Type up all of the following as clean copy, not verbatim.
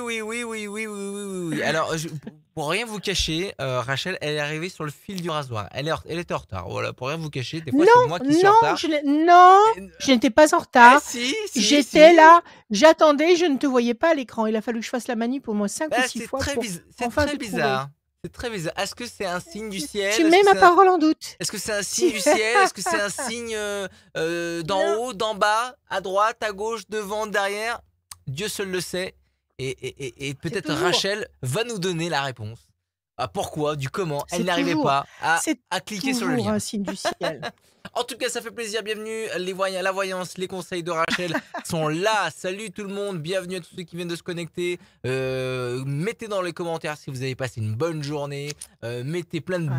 oui. Alors, pour rien vous cacher, Rachel, elle est arrivée sur le fil du rasoir. Elle était en retard. Voilà, pour rien vous cacher, des fois, c'est moi qui suis en retard. Non, je n'étais pas en retard. Si. J'étais là, j'attendais, je ne te voyais pas à l'écran. Il a fallu que je fasse la manip au moins 5 ou 6 fois pour enfin te trouver. C'est très bizarre. Est-ce que c'est un signe du ciel? Tu mets ma parole en doute. Est-ce que c'est un signe du ciel? Est-ce que c'est un signe d'en haut, d'en bas, à droite, à gauche, devant, derrière? Dieu seul le sait. Et peut-être Rachel va nous donner la réponse. Pourquoi, du comment, elle n'arrivait pas à cliquer sur le lien. C'est toujours un signe du ciel. En tout cas, ça fait plaisir. Bienvenue. La voyance, les conseils de Rachel sont là. Salut tout le monde. Bienvenue à tous ceux qui viennent de se connecter. Mettez dans les commentaires si vous avez passé une bonne journée. Mettez plein de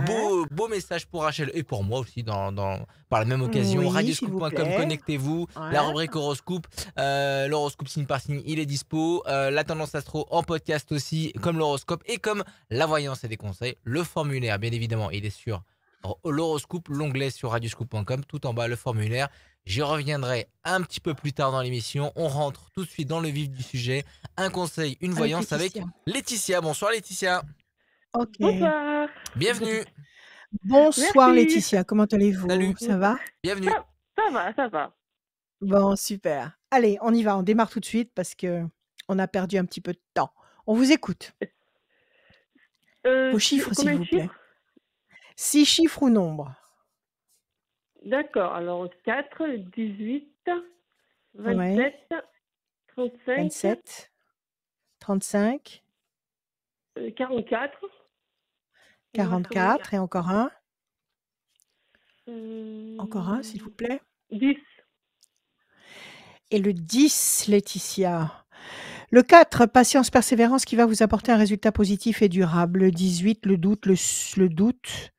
beaux messages pour Rachel et pour moi aussi par la même occasion. Radioscoop.com, connectez-vous. La rubrique horoscope. L'horoscope signe par signe, il est dispo. La tendance astro en podcast aussi, comme l'horoscope et comme la voyance et des conseils. Le formulaire, bien évidemment, il est sur l'horoscope, l'onglet sur radioscoop.com, tout en bas le formulaire. J'y reviendrai un petit peu plus tard dans l'émission. On rentre tout de suite dans le vif du sujet. Un conseil, une voyance avec Laetitia. Bonsoir Laetitia. Ok. Bonsoir. Bienvenue. Bonsoir. Merci. Laetitia, comment allez-vous? Salut. Ça va? Bienvenue. Ça va. Bon, super. Allez, on y va, on démarre tout de suite parce que on a perdu un petit peu de temps. On vous écoute. Vos chiffres, s'il vous plaît. 6 chiffres ou nombres? D'accord, alors 4, 18, 27, 35, 27, 35, 44. 44 et encore un. Encore un, s'il vous plaît. 10. Et le 10, Laetitia. Le 4, patience, persévérance qui va vous apporter un résultat positif et durable. Le 18, le doute, le doute.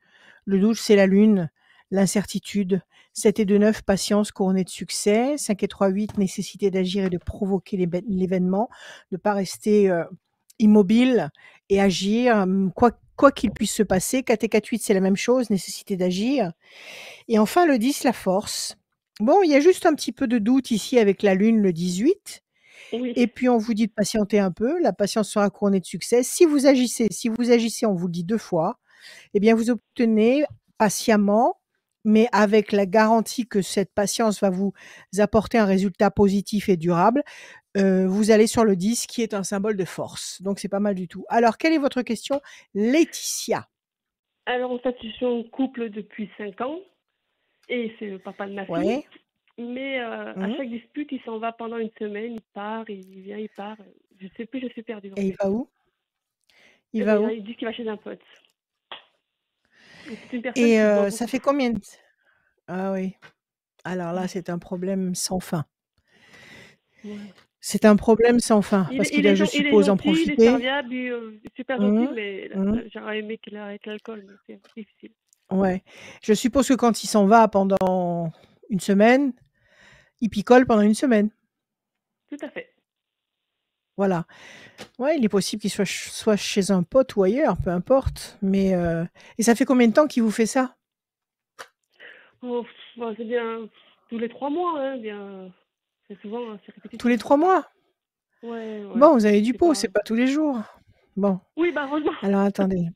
Le doute, c'est la lune, l'incertitude. 7 et 2, 9, patience couronnée de succès. 5 et 3, 8, nécessité d'agir et de provoquer l'événement. Ne pas rester immobile et agir, quoi qu'il puisse se passer. 4 et 4, 8, c'est la même chose, nécessité d'agir. Et enfin, le 10, la force. Bon, il y a juste un petit peu de doute ici avec la lune, le 18. Oui. Et puis, on vous dit de patienter un peu. La patience sera couronnée de succès. Si vous agissez, on vous le dit 2 fois, eh bien, vous obtenez patiemment, mais avec la garantie que cette patience va vous apporter un résultat positif et durable, vous allez sur le 10 qui est un symbole de force. Donc, c'est pas mal du tout. Alors, quelle est votre question, Laetitia? Alors, en fait, je suis en couple depuis 5 ans et c'est le papa de ma fille. Mais à chaque dispute, il s'en va pendant une semaine, il part, il vient, il part. Je sais plus, je suis perdue. Et il va où? Il va où? Il dit qu'il va chez un pote. Et ça fait combien de... Ah oui. Alors là, c'est un problème sans fin. Ouais. C'est un problème sans fin, parce qu'il a, je suppose, en profité. Il est serviable, super gentil, mais j'aurais aimé qu'il arrête l'alcool, mais c'est difficile. Ouais. Je suppose que quand il s'en va pendant une semaine, il picole pendant une semaine. Tout à fait. Voilà. Ouais, il est possible qu'il soit chez un pote ou ailleurs, peu importe. Mais et ça fait combien de temps qu'il vous fait ça? C'est bien tous les 3 mois, hein, bien. C'est souvent c'est répétitif. Tous les 3 mois? Ouais. Bon, vous avez du pot, c'est pas tous les jours. Bon. Oui, heureusement. Alors attendez.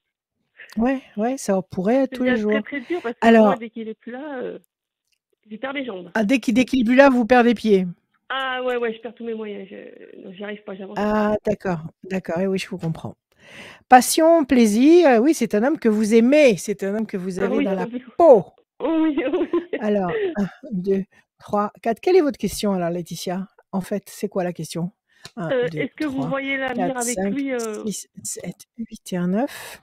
Ouais, ça pourrait être tous les jours. C'est très dur parce que moi, dès qu'il est plus là, je perds les jambes. Ah, dès qu'il est plus là, vous perdez pied. Ah ouais, je perds tous mes moyens. J'y arrive pas, j'avance. Ah, d'accord. Et oui, je vous comprends. Passion, plaisir, oui, c'est un homme que vous aimez, c'est un homme que vous avez dans la peau. Oui. Alors, 1, 2, 3, 4. Quelle est votre question alors, Laetitia? En fait, c'est quoi la question? 1, 2, Est-ce que 3, vous voyez l'avenir 4, avec 5, lui 6, 7, 8 et 1, 9.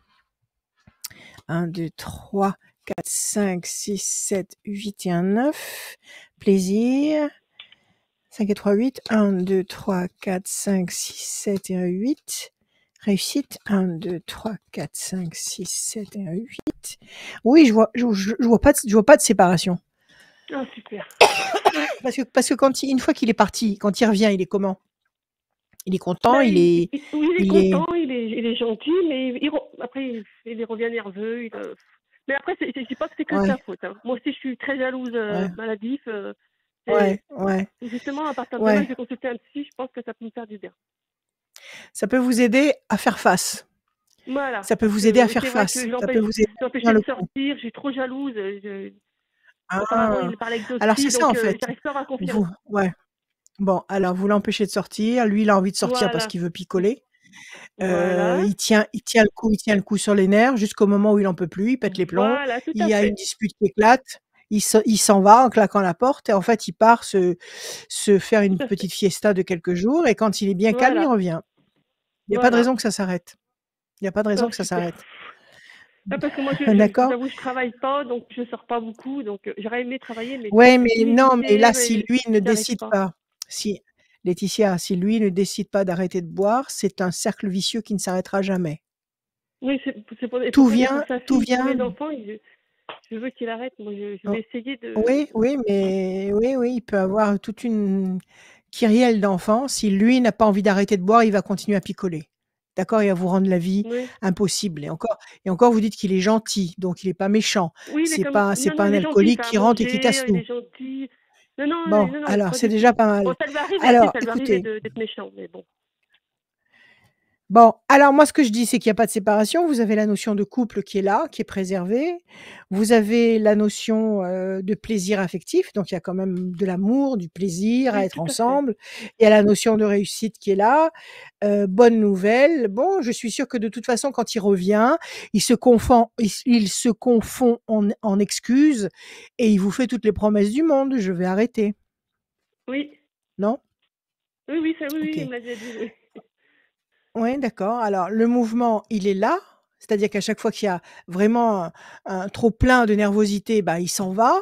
1, 2, 3, 4, 5, 6, 7, 8 et 1, 9. Plaisir. 5 et 3, 8. 1, 2, 3, 4, 5, 6, 7 et 1, 8. Réussite. 1, 2, 3, 4, 5, 6, 7 et 1, 8. Oui, je vois pas de séparation. Ah, super. Parce que une fois qu'il est parti, quand il revient, il est comment? Il est content, Oui, il est content, il est gentil, mais après, il revient nerveux. Mais après, je ne dis pas que c'est que sa faute. Hein. Moi aussi, je suis très jalouse, maladif. Ouais. Justement, à partir de demain, je vais consulter un psy, je pense que ça peut me faire du bien. Ça peut vous aider à faire face. Voilà, Ça peut parce vous aider à que faire c'est vrai que face. Ça peut vous aider à tenir j'empêchais le de coup. sortir, je suis trop jalouse. Auparavant, Ah! il parlait avec d'autres Alors c'est filles, ça, donc en fait. j'arrive pas à avoir confiance. Vous ouais. Bon, alors vous l'empêchez de sortir. Lui, il a envie de sortir parce Voilà, qu'il veut picoler. voilà, Il tient le coup sur les nerfs jusqu'au moment où il en peut plus, il pète les plombs, voilà, tout il à y a une fait. dispute qui éclate, il s'en va en claquant la porte et en fait, il part se faire une Tout à fait. petite fiesta de quelques jours et quand il est bien calme, il Voilà, revient. Il y a pas de voilà. raison que ça s'arrête. Il y a pas de Ah, raison que ça super. s'arrête. Ah, parce que moi, je vous D'accord? avoue, je travaille pas, donc je sors pas beaucoup, donc j'aurais aimé travailler, mais Ouais, mais non, mais là, limité, si mais lui ne j'y arrive décide pas. pas, si Laetitia, si lui ne décide pas d'arrêter de boire, c'est un cercle vicieux qui ne s'arrêtera jamais. Oui, et Tout pourtant, j'ai vient pour sa tout fille, pour vient les enfants, je veux qu'il arrête. Moi, je oh, vais essayer de. oui, oui, mais oui, oui, il peut avoir toute une kyrielle d'enfants. Si lui n'a pas envie d'arrêter de boire, il va continuer à picoler. D'accord? Il va vous rendre la vie Oui, impossible et encore vous dites qu'il est gentil, donc il est pas méchant. oui, mais C'est comme. pas c'est Non, non, pas il un est gentil, il alcoolique fait à qui rentre et qui manger, casse il tout. est gentil. Non, non, Bon, non, non, alors pas c'est du déjà tout. pas Bon, mal. ça lui arrive, tu sais, Alors ça lui arrivait écoutez d'être méchant, mais bon. Bon, alors moi, ce que je dis, c'est qu'il y a pas de séparation. Vous avez la notion de couple qui est là, qui est préservée. Vous avez la notion, de plaisir affectif, donc il y a quand même de l'amour, du plaisir à Oui, être tout à fait. ensemble. Il y a la notion de réussite qui est là. Bonne nouvelle. Bon, je suis sûre que de toute façon, quand il revient, il se confond en excuses et il vous fait toutes les promesses du monde: «Je vais arrêter». Oui, Non? oui, oui, ça, oui, oui, il OK. me l'a déjà dit, oui. Ouais, d'accord. Alors le mouvement, il est là, c'est-à-dire qu'à chaque fois qu'il y a vraiment un trop plein de nervosité, bah, il s'en va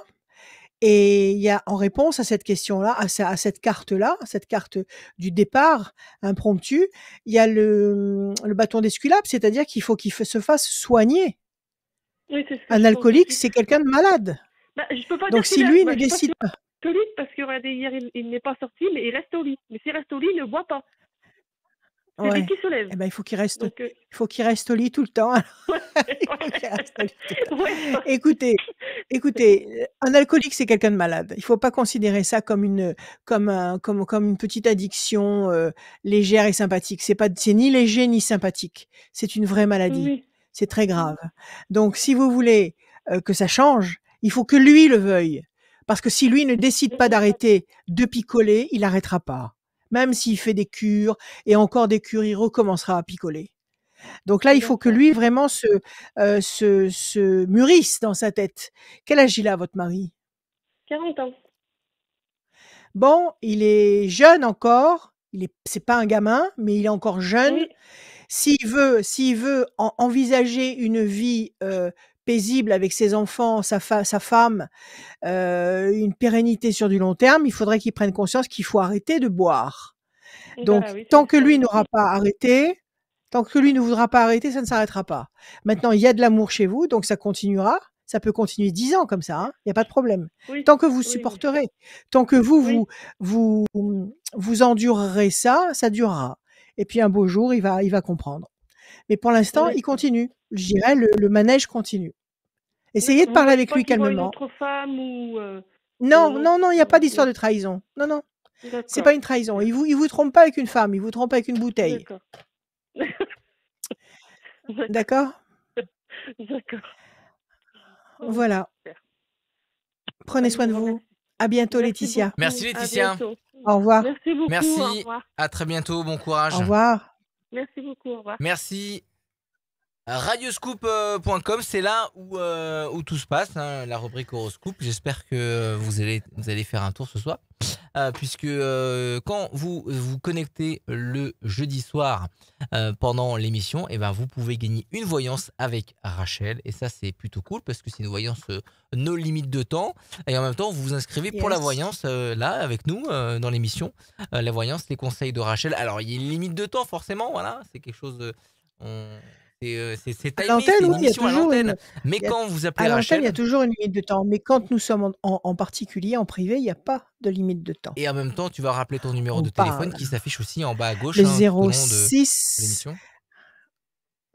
et il y a en réponse à cette question-là, à cette carte-là, cette carte du départ impromptu, il y a le bâton d'Esculape, c'est-à-dire qu'il faut qu'il se fasse soigner. Oui, c'est ce que Un je pense alcoolique, aussi. c'est quelqu'un de malade. Bah, je peux pas dire Donc qu'il si est, lui bah, ne je suis pas décide sûre pas que lui, parce que regardez, hier, il n'est pas sorti, mais il reste au lit. Mais s'il reste au lit, il ne boit pas. C'est dès ouais, qu'il se lève. eh ben, Donc, il faut qu'il reste au lit tout le temps. ouais, Il faut qu'il reste au lit tout le temps. ouais, Écoutez, écoutez, un alcoolique, c'est quelqu'un de malade. Il faut pas considérer ça comme une petite addiction, légère et sympathique. C'est ni léger ni sympathique. C'est une vraie maladie. oui, C'est très grave. Donc si vous voulez, que ça change, il faut que lui le veuille. Parce que si lui ne décide pas d'arrêter de picoler, il arrêtera pas. Même s'il fait des cures et encore des cures, il recommencera à picoler. Donc là, il faut que d'accord. lui vraiment se mûrisse dans sa tête. Quel âge il a votre mari? 40 ans. Bon, il est jeune encore, c'est pas un gamin, mais il est encore jeune. Oui, S'il veut envisager une vie, paisible avec ses enfants, sa femme, une pérennité sur du long terme, il faudrait qu'il prenne conscience qu'il faut arrêter de boire. Donc bah oui, tant que ça lui lui n'aura dit. pas arrêté, tant que lui ne voudra pas arrêter, ça ne s'arrêtera pas. Maintenant, il y a de l'amour chez vous, donc ça continuera. Ça peut continuer 10 ans comme ça, hein, il y a pas de problème. Oui, Tant que vous oui, oui, supporterez, tant que vous oui, vous vous endurerez ça, ça durera et puis un beau jour, il va comprendre. Mais pour l'instant, il d'accord. continue. Je dirais le manège continue. Essayez D'accord. de Vous parler pensez avec pas lui qu'il voit une calmement. autre femme ou Non, non, non, non, il y a pas non, d'histoire non. de trahison. Non, non, c'est D'accord, pas une trahison. Il vous trompe pas avec une femme, il vous trompe avec une bouteille. d'accord. D'accord, D'accord? d'accord. Oh, Voilà. super. Bah, Prenez je soin de vous vous. remercie. À bientôt Merci Laetitia. Merci beaucoup. À Laetitia. bientôt. Au revoir. Merci beaucoup. Au Merci. revoir. À très bientôt. Bon Au courage. revoir. Merci beaucoup. Au revoir. Merci. Radioscoop.com, c'est là où tout se passe, hein, la rubrique horoscope. J'espère que vous allez faire un tour ce soir. Puisque quand vous vous connectez le jeudi soir pendant l'émission, et ben vous pouvez gagner une voyance avec Rachel. Et ça, c'est plutôt cool parce que c'est une voyance no limite de temps. Et en même temps, vous vous inscrivez pour la Yes. voyance là avec nous dans l'émission. La voyance, les conseils de Rachel. Alors, il y a une limite de temps, forcément. Voilà, c'est quelque chose. C'est À timé, c'est l'antenne, une oui, il y a émission à toujours l'antenne. une Mais il y a quand vous appelez à l'antenne, il y a Rachel, toujours une limite de temps. Mais quand nous sommes en particulier, en privé, il y a pas de limite de temps. et en même temps, tu vas rappeler ton numéro On de téléphone parle. qui s'affiche aussi en bas à gauche Le hein, tout au long de 06 l'émission.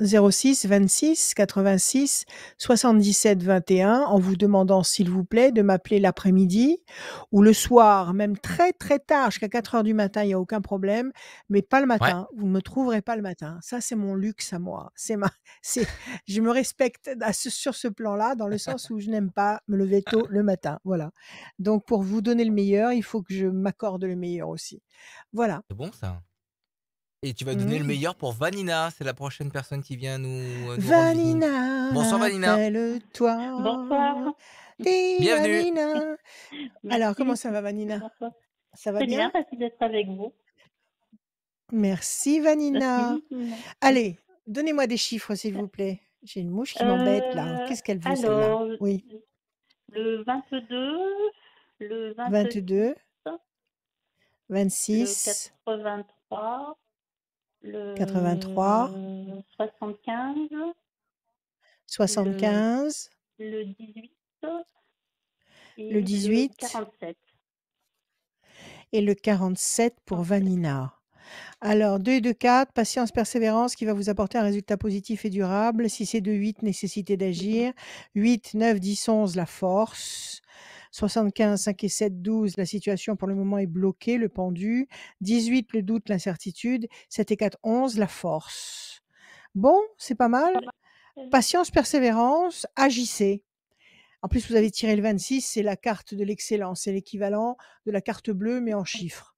06 26 86 77 21 en vous demandant, s'il vous plaît, de m'appeler l'après-midi ou le soir, même très, très tard, jusqu'à 4 heures du matin, il y a aucun problème, mais pas le Ouais, matin. Vous ne me trouverez pas le matin. Ça, c'est mon luxe à moi. C'est je me respecte sur ce plan-là, dans le sens où je n'aime pas me lever tôt le matin. Voilà. Donc pour vous donner le meilleur, il faut que je m'accorde le meilleur aussi. Voilà. c'est bon ça. Et tu vas donner le Mmh. meilleur pour Vanina, c'est la prochaine personne qui vient nous rendre visite. Bonsoir Vanina, Vanina, rappelle-toi, Bonsoir. dis bienvenue. Vanina. Alors, comment Merci. ça va, Vanina? Bonsoir. Ça va Très bien? bien, ravi d'être avec vous. Merci, Vanina. Merci. Allez, donnez-moi des chiffres, s'il vous plaît. J'ai une mouche qui m'embête, là. Qu'est-ce qu'elle veut, celle-là? Alors, Oui, le 22, le 26, 22, le 26, 83, 83, le 75, le, 75, le 18 le et le 18 47. et le 47 pour Vanina. Alors, 2 et 2, 4, patience, persévérance qui va vous apporter un résultat positif et durable. 6 et 2, 8, nécessité d'agir. 8, 9, 10, 11, la force. 75, 5 et 7, 12, la situation pour le moment est bloquée, le pendu. 18, le doute, l'incertitude. 7 et 4, 11, la force. Bon, c'est pas mal. Patience, persévérance, agissez. En plus, vous avez tiré le 26, c'est la carte de l'excellence, c'est l'équivalent de la carte bleue, mais en chiffres.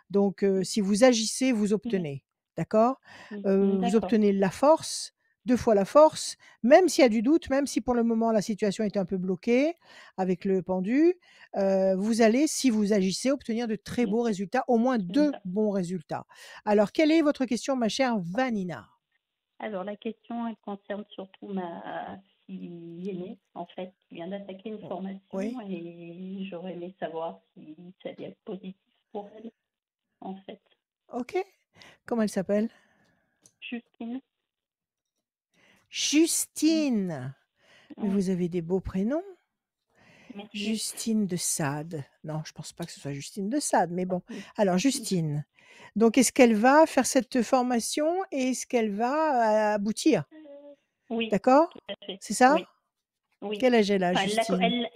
Donc, si vous agissez, vous obtenez. D'accord? Vous D'accord. obtenez la force, 2 fois la force, même s'il y a du doute, même si pour le moment la situation est un peu bloquée avec le pendu, vous allez, si vous agissez, obtenir de très beaux résultats, au moins 2 bons résultats. Alors, quelle est votre question, ma chère Vanina? Alors, la question, elle concerne surtout ma fille aînée, en fait, qui vient d'attaquer une formation Oui? et j'aurais aimé savoir si ça allait être positif pour elle, en fait. OK. Comment elle s'appelle? Justine, Justine! Mais oui, vous avez des beaux prénoms. merci. Justine de Sade. Non, je pense pas que ce soit Justine de Sade, mais bon. Alors Justine, donc est-ce qu'elle va faire cette formation et est-ce qu'elle va aboutir? Oui, D'accord? tout à fait. C'est ça? Oui, oui. Quel âge elle a, Enfin, Justine?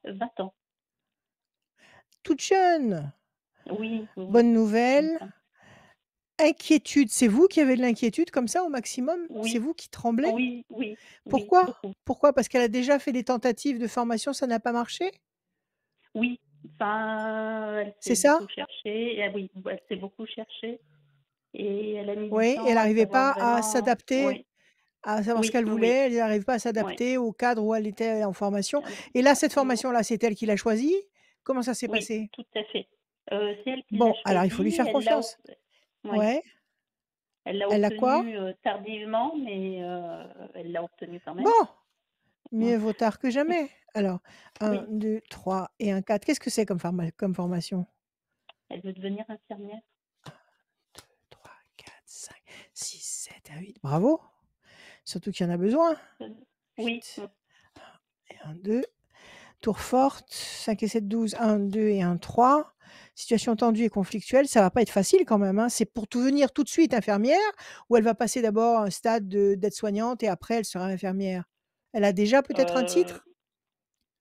20 ans. Toute jeune. Oui, oui, oui. Bonne Jeune nouvelle. femme. Inquiétude, c'est vous qui avez de l'inquiétude comme ça au maximum? C'est Oui, vous qui tremblez? oui, oui, oui, Pourquoi? beaucoup. Pourquoi? Parce qu'elle a déjà fait des tentatives de formation, ça n'a pas marché? Oui, enfin, elle C'est s'est ça? beaucoup cherchée. Oui, elle s'est beaucoup cherchée et elle a mis du Oui, et elle temps à n'arrivait savoir pas à vraiment. s'adapter Oui, à savoir ce oui, qu'elle oui, oui, voulait, elle n'arrive pas à oui. s'adapter au cadre où elle était en formation et là, cette Non, formation-là, c'est elle qui l'a choisie? Comment ça s'est oui, passé? tout à fait. C'est elle qui l'a Bon, alors il faut lui choisi. faire confiance. Oui, Ouais, elle l'a elle a quoi? obtenu tardivement, mais elle l'a obtenu quand même. Bon, Mm. mieux vaut tard que jamais. Alors, un, Oui, 2, 3 et un 4. Qu'est-ce que c'est comme formation? elle veut devenir infirmière. 3, 4, 5, 6, 7, 8. Bravo! Surtout qu'il y en a besoin. Oui, 8 et un 2. Tour forte, 5 et 7, 12, 1, 2 et un 3. Situation tendue et conflictuelle, ça va pas être facile quand même, hein. C'est pour tout venir tout de suite infirmière ou elle va passer d'abord un stade d'aide-soignante et après elle sera infirmière? Elle a déjà peut-être un euh, titre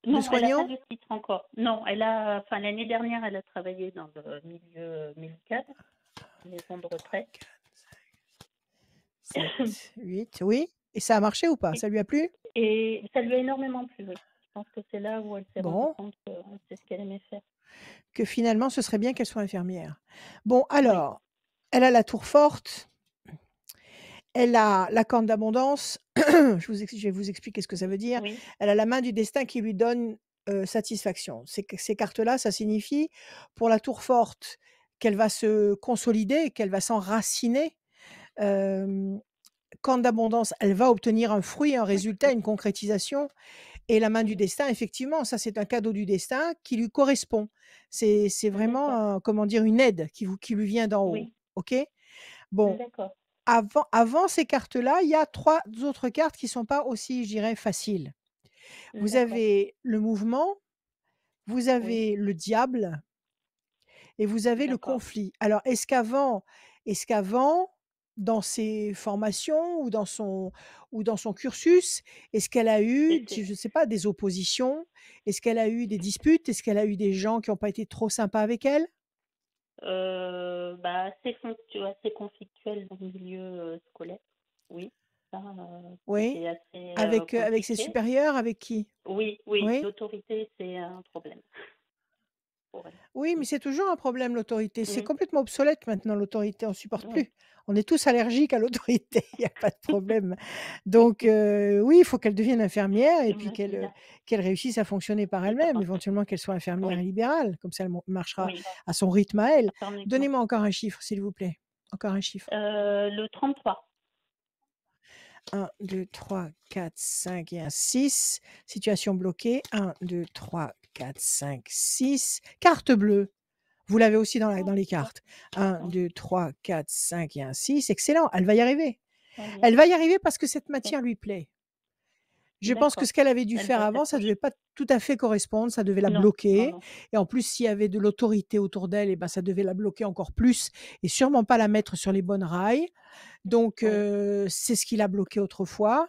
de non, elle n'a pas soignant? de titre encore. Non, enfin, l'année dernière, elle a travaillé dans le milieu médical, maison de retraite. 7, 8, oui. Et ça a marché ou pas? Ça lui a plu? Et ça lui a énormément plu, oui. Je pense que c'est là où elle s'est rendue Bon, compte que c'est ce qu'elle aimait faire. que finalement ce serait bien qu'elle soit infirmière. Bon Oui, alors, elle a la tour forte, elle a la corne d'abondance. Je vais vous expliquer ce que ça veut dire. oui, Elle a la main du destin qui lui donne, satisfaction. Ces cartes-là, ça signifie pour la tour forte qu'elle va se consolider, qu'elle va s'enraciner. Hem, corne d'abondance, elle va obtenir un fruit, un résultat, une concrétisation et la main du destin, effectivement, ça c'est un cadeau du destin qui lui correspond. C'est vraiment d'accord. comment dire? Une aide qui lui vient d'en haut. Oui, OK? Bon, d'accord. avant ces cartes-là, il y a 3 autres cartes qui sont pas aussi, je dirais, faciles. Vous D'accord. avez le mouvement, vous Oui, avez le diable et vous avez le d'accord. conflit. Alors est-ce qu'avant dans ses formations ou dans son cursus? Est-ce qu'elle a eu, je ne sais pas, des oppositions? Est-ce qu'elle a eu des disputes? Est-ce qu'elle a eu des gens qui n'ont pas été trop sympas avec elle? Bah, assez conflictuel dans le milieu scolaire. Oui, ça, Oui. c'était assez Avec ses compliqué. supérieurs? Avec qui? Oui, Oui? l'autorité, c'est un problème pour elle. Oui, mais c'est toujours un problème l'autorité. C'est Mmh. complètement obsolète maintenant l'autorité, on ne supporte Oui, plus. On est tous allergiques à l'autorité, il y a pas de problème. Donc oui, il faut qu'elle devienne infirmière et puis ouais, c'est ça. qu'elle réussisse à fonctionner par Et elle-même, pas éventuellement qu'elle soit infirmière oui, libérale, comme ça elle marchera oui, à son rythme à elle. faire un exemple. Donnez-moi encore un chiffre, s'il vous plaît. Encore un chiffre. Le 33. 1, 2, 3, 4, 5 et un 6. Situation bloquée. 1, 2, 3, 4, 5, 6. Carte bleue. Vous l'avez aussi dans les cartes. 1, 2, 3, 4, 5 et un 6. Excellent, elle va y arriver. Oui, Elle va y arriver parce que cette matière lui plaît. Je pense que d'accord. ce qu'elle avait dû Elle faire va avant, ça ne s'accrocher. devait pas tout à fait correspondre, ça devait la Non, bloquer. non. Et en plus, s'il y avait de l'autorité autour d'elle, eh ben, ça devait la bloquer encore plus et sûrement pas la mettre sur les bonnes rails. Donc, Oui, c'est ce qui l'a bloquée autrefois.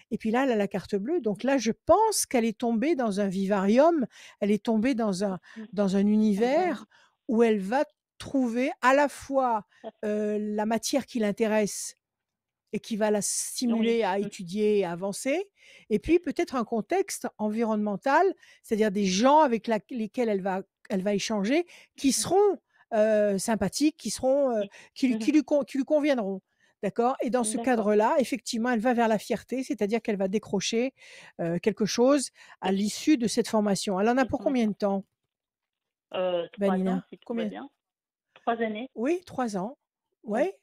Et puis là, elle a la carte bleue. Donc là, je pense qu'elle est tombée dans un vivarium, elle est tombée dans un univers où elle va trouver à la fois la matière qui l'intéresse et qui va la stimuler oui, à étudier et à avancer, et puis peut-être un contexte environnemental, c'est-à-dire des gens avec lesquels elle va échanger, qui seront sympathiques, qui seront qui lui conviendront. D'accord. Et dans ce d'accord. cadre-là, effectivement, elle va vers la fierté, c'est-à-dire qu'elle va décrocher quelque chose à l'issue de cette formation. Elle en a pour combien de D'accord. temps, 3 ans, Vanina? si tout va Combien? bien. 3 années. Oui, 3 ans. Oui, Ouais.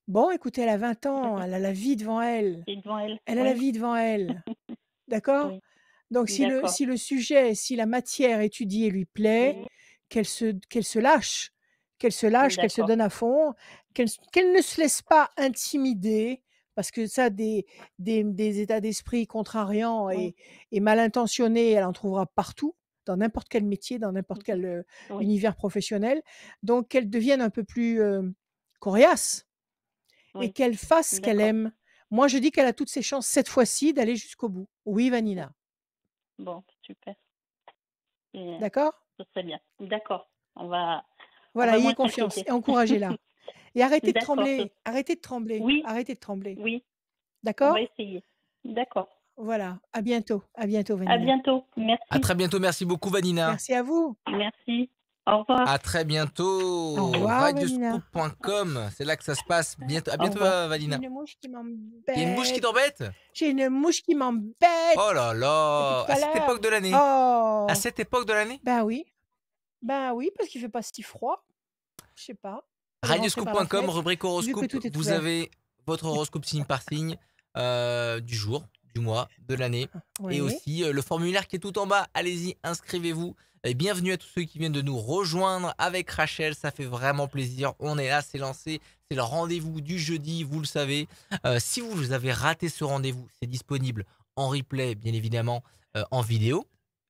Bon, écoutez, elle a 20 ans, elle a la vie devant elle. et devant elle. Elle a la Oui, vie devant elle, d'accord? oui, Donc d'accord. si le sujet, si la matière étudiée lui plaît, Oui, qu'elle se lâche, qu'elle se d'accord. donne à fond, qu'elle ne se laisse pas intimider, parce que ça, des états d'esprit contrariants Oui, et mal intentionnés, elle en trouvera partout, dans n'importe quel métier, dans n'importe quel oui, univers professionnel. Donc qu'elle devienne un peu plus coriace et oui, qu'elle fasse ce qu'elle d'accord. aime. Moi, je dis qu'elle a toutes ses chances cette fois-ci d'aller jusqu'au bout. Oui, Vanina. Bon, super. Et D'accord? ce serait bien. D'accord. On Voilà, va ayez moins confiance s'inquiéter. et encouragez-la. Et arrêtez de D'accord. trembler, arrêtez de trembler, Oui, arrêtez de trembler. oui, on va D'accord? essayer. D'accord. Voilà. À bientôt, À Vanina. bientôt. À Merci. très bientôt, merci beaucoup Vanina. Merci à vous. Merci. Au revoir. À très Au bientôt. revoir, Vanina. Radioscoop.com, c'est là que ça se passe. Bientôt, à Au bientôt, revoir. J'ai Vanina. une mouche qui Il y a une mouche qui m'embête. t'embête? J'ai une mouche qui m'embête Oh là depuis là, tout à à cette l'heure. époque de l'année. À Oh, cette époque de l'année? ben oui. Ben oui, parce qu'il fait pas si froid. Je sais pas. Elle est rentrée par la Radioscoop.com, fenêtre, rubrique vu que horoscope. tout est Vous ouvert. avez votre horoscope signe par signe du jour, du mois, de l'année. Et Oui. aussi le formulaire qui est tout en bas. Allez-y, inscrivez-vous. Et bienvenue à tous ceux qui viennent de nous rejoindre avec Rachel. Ça fait vraiment plaisir. On est là, c'est lancé. C'est le rendez-vous du jeudi, vous le savez. Si vous avez raté ce rendez-vous, c'est disponible en replay, bien évidemment, en vidéo.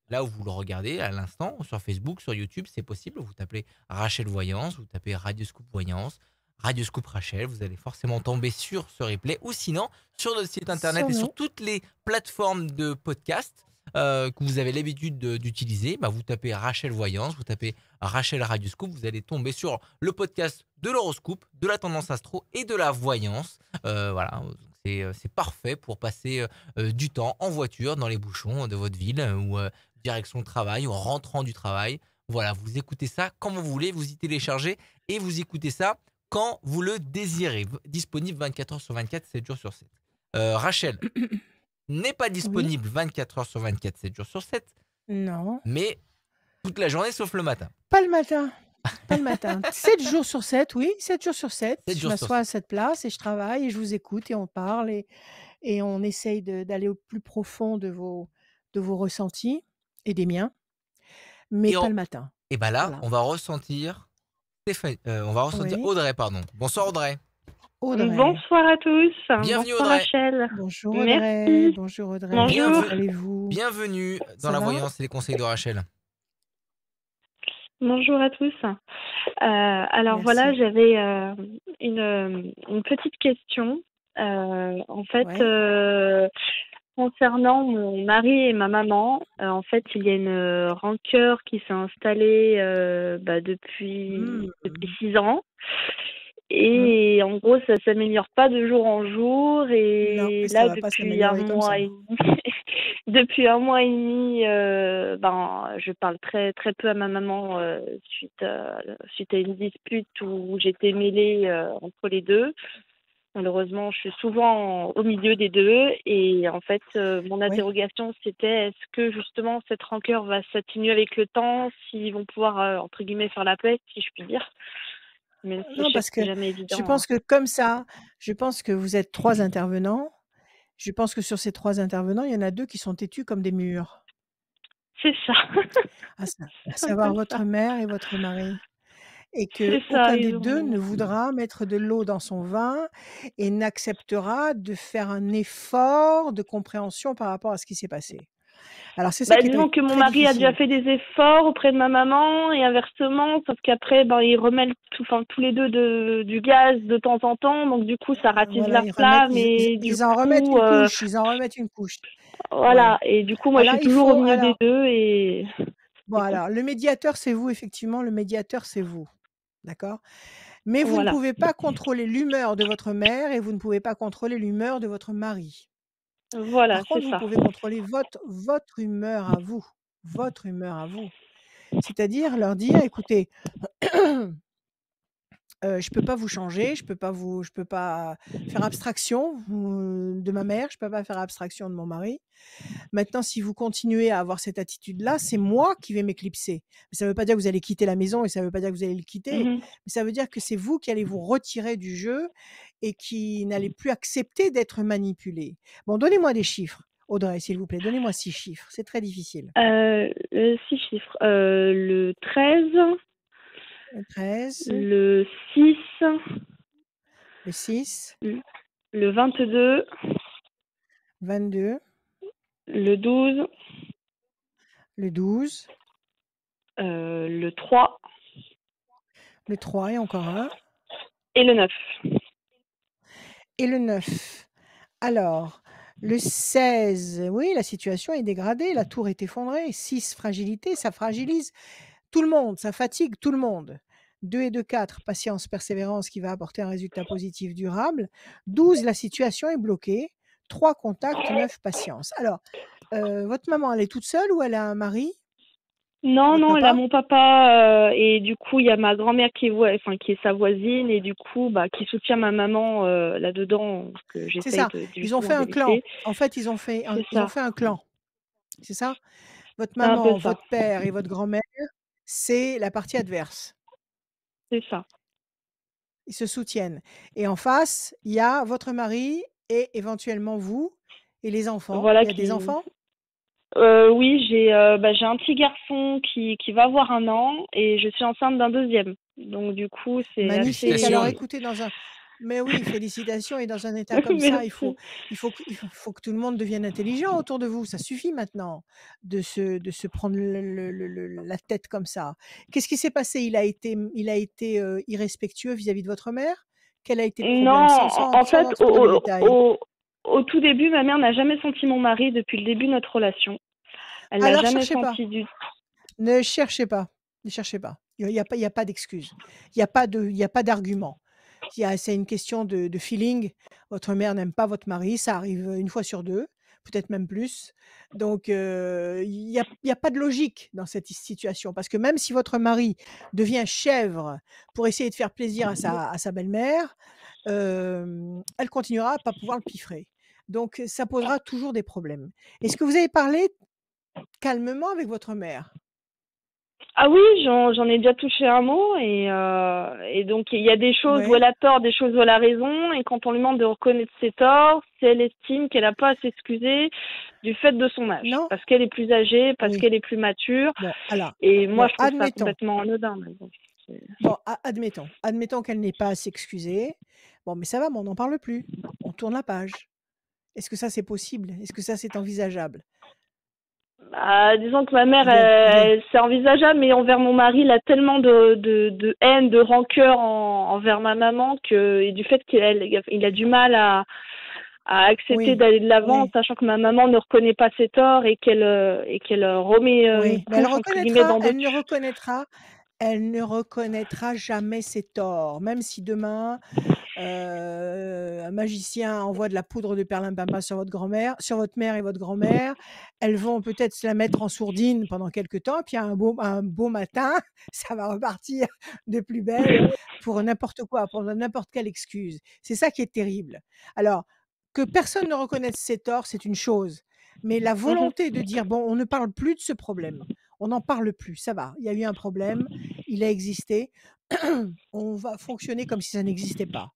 Là où vous le regardez à l'instant, sur Facebook, sur YouTube, c'est possible. Vous tapez Rachel Voyance, vous tapez Radioscoop Voyance, Radioscoop Rachel, vous allez forcément tomber sur ce replay ou sinon sur notre site internet Sur et nous. sur toutes les plateformes de podcast que vous avez l'habitude d'utiliser. Bah, vous tapez Rachel Voyance, vous tapez Rachel Radioscoop, vous allez tomber sur le podcast de l'horoscope, de la tendance astro et de la voyance. Voilà, c'est parfait pour passer du temps en voiture dans les bouchons de votre ville ou direction travail ou en rentrant du travail. Voilà, vous écoutez ça quand vous voulez, vous y téléchargez et vous écoutez ça quand vous le désirez. Disponible 24 heures sur 24, 7 jours sur 7. Rachel n'est pas Oui. disponible 24 heures sur 24, 7 jours sur 7, Non. mais toute la journée sauf le matin. Pas le matin. Pas le matin. 7 jours sur 7, oui, 7 jours sur 7. 7 Je jours sur m'assois à 7. cette place et je travaille et je vous écoute et on parle et on essaye d'aller au plus profond de vos ressentis et des miens, mais Et, pas le matin. et bah là, Voilà. on va ressentir Oui. Audrey, pardon. Bonsoir Audrey. Audrey. Bonsoir à tous. Bienvenue Bonsoir Audrey. Rachel. Bonjour Merci. Audrey. Bonjour Audrey. Bonjour. Comment allez-vous? Bienvenue dans Ça la va? voyance et les conseils de Rachel. Bonjour à tous. Alors voilà, Merci. j'avais une petite question. En fait, Ouais. concernant mon mari et ma maman, en fait, il y a une rancœur qui s'est installée depuis Mmh. 6 ans. Mmh. Et en gros, ça s'améliore pas de jour en jour. Non, Et et ça là, va pas depuis un s'améliorer comme ça. mois et demi, depuis un mois et demi, je parle très très peu à ma maman suite à une dispute où j'étais mêlée entre les deux. Malheureusement, je suis souvent au milieu des deux. Et en fait, mon Oui. interrogation, c'était est-ce que justement cette rancœur va s'atténuer avec le temps, s'ils vont pouvoir, entre guillemets, faire la paix, si je puis dire. Même si je Non, sais que parce que c'est jamais je évident, hein. pense que comme ça, je pense que vous êtes 3 intervenants. Je pense que sur ces 3 intervenants, il y en a 2 qui sont têtus comme des murs. C'est ça. À C'est un peu savoir ça. votre mère et votre mari. Et C'est ça, qu'aucun des ils 2 ne ont voudra mettre de l'eau dans son vin et n'acceptera de faire un effort de compréhension par rapport à ce qui s'est passé. Alors c'est ça qui doit disons être que mon très mari a déjà difficile. fait des efforts auprès de ma maman et inversement, sauf qu'après, ils remêlent tous les deux du gaz de temps en temps, donc du coup, ça ratisse Voilà, la flamme ils et du ils en remettent coup, une couche, ils en remettent une couche. voilà. Ouais. Et du coup, moi, je Alors suis il toujours au faut milieu des alors deux et bon c'est alors le médiateur c'est vous effectivement, le médiateur c'est vous. D'accord? Mais vous ne voilà. pouvez pas contrôler l'humeur de votre mère et vous ne pouvez pas contrôler l'humeur de votre mari. Voilà, Par c'est contre, vous ça. pouvez contrôler votre humeur à vous, votre humeur à vous. C'est-à-dire leur dire: «Écoutez, je peux pas vous changer, je peux pas faire abstraction, de ma mère, je peux pas faire abstraction de mon mari. Maintenant, si vous continuez à avoir cette attitude-là, c'est moi qui vais m'éclipser. Mais ça veut pas dire que vous allez quitter la maison et ça veut pas dire que vous allez le quitter, Mhm. mais ça veut dire que c'est vous qui allez vous retirer du jeu et qui n'allez plus accepter d'être manipulé. Bon, donnez-moi des chiffres, Audrey, s'il vous plaît, donnez-moi 6 chiffres, c'est très difficile. 6 chiffres. Le 13, 13, le 6, le 6, le 22, 22, le 12, le 12, le 3 le 3 et encore un et le 9. et le 9. Alors, le 16, oui, la situation est dégradée, la tour est effondrée. 6, fragilité, ça fragilise tout le monde, ça fatigue tout le monde. 2 et 2, 4, patience, persévérance qui va apporter un résultat positif durable. 12, la situation est bloquée. 3, contact, 9, patience. Alors, votre maman, elle est toute seule ou elle a un mari? Non, Votre non, elle a papa? mon papa et du coup, il y a ma grand-mère qui est sa voisine et du coup, qui soutient ma maman là-dedans, que C'est j'essaye ça, de ils ont justement fait un clan. délaisser. En fait, C'est ils ont ça, fait un clan, c'est ça? Votre c'est un peu maman, ça, votre père et votre grand-mère, c'est la partie adverse. c'est ça. Ils se soutiennent et en face, il y a votre mari et éventuellement vous et les enfants. Voilà Il y a des qui. enfants? Oui, j'ai un petit garçon qui va avoir 1 an et je suis enceinte d'un deuxième. Donc du coup, c'est Magnifique. Alors assez. Félicitations. écoutez, mais oui, félicitations et dans un état comme ça, Merci. faut que tout le monde devienne intelligent autour de vous. Ça suffit maintenant de se prendre la tête comme ça. Qu'est-ce qui s'est passé? Il a été, irrespectueux vis-à-vis de votre mère? Quel a été le Non, problème? en Sans fait, entrer dans les détails. au tout début, ma mère n'a jamais senti mon mari depuis le début de notre relation. Elle l'a Alors jamais cherchez pas. senti du. Ne cherchez pas, ne cherchez pas. Il y a pas d'excuse. Il y a pas d'argument. C'est une question de feeling. Votre mère n'aime pas votre mari, ça arrive, une fois sur 2, peut-être même plus. Donc il y a pas de logique dans cette situation parce que même si votre mari devient chèvre pour essayer de faire plaisir à sa belle-mère, elle continuera à pas pouvoir le piffrer. Donc ça posera toujours des problèmes. Est-ce que vous avez parlé calmement avec votre mère? Ah oui, j'en ai déjà touché un mot et donc il y a des choses où elle Ouais. a tort, des choses où elle a raison et quand on lui demande de reconnaître ses torts, si elle estime qu'elle n'a pas à s'excuser du fait de son âge, Non? parce qu'elle est plus âgée, parce Oui. qu'elle est plus mature Bon, alors, et moi bon, je trouve ça admettons. complètement anodin. Mais bon, Bon, admettons qu'elle n'ait pas à s'excuser. Bon, mais ça va, mais on n'en parle plus. On tourne la page. Est-ce que ça, c'est possible? Est-ce que ça, c'est envisageable? Disons que ma mère, Il est... c'est envisageable, mais envers mon mari, il a tellement de haine, de rancœur envers ma maman et du fait il a du mal à accepter Oui, d'aller de l'avant, oui, sachant que ma maman ne reconnaît pas ses torts et qu'elle remet une oui. Mais elle couche entre guillemets reconnaîtra, dans d'autres. elle ne reconnaîtra jamais ses torts, même si demain un magicien envoie de la poudre de perlimpinpin sur votre grand-mère, sur votre mère et votre grand-mère. Elles vont peut-être se la mettre en sourdine pendant quelques temps, puis un beau matin, ça va repartir de plus belle pour n'importe quoi, pour n'importe quelle excuse. C'est ça qui est terrible. Alors, que personne ne reconnaisse ses torts, c'est une chose. Mais la Mhm. volonté de dire, bon, on ne parle plus de ce problème, on n'en parle plus, ça va, il y a eu un problème, il a existé, on va fonctionner comme si ça n'existait pas.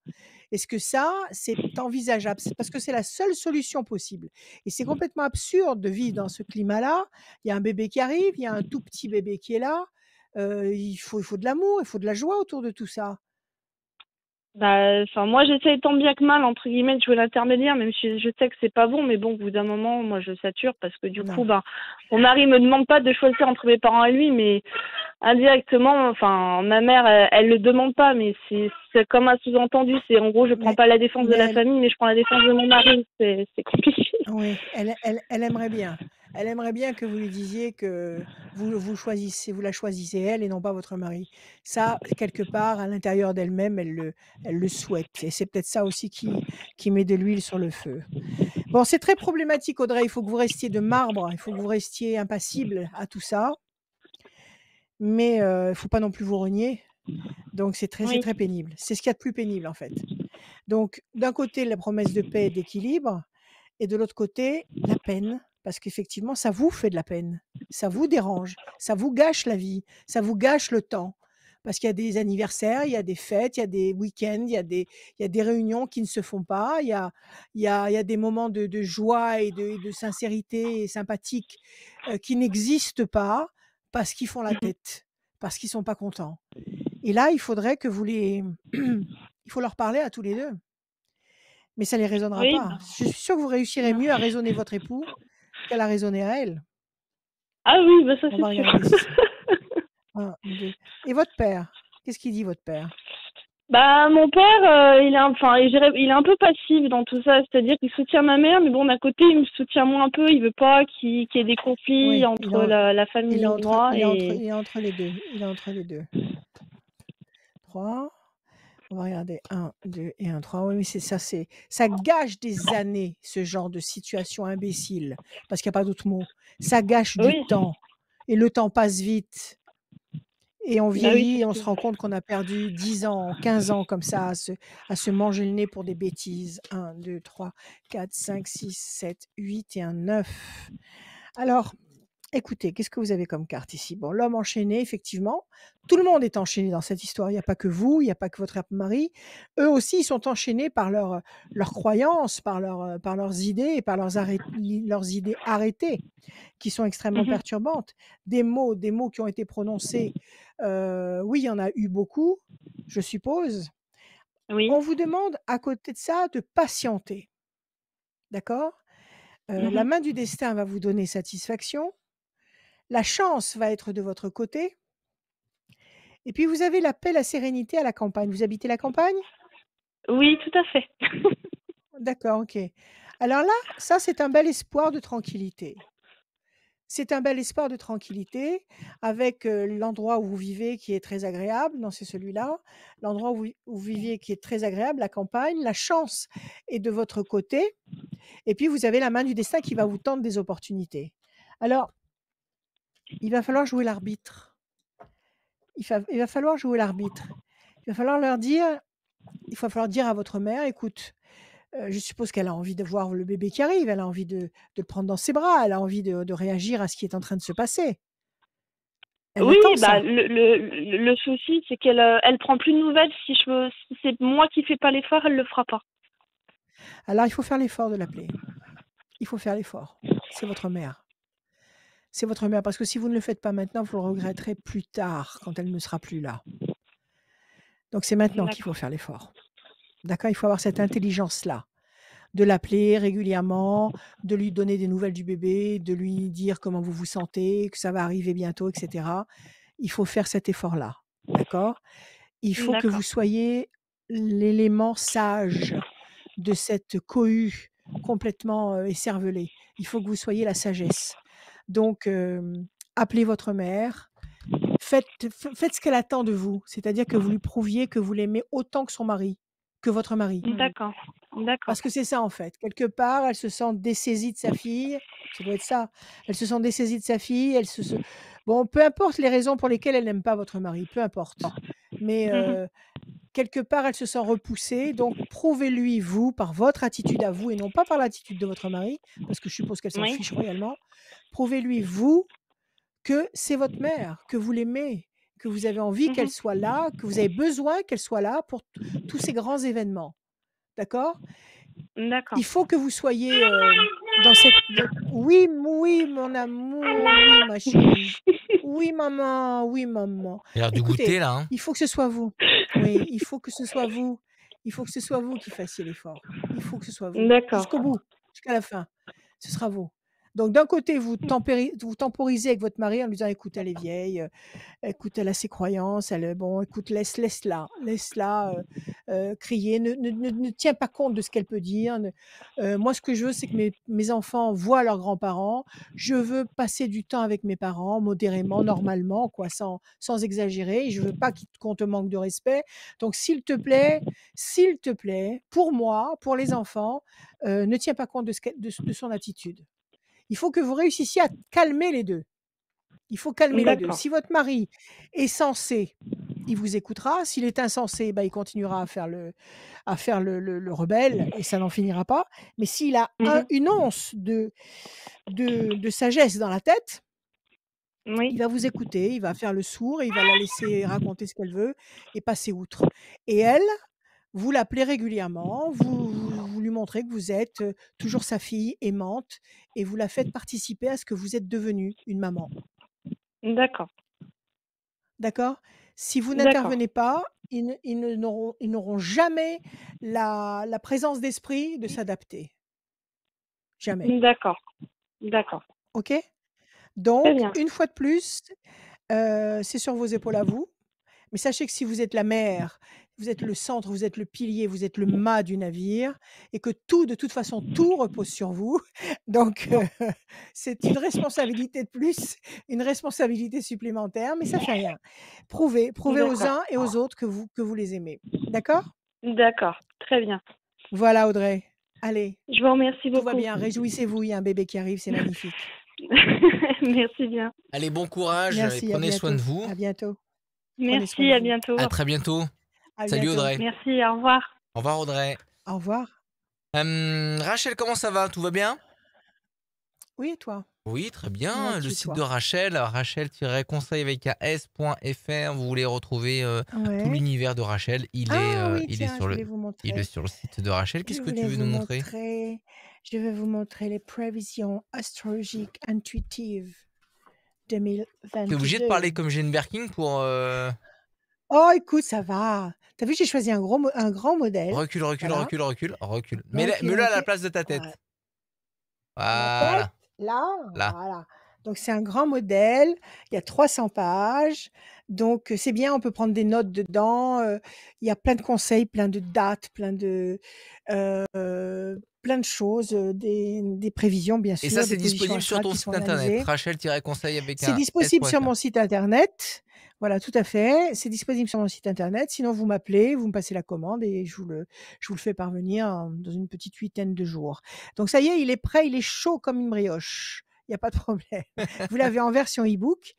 Est-ce que ça, c'est envisageable? C'est parce que c'est la seule solution possible. Et c'est complètement absurde de vivre dans ce climat-là. Il y a un bébé qui arrive, il y a un tout petit bébé qui est là. Il faut de l'amour, il faut de la joie autour de tout ça. Moi, j'essaye tant bien que mal, entre guillemets, de jouer l'intermédiaire, même si je sais que c'est pas bon, mais bon, au bout d'un moment, moi, je sature parce que du coup, Non. mon mari me demande pas de choisir entre mes parents et lui, mais indirectement, enfin, ma mère, elle le demande pas, mais c'est comme un sous-entendu, c'est en gros, je prends Mais, pas la défense de mais la famille, mais je prends la défense de mon mari, c'est compliqué. oui, elle aimerait bien. Elle aimerait bien que vous lui disiez que vous la choisissez elle et non pas votre mari. Ça, quelque part, à l'intérieur d'elle-même, elle le souhaite. Et c'est peut-être ça aussi qui met de l'huile sur le feu. Bon, c'est très problématique, Audrey. Il faut que vous restiez de marbre. Il faut que vous restiez impassible à tout ça. Mais il ne faut pas non plus vous renier. Donc, c'est Oui, très pénible. C'est ce qu'il y a de plus pénible, en fait. Donc, d'un côté, la promesse de paix et d'équilibre. Et de l'autre côté, la peine, parce qu'effectivement, ça vous fait de la peine, ça vous dérange, ça vous gâche la vie, ça vous gâche le temps. Parce qu'il y a des anniversaires, il y a des fêtes, il y a des week-ends, il y a des réunions qui ne se font pas, il y a des moments de joie et de sincérité et sympathique qui n'existent pas parce qu'ils font la tête, parce qu'ils ne sont pas contents. Et là, il faudrait que vous les... il faut leur parler à tous les deux. Mais ça ne les raisonnera oui, pas. Je suis sûre que vous réussirez non. mieux à raisonner votre époux qu'à la raisonner à elle. Ah oui, ça On c'est va sûr. regarder si 1, 2. Et votre père? Qu'est-ce qu'il dit votre père? Mon père, il est un peu passif dans tout ça, c'est-à-dire qu'il soutient ma mère, mais bon, d'un côté, il me soutient moins un peu, il veut pas qu'il y ait des conflits Oui, entre la famille et moi, et... il est entre les 2. Il est entre les 2. 3. On va regarder 1, 2 et 1, 3. Oui, mais c'est ça, ça gâche des années, ce genre de situation imbécile, parce qu'il n'y a pas d'autre mot. Ça gâche du Oui, temps. Et le temps passe vite. Et on bah oui, vieillit c'est et ce on que... se rend compte qu'on a perdu 10 ans, 15 ans comme ça à se manger le nez pour des bêtises. 1, 2, 3, 4, 5, 6, 7, 8 et un 9. Alors, écoutez, qu'est-ce que vous avez comme carte ici? Bon, l'homme enchaîné, effectivement. Tout le monde est enchaîné dans cette histoire. Il n'y a pas que vous, il n'y a pas que votre mari. Eux aussi, ils sont enchaînés par leurs croyances, par leurs idées et par leurs idées arrêtées, qui sont extrêmement Mhm. perturbantes. Des mots qui ont été prononcés, oui, il y en a eu beaucoup, je suppose. Oui. On vous demande, à côté de ça, de patienter. D'accord? La Mhm. main du destin va vous donner satisfaction. La chance va être de votre côté. Et puis vous avez la paix, la sérénité à la campagne. Vous habitez la campagne? Oui, tout à fait. D'accord, OK. Alors là, ça, c'est un bel espoir de tranquillité. C'est un bel espoir de tranquillité avec, l'endroit où vous vivez qui est très agréable, non, c'est celui-là. L'endroit où vous viviez qui est très agréable, la campagne, la chance est de votre côté et puis vous avez la main du destin qui va vous tendre des opportunités. Alors, il va falloir jouer l'arbitre. Il va falloir jouer l'arbitre. Il va falloir dire à votre mère: «Écoute, je suppose qu'elle a envie de voir le bébé qui arrive, elle a envie de le prendre dans ses bras, elle a envie de réagir à ce qui est en train de se passer. Elle Oui, attend ça. le souci, c'est elle prend plus de nouvelles. Si c'est moi qui fais pas l'effort, elle le fera pas. Alors il faut faire l'effort de l'appeler. Il faut faire l'effort. C'est votre mère. C'est votre mère parce que si vous ne le faites pas maintenant, vous le regretterez plus tard quand elle ne sera plus là. Donc c'est maintenant qu'il faut D'accord. faire l'effort. D'accord? Il faut avoir cette intelligence-là, de l'appeler régulièrement, de lui donner des nouvelles du bébé, de lui dire comment vous vous sentez, que ça va arriver bientôt, etc. Il faut faire cet effort-là, d'accord? Il faut que vous D'accord. soyez l'élément sage de cette cohue complètement écervelée. Il faut que vous soyez la sagesse. Donc, appelez votre mère, faites ce qu'elle attend de vous, c'est-à-dire que vous lui prouviez que vous l'aimez autant que son mari, que votre mari. D'accord. D'accord. Parce que c'est ça en fait. Quelque part, elle se sent dessaisie de sa fille. Ça doit être ça. Elle se sent dessaisie de sa fille. Bon, peu importe les raisons pour lesquelles elle n'aime pas votre mari, peu importe. Mais quelque part, elle se sent repoussée. Donc, prouvez-lui, vous, par votre attitude à vous et non pas par l'attitude de votre mari, parce que je suppose qu'elle s'en Oui. fiche royalement. Prouvez-lui, vous, que c'est votre mère, que vous l'aimez, que vous avez envie qu'elle soit là, que vous avez besoin qu'elle soit là pour tous ces grands événements. D'accord? D'accord. Il faut que vous soyez dans cette. Oui, oui, mon amour, oui, ma chérie. Oui, maman, oui, maman. Il a l'air du goûter Écoutez, là. Hein. il faut que ce soit vous. Oui, il faut que ce soit vous. Il faut que ce soit vous qui fassiez l'effort. Il faut que ce soit vous. D'accord. Jusqu'au bout, jusqu'à la fin. Ce sera vous. Donc, d'un côté, vous temporisez avec votre mari en lui disant écoute, elle est vieille, écoute, elle a ses croyances, bon, écoute, laisse-la crier, ne tiens pas compte de ce qu'elle peut dire. Moi, ce que je veux, c'est que mes enfants voient leurs grands-parents. Je veux passer du temps avec mes parents, modérément, normalement, quoi, sans exagérer. Je veux pas qu'on te manque de respect. Donc, s'il te plaît, pour moi, pour les enfants, ne tiens pas compte de son attitude. Il faut que vous réussissiez à calmer les deux. Il faut calmer les deux. D'accord. Si votre mari est sensé, il vous écoutera. S'il est insensé, il continuera à faire le rebelle et ça n'en finira pas. Mais s'il a une once de sagesse dans la tête, il Oui. va vous écouter, il va faire le sourd et il va la laisser raconter ce qu'elle veut et passer outre. Et elle, vous l'appelez régulièrement, vous lui montrez que vous êtes toujours sa fille aimante et vous la faites participer à ce que vous êtes devenue, une maman. D'accord. D'accord? Si vous D'accord. n'intervenez pas, ils n'auront jamais la présence d'esprit de s'adapter. Jamais. D'accord. D'accord. OK? Très Donc, bien. une fois de plus, c'est sur vos épaules à vous. Mais sachez que si vous êtes la mère, vous êtes le centre, vous êtes le pilier, vous êtes le mât du navire et que de toute façon, tout repose sur vous. Donc, c'est une responsabilité de plus, une responsabilité supplémentaire, mais ça fait rien. Prouvez aux uns et aux autres que vous les aimez. D'accord? D'accord. Très bien. Voilà, Audrey. Allez, Je vous remercie tout va beaucoup. bien. Réjouissez-vous, il y a un bébé qui arrive, c'est magnifique. Merci bien. Allez, bon courage Merci, et à prenez soin de bientôt. vous. À bientôt. Prenez soin Merci, de à vous. bientôt. À très bientôt. À Salut bientôt. Audrey. Merci, au revoir. Au revoir Audrey. Au revoir. Rachel, comment ça va? Tout va bien? Oui, et toi? Oui, très Comment bien. Le vas-tu, site toi? de Rachel, rachel-conseil avec un s.fr. Vous voulez retrouver tout Ouais. l'univers de Rachel. Il Ah oui, est tiens, je sur voulais vous montrer. le site de Rachel. Qu'est-ce Je que tu voulais veux vous nous montrer? je vais vous montrer les prévisions astrologiques intuitives T'es obligé de 2022. parler comme Jane Birkin pour... Oh, écoute, ça va. T'as vu, j'ai choisi un grand modèle. Recule. Voilà. Mets-le à la place de ta tête. Voilà. Voilà. La tête, là, Là. voilà. Donc, c'est un grand modèle. Il y a 300 pages. Donc, c'est bien, on peut prendre des notes dedans. Il y a plein de conseils, plein de dates, plein de choses, des prévisions, bien sûr. Et ça, c'est des positions disponible sur astrales ton qui site sont internet. analysées. Rachel-conseil avec C'est un disponible sur s.fr. mon site internet. Voilà, tout à fait. C'est disponible sur mon site internet. Sinon, vous m'appelez, vous me passez la commande et je vous le fais parvenir dans une petite 8aine de jours. Donc ça y est, il est prêt, il est chaud comme une brioche. Il y a pas de problème. Vous l'avez en version e-book,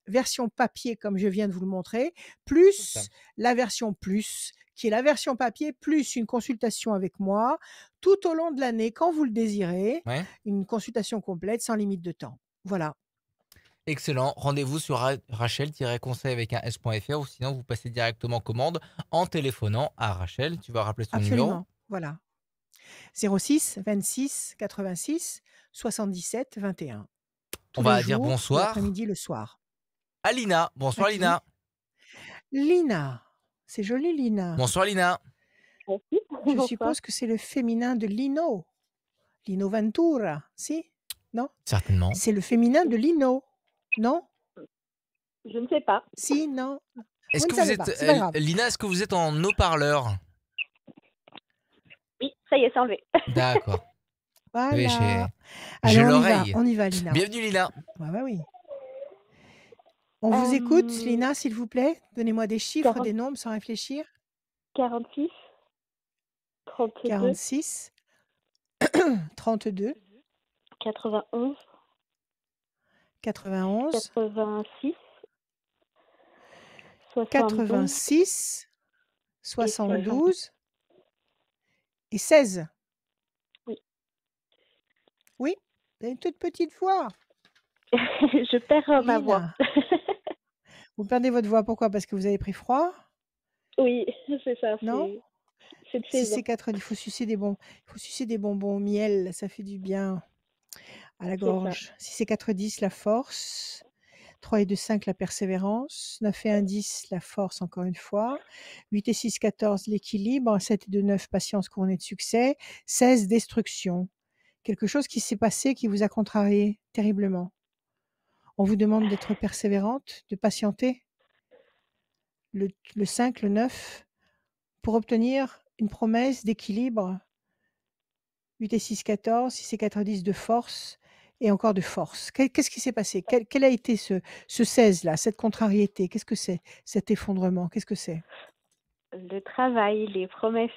version papier comme je viens de vous le montrer, plus la version plus, qui est la version papier, plus une consultation avec moi tout au long de l'année quand vous le désirez. Ouais. Une consultation complète sans limite de temps. Voilà. Excellent. Rendez-vous sur rachel-conseil avec un s.fr ou sinon vous passez directement commande en téléphonant à Rachel. Tu vas rappeler son numéro. Absolument. Voilà. 06 26 86 77 21. On va dire bonsoir. L'après-midi, le soir. Alina. Bonsoir Lina. Lina. C'est joli, Lina. Bonsoir Lina. Merci. Je Pourquoi? suppose que c'est le féminin de Lino. Lino Ventura, si? Non? Certainement. C'est le féminin de Lino, non? Je ne sais pas. Si, non? Est-ce Vous ne que vous savez êtes, pas, c'est pas grave. Lina, est-ce que vous êtes en haut-parleur? Oui, ça y est, c'est enlevé. D'accord. Oui, Voilà. j'ai Allez, l'oreille. on y va, Lina. Bienvenue, Lina. Ouais, bah oui. On vous écoute, Euh, Lina, s'il vous plaît. Donnez-moi des chiffres, 40 des nombres sans réfléchir. 46, 32, 46, 32, 91, 91, 86, 72 86, et 16. 72 et 16. Oui. Oui, vous avez une toute petite voix. Je perds ma voix. Lina, vous perdez votre voix, pourquoi? Parce que vous avez pris froid? Oui, c'est ça. Non? C'est de Si saison. c'est 4, il faut sucer des bonbons au miel, ça fait du bien à la C'est ça. gorge. Si c'est 4, 10, la force. 3 et 2, 5, la persévérance. 9 et 1, 10, la force, encore une fois. 8 et 6, 14, l'équilibre. 7 et 2, 9, patience couronnée de succès. 16, destruction. Quelque chose qui s'est passé qui vous a contrarié terriblement. On vous demande d'être persévérante, de patienter. Le 5, le 9, pour obtenir une promesse d'équilibre. 8 et 6, 14, 6 et 4, 10, de force et encore de force. Qu'est-ce qui s'est passé? Quel a été ce 16-là, cette contrariété? Qu'est-ce que c'est, cet effondrement? Qu'est-ce que c'est? Le travail, les promesses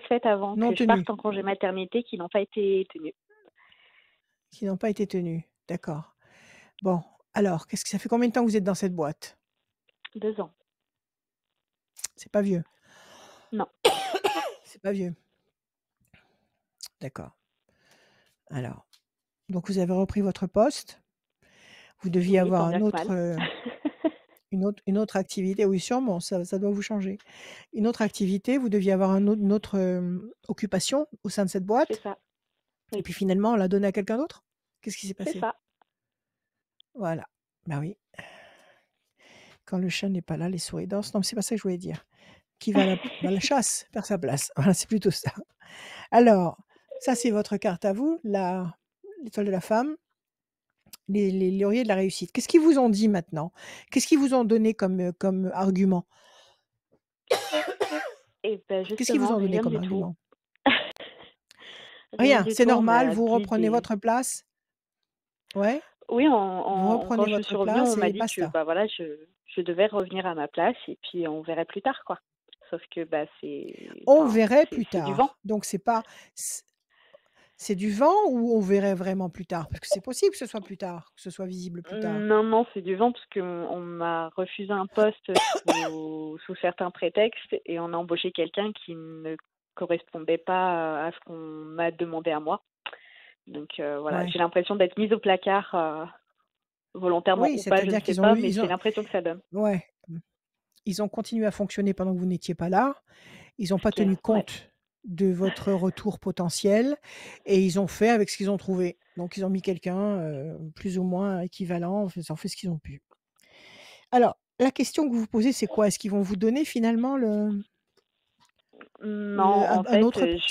faites avant Non que je tenues, parte en congé maternité qui n'ont pas été tenues. qui n'ont pas été tenues. D'accord. Bon, alors, ça fait combien de temps que vous êtes dans cette boîte? 2 ans. C'est pas vieux. Non. C'est pas vieux. D'accord. Alors, donc vous avez repris votre poste. Vous deviez Oui, avoir tant bien que mal. une autre activité. Oui, sûrement, ça doit vous changer. Une autre activité, vous deviez avoir une autre occupation au sein de cette C'est boîte. ça. Et Oui, puis finalement, on l'a donné à quelqu'un d'autre? Qu'est-ce qui s'est c'est passé? ça. Voilà. Bah oui. Quand le chat n'est pas là, les souris dansent. Non, mais c'est pas ça que je voulais dire. Qui va à la chasse, perd sa place. Voilà, c'est plutôt ça. Alors, ça, c'est votre carte à vous, l'étoile de la femme, les lauriers de la réussite. Qu'est-ce qu'ils vous ont dit maintenant? Qu'est-ce qu'ils vous ont donné comme argument? Et ben Qu'est-ce qu'ils vous justement, ont donné rien comme du tout. argument? Rien Rien, du c'est tout. On normal, m'a vous dit reprenez votre place? Ouais? Oui, Vous reprenez quand je votre suis revenue, on place m'a et dit que basta. bah voilà, je devais revenir à ma place et puis on verrait plus tard, quoi. Sauf que bah On verrait plus c'est du vent. tard. Donc c'est pas c'est du vent ou on verrait vraiment plus tard? Parce que c'est possible que ce soit plus tard, que ce soit visible plus tard. Non, non, c'est du vent parce qu'on m'a refusé un poste sous certains prétextes et on a embauché quelqu'un qui ne correspondait pas à ce qu'on m'a demandé à moi. Donc voilà, Ouais. j'ai l'impression d'être mise au placard volontairement Oui, ou pas, je ne c'est-à-dire sais qu'ils ont pas, eu mais c'est l'impression que ça donne. ouais, ils ont continué à fonctionner pendant que vous n'étiez pas là. Ils n'ont pas C'est clair, tenu ouais. compte de votre retour potentiel et ils ont fait avec ce qu'ils ont trouvé. Donc ils ont mis quelqu'un, plus ou moins équivalent, ils ont fait ce qu'ils ont pu. Alors, la question que vous vous posez, c'est quoi? Est-ce qu'ils vont vous donner finalement Non, en un fait, autre poste?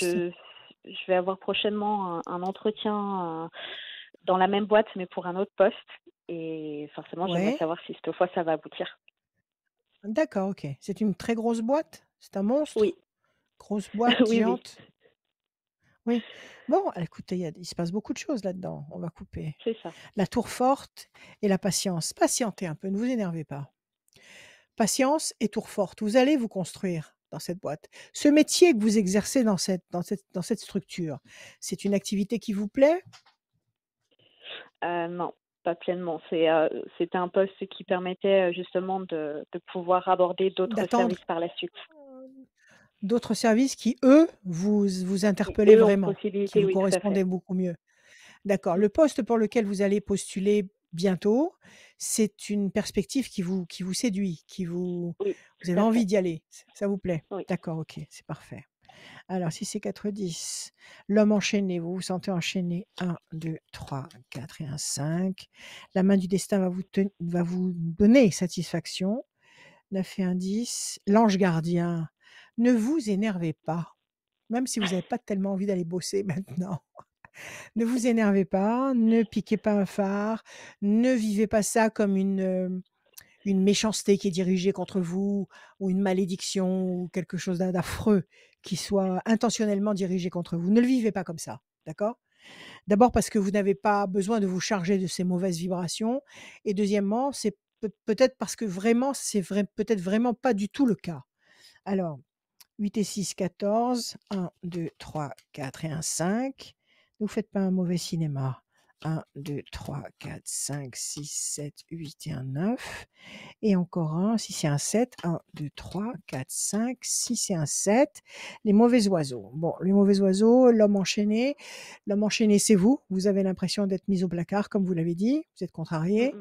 je vais avoir prochainement un entretien dans la même boîte, mais pour un autre poste. Et forcément, j'aimerais Ouais, savoir si cette fois ça va aboutir. d'accord, OK. C'est une très grosse boîte? C'est un monstre? Oui, Grosse boîte, oui, oui, géante? Oui. Bon, écoutez, il se passe beaucoup de choses là-dedans. On va couper. c'est ça. La tour forte et la patience. Patientez un peu, ne vous énervez pas. Patience et tour forte. Vous allez vous construire dans cette boîte. Ce métier que vous exercez dans cette structure, c'est une activité qui vous plaît? Non, pas pleinement. C'était un poste qui permettait justement de pouvoir aborder d'autres D'attendre services par la suite. d'autres services qui, eux, vous Qui, interpellaient eux, ont vraiment, qui possibilité, vous oui, tout à fait. correspondaient beaucoup mieux? D'accord. Mm. Le poste pour lequel vous allez postuler bientôt, c'est une perspective qui vous séduit, Oui, vous tout avez à envie fait. d'y aller, ça vous plaît? Oui, D'accord, OK, c'est parfait. Alors si c'est 4-10, l'homme enchaîné, vous vous sentez enchaîné 1, 2, 3, 4 et un 5. La main du destin va vous donner satisfaction. 9 et un 10. L'ange gardien, Ne vous énervez pas, même si vous n'avez pas tellement envie d'aller bosser maintenant. Ne vous énervez pas, ne piquez pas un phare, ne vivez pas ça comme une méchanceté qui est dirigée contre vous ou une malédiction ou quelque chose d'affreux qui soit intentionnellement dirigé contre vous. Ne le vivez pas comme ça, d'accord? D'abord parce que vous n'avez pas besoin de vous charger de ces mauvaises vibrations et deuxièmement, c'est peut-être parce que vraiment, c'est vrai peut-être vraiment pas du tout le cas. Alors 8 et 6, 14. 1, 2, 3, 4 et un 5. Ne vous faites pas un mauvais cinéma. 1, 2, 3, 4, 5, 6, 7, 8 et un 9. Et encore un, 6 et un 7. 1, 2, 3, 4, 5, 6 et un 7. Les mauvais oiseaux. Bon, les mauvais oiseaux, l'homme enchaîné. L'homme enchaîné, c'est vous. Vous avez l'impression d'être mis au placard, comme vous l'avez dit. Vous êtes contrarié.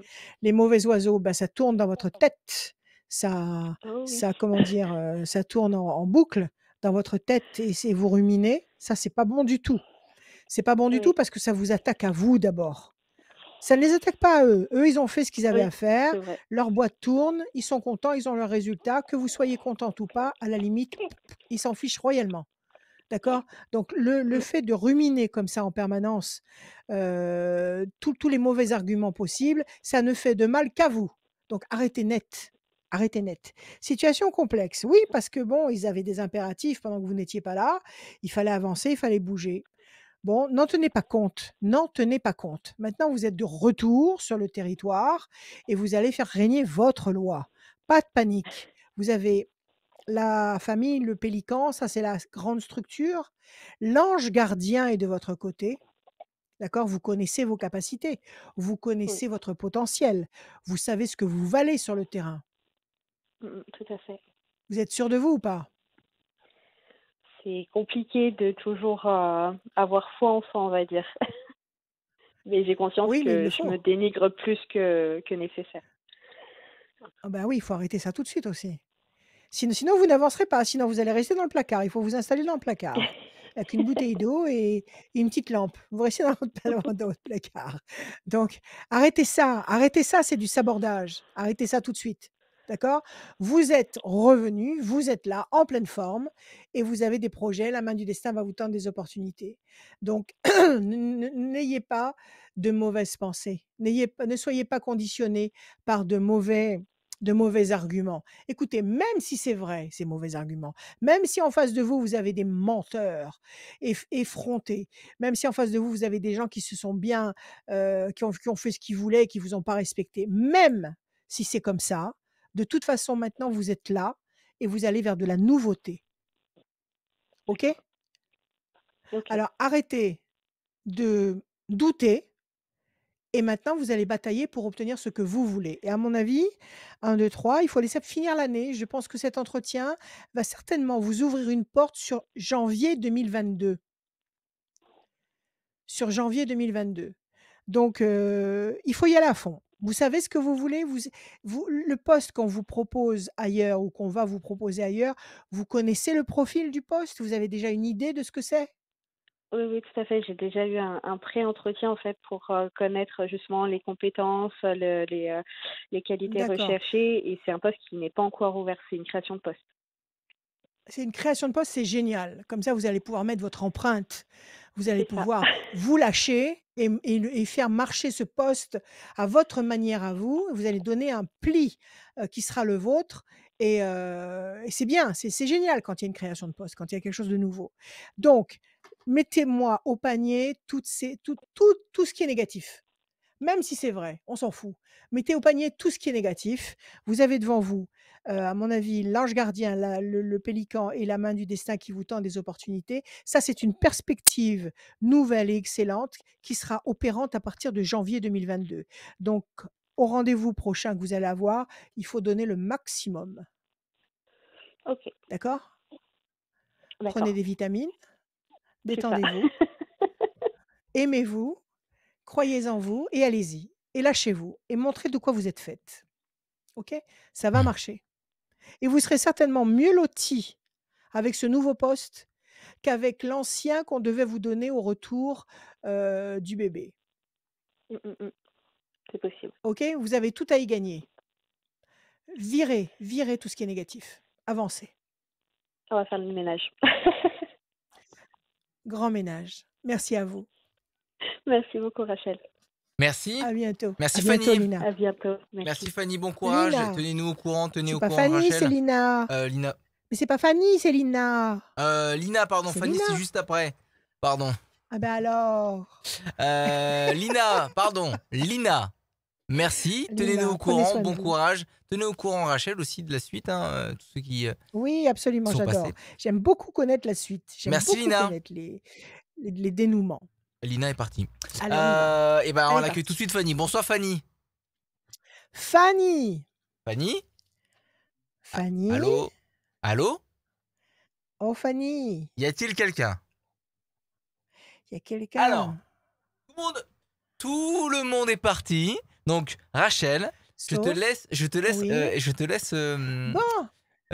Les mauvais oiseaux, bah, ça tourne dans votre tête. Ça, Oh oui. ça, comment dire, ça tourne en boucle dans votre tête et c'est vous ruminez. Ça, c'est pas bon du tout. C'est pas bon du tout Oui, parce que ça vous attaque à vous d'abord. Ça ne les attaque pas à eux. Eux, ils ont fait ce qu'ils avaient à oui, faire. c'est vrai. Leur boîte tourne, ils sont contents, ils ont leur résultat. Que vous soyez contente ou pas, à la limite, ils s'en fichent royalement. D'accord? Donc le Mm, fait de ruminer comme ça en permanence, tous les mauvais arguments possibles, ça ne fait de mal qu'à vous. Donc arrêtez net, arrêtez net. Situation complexe, oui, parce que bon, ils avaient des impératifs pendant que vous n'étiez pas là, il fallait avancer, il fallait bouger. Bon, n'en tenez pas compte, n'en tenez pas compte. Maintenant, vous êtes de retour sur le territoire et vous allez faire régner votre loi. Pas de panique. Vous avez la famille, le pélican, ça c'est la grande structure. L'ange gardien est de votre côté, d'accord? Vous connaissez vos capacités, vous oui, connaissez votre potentiel, vous savez ce que vous valez sur le terrain. tout à fait. Vous êtes sûr de vous ou pas? C'est compliqué de toujours avoir foi en soi, on va dire. Mais j'ai conscience Oui, mais il que le je faut. me dénigre plus que nécessaire. Ah bah oui, il faut arrêter ça tout de suite aussi. Sinon vous n'avancerez pas, sinon vous allez rester dans le placard. Il faut vous installer dans le placard avec une bouteille d'eau et une petite lampe. Vous restez dans votre placard. Donc arrêtez ça, c'est du sabordage. Arrêtez ça tout de suite, d'accord? Vous êtes revenu, vous êtes là en pleine forme et vous avez des projets, la main du destin va vous tendre des opportunités. Donc n'ayez pas de mauvaises pensées. Ne soyez pas conditionnés par de mauvais arguments. Écoutez, même si c'est vrai, ces mauvais arguments, même si en face de vous, vous avez des menteurs effrontés, même si en face de vous, vous avez des gens qui se sont bien, qui ont fait ce qu'ils voulaient et qui vous ont pas respecté, même si c'est comme ça, de toute façon, maintenant, vous êtes là et vous allez vers de la nouveauté. OK? D'accord. Ok. Alors arrêtez de douter et maintenant, vous allez batailler pour obtenir ce que vous voulez. Et à mon avis, 1, 2, 3, il faut laisser finir l'année. Je pense que cet entretien va certainement vous ouvrir une porte sur janvier 2022. Sur janvier 2022. Donc, il faut y aller à fond. Vous savez ce que vous voulez, le poste qu'on vous propose ailleurs ou qu'on va vous proposer ailleurs, vous connaissez le profil du poste? Vous avez déjà une idée de ce que c'est? Oui, oui, tout à fait. J'ai déjà eu un pré-entretien en fait pour connaître justement les compétences, les qualités D'accord. recherchées, et c'est un poste qui n'est pas encore ouvert. C'est une création de poste. C'est une création de poste, c'est génial. Comme ça, vous allez pouvoir mettre votre empreinte. Vous allez C'est ça. pouvoir vous lâcher et faire marcher ce poste à votre manière à vous. Vous allez donner un pli, qui sera le vôtre et c'est bien, c'est génial quand il y a une création de poste, quand il y a quelque chose de nouveau. Donc, mettez-moi au panier tout ce qui est négatif. Même si c'est vrai, on s'en fout. Mettez au panier tout ce qui est négatif. Vous avez devant vous, à mon avis, l'ange gardien, le pélican et la main du destin qui vous tend des opportunités. Ça, c'est une perspective nouvelle et excellente qui sera opérante à partir de janvier 2022. Donc, au rendez-vous prochain que vous allez avoir, il faut donner le maximum. Ok, D'accord? Prenez d'accord. des vitamines, C'est ça. détendez-vous, aimez-vous, croyez en vous et allez-y. Et lâchez-vous et montrez de quoi vous êtes faite. OK? Ça va marcher et vous serez certainement mieux loti avec ce nouveau poste qu'avec l'ancien qu'on devait vous donner au retour, du bébé. Mm, mm, mm. C'est possible. OK? Vous avez tout à y gagner. Virez tout ce qui est négatif. Avancez. On va faire le ménage. Grand ménage. Merci à vous. Merci beaucoup, Rachel. Merci. À bientôt. Merci À bientôt, Fanny. Lina. À bientôt. Merci Merci. Fanny, bon courage. Lina. Tenez-nous au courant, tenez C'est au pas courant Fanny, c'est Rachel. Lina. Lina. Mais c'est pas Fanny, c'est Lina. Lina, pardon, C'est Fanny, c'est Lina. juste après. Pardon. Ah ben alors. Lina, pardon. Lina. Merci, tenez-nous Lina, au prenez courant, soin de bon vous. courage. Tenez au courant Rachel aussi de la suite, hein, tous ceux qui Oui, absolument, sont j'adore. passés. J'aime beaucoup connaître la suite. J'aime Merci beaucoup Lina. connaître les dénouements. Lina est partie. Allez, on y va. Et ben on Elle est accueille tout de partie. suite Fanny. Bonsoir Fanny. Fanny. Fanny. Fanny. Allô. Allô. Oh, Fanny. Y a-t-il quelqu'un? Il y a quelqu'un. Alors, tout le monde est parti. Donc Rachel, je te Sauf. laisse, Oui. je te laisse Bon.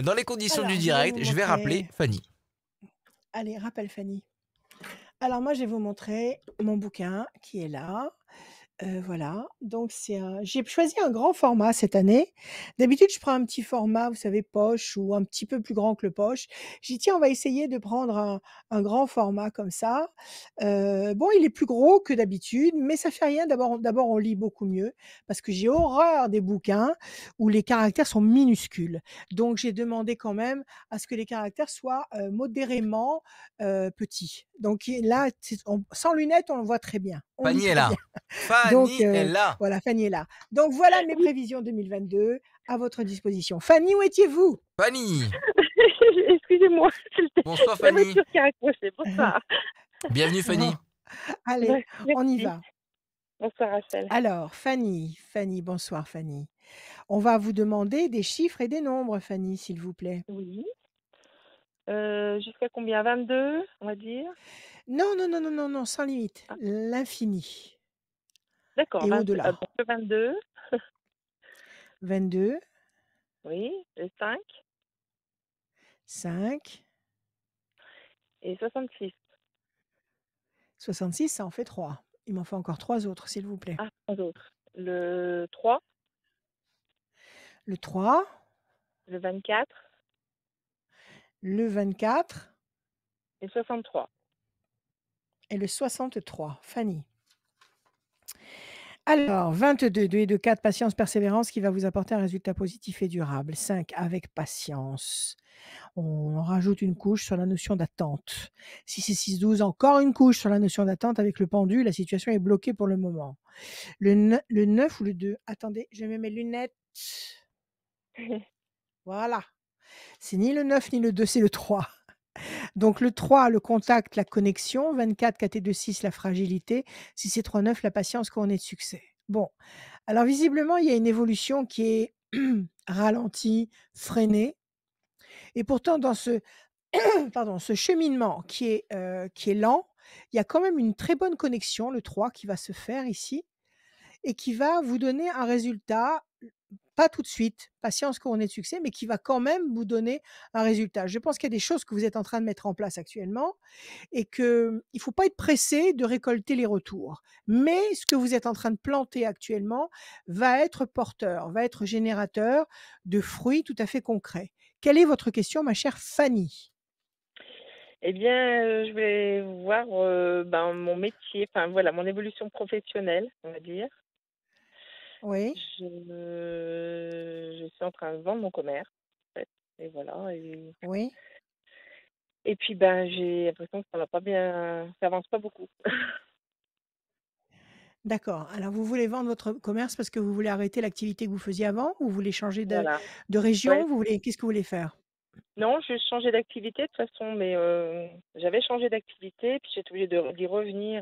dans les conditions Alors, du je vais direct. vous Je vais rappeler montrer. Fanny. Allez, rappelle Fanny. Alors, moi, je vais vous montrer mon bouquin qui est là. Voilà, donc j'ai choisi un grand format cette année. D'habitude, je prends un petit format, vous savez, poche ou un petit peu plus grand que le poche. J'ai dit: «Tiens, on va essayer de prendre un grand format comme ça». Bon, il est plus gros que d'habitude, mais ça fait rien. D'abord, on lit beaucoup mieux parce que j'ai horreur des bouquins où les caractères sont minuscules. Donc j'ai demandé quand même à ce que les caractères soient, modérément, petits. Donc là, sans lunettes, on le voit très bien. On lit Fanny est très là. bien. Donc Fanny est là. voilà, Fanny est là. Donc voilà mes prévisions 2022 à votre disposition. Fanny, où étiez-vous? Fanny. Excusez-moi, c'était Bonsoir la Fanny. voiture qui a accroché. Bonsoir. Bienvenue Fanny. Bon, allez, on y Merci. va. Bonsoir, Rachel. Alors, Fanny, bonsoir Fanny. On va vous demander des chiffres et des nombres, Fanny, s'il vous plaît. Oui. Jusqu'à combien? 22, on va dire? Non, non, non, non, non, non, sans limite. Ah. L'infini D'accord, et 22. au-delà. Donc le 22, 22, oui, le 5 5, et 66. 66, ça en fait 3. Il m'en faut encore 3 autres, s'il vous plaît. Ah, 3 autres. Le 3, Le 3, le 24 le 24 et 63. et le 63. Fanny. Alors, 22, 2 et 2, 4, patience, persévérance qui va vous apporter un résultat positif et durable. 5, avec patience. On rajoute une couche sur la notion d'attente. 6 et 6, 12, encore une couche sur la notion d'attente avec le pendu. La situation est bloquée pour le moment. Le 9 ou le 2? Attendez, je mets mes lunettes. Voilà. C'est ni le 9 ni le 2, c'est le 3. Donc le 3, le contact, la connexion. 24, 4 et 2, 6, la fragilité. 6 et 3, 9, la patience couronnée de succès. Bon, alors visiblement, il y a une évolution qui est ralentie, freinée. Et pourtant, dans ce ce cheminement qui est lent, il y a quand même une très bonne connexion, le 3, qui va se faire ici et qui va vous donner un résultat, pas tout de suite, patience couronnée de succès, mais qui va quand même vous donner un résultat. Je pense qu'il y a des choses que vous êtes en train de mettre en place actuellement et qu'il ne faut pas être pressé de récolter les retours. Mais ce que vous êtes en train de planter actuellement va être porteur, va être générateur de fruits tout à fait concrets. Quelle est votre question, ma chère Fanny? Eh bien, je voulais voir mon métier, enfin voilà, mon évolution professionnelle, on va dire. Oui, Je suis en train de vendre mon commerce, en fait. Et voilà. oui. Et puis, j'ai l'impression que ça va pas bien, ça avance pas beaucoup. D'accord. Alors, vous voulez vendre votre commerce parce que vous voulez arrêter l'activité que vous faisiez avant ou vous voulez changer Voilà. de région? Ouais. Qu'est-ce que vous voulez faire? Non, je changeais d'activité de toute façon, mais j'avais changé d'activité, puis j'étais obligée d'y revenir,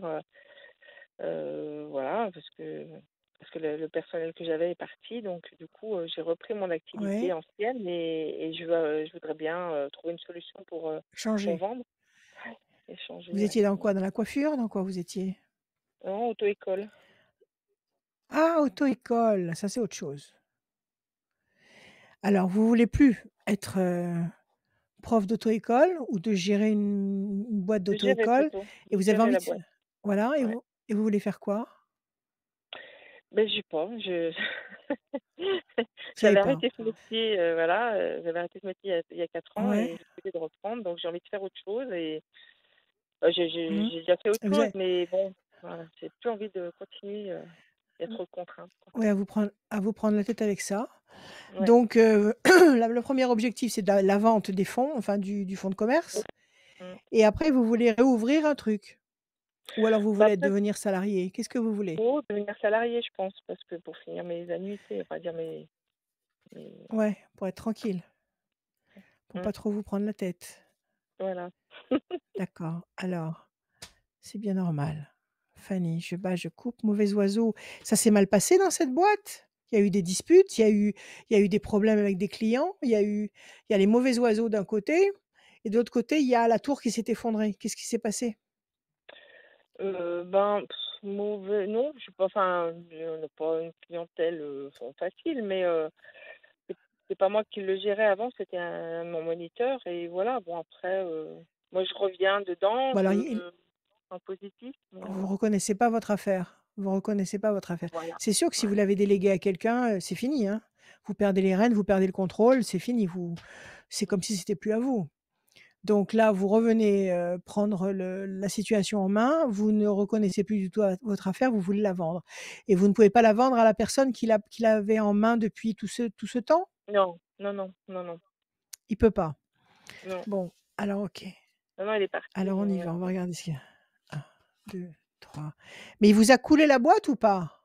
voilà, parce que le personnel que j'avais est parti, donc du coup, j'ai repris mon activité Oui, ancienne et je voudrais bien trouver une solution pour changer. vendre et changer, Vous ouais. étiez dans quoi? Dans la coiffure? Dans quoi vous étiez? Non, auto-école. Ah, auto-école, ça c'est autre chose. Alors, vous voulez plus être, prof d'auto-école ou de gérer une boîte De gérer d'auto-école plutôt, et de vous avez gérer envie la de boîte, voilà ouais. et vous voulez faire quoi? Ben, je sais pas, Vous savez j'avais pas? arrêté ce métier, voilà, j'avais arrêté ce métier il y a 4 ans Ouais. et j'ai décidé de reprendre, donc j'ai envie de faire autre chose et Mmh. j'ai déjà fait autre Et vous chose, avez mais bon, voilà, j'ai plus envie de continuer, d'être contrainte, quoi. ouais, à vous prendre la tête avec ça. Ouais. Donc le premier objectif, c'est la vente des fonds, enfin du fonds de commerce Mmh. et après vous voulez réouvrir un truc? Ou alors vous Bah, voulez peut-être devenir salarié? Qu'est-ce que vous voulez? pour devenir salariée, je pense, parce que pour finir mes annuités, on va dire mes Ouais, pour être tranquille, pour mmh, pas trop vous prendre la tête. voilà. D'accord, alors, c'est bien normal. Fanny, je coupe, mauvais oiseau. Ça s'est mal passé dans cette boîte? Il y a eu des disputes, il y a eu des problèmes avec des clients, il y a les mauvais oiseaux d'un côté et de l'autre côté, il y a la tour qui s'est effondrée. Qu'est-ce qui s'est passé? Ben, mauvais non, je sais pas, enfin, on n'a pas une clientèle, facile, mais c'est c'est pas moi qui le gérais avant, c'était mon moniteur et voilà. Bon après, moi je reviens dedans, Bon alors il je en positif, mais vous reconnaissez pas votre affaire. Vous reconnaissez pas votre affaire. voilà, C'est sûr que si vous voilà. l'avez délégué à quelqu'un, c'est fini, hein. Vous perdez les rênes, vous perdez le contrôle, c'est fini, c'est Mmh. comme si c'était plus à vous. Donc là, vous revenez, prendre la situation en main, vous ne reconnaissez plus du tout votre affaire, vous voulez la vendre et vous ne pouvez pas la vendre à la personne qui l'avait en main depuis tout ce temps? Non, non, non, non, non, Il peut pas. non, Bon, alors OK. non, non, il est parti, Alors on y va, on va regarder ce qu'il y a. 1, 2, 3. Mais il vous a coulé la boîte ou pas?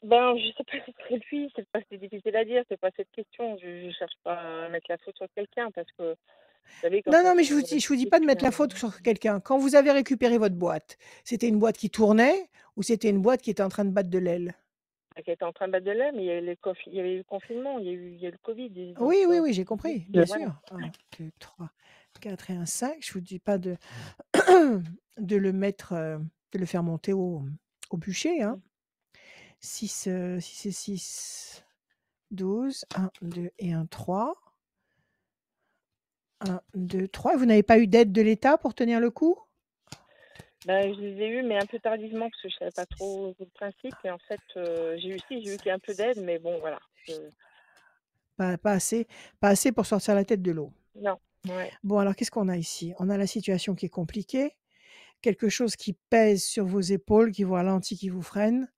ben, je sais pas si c'est lui, c'est difficile à dire, c'est pas cette question. Je cherche pas à mettre la faute sur quelqu'un parce que, vous savez, quand Non, non, mais on je vous dis explique, pas de mettre la faute sur quelqu'un. Quand vous avez récupéré votre boîte, c'était une boîte qui tournait ou c'était une boîte qui était en train de battre de l'aile? qui était en train de battre de l'aile, mais il y avait eu le confinement, il y a eu le Covid et donc Oui, oui, oui, j'ai compris, bien voilà. sûr. 1, 2, 3, 4 et un 5. Je vous dis pas de de le mettre, de le faire monter au bûcher, hein. Mmh. 6 6 et 6, 12. 1, 2 et un 3. 1, 2, 3. Vous n'avez pas eu d'aide de l'État pour tenir le coup? Ben, je les ai eus, mais un peu tardivement parce que je savais pas trop le principe et en fait, j'ai eu un peu d'aide, mais bon voilà, Pas assez, pas assez pour sortir la tête de l'eau. non, ouais, Bon, alors qu'est-ce qu'on a ici? On a la situation qui est compliquée, quelque chose qui pèse sur vos épaules, qui vous ralentit, qui vous freine.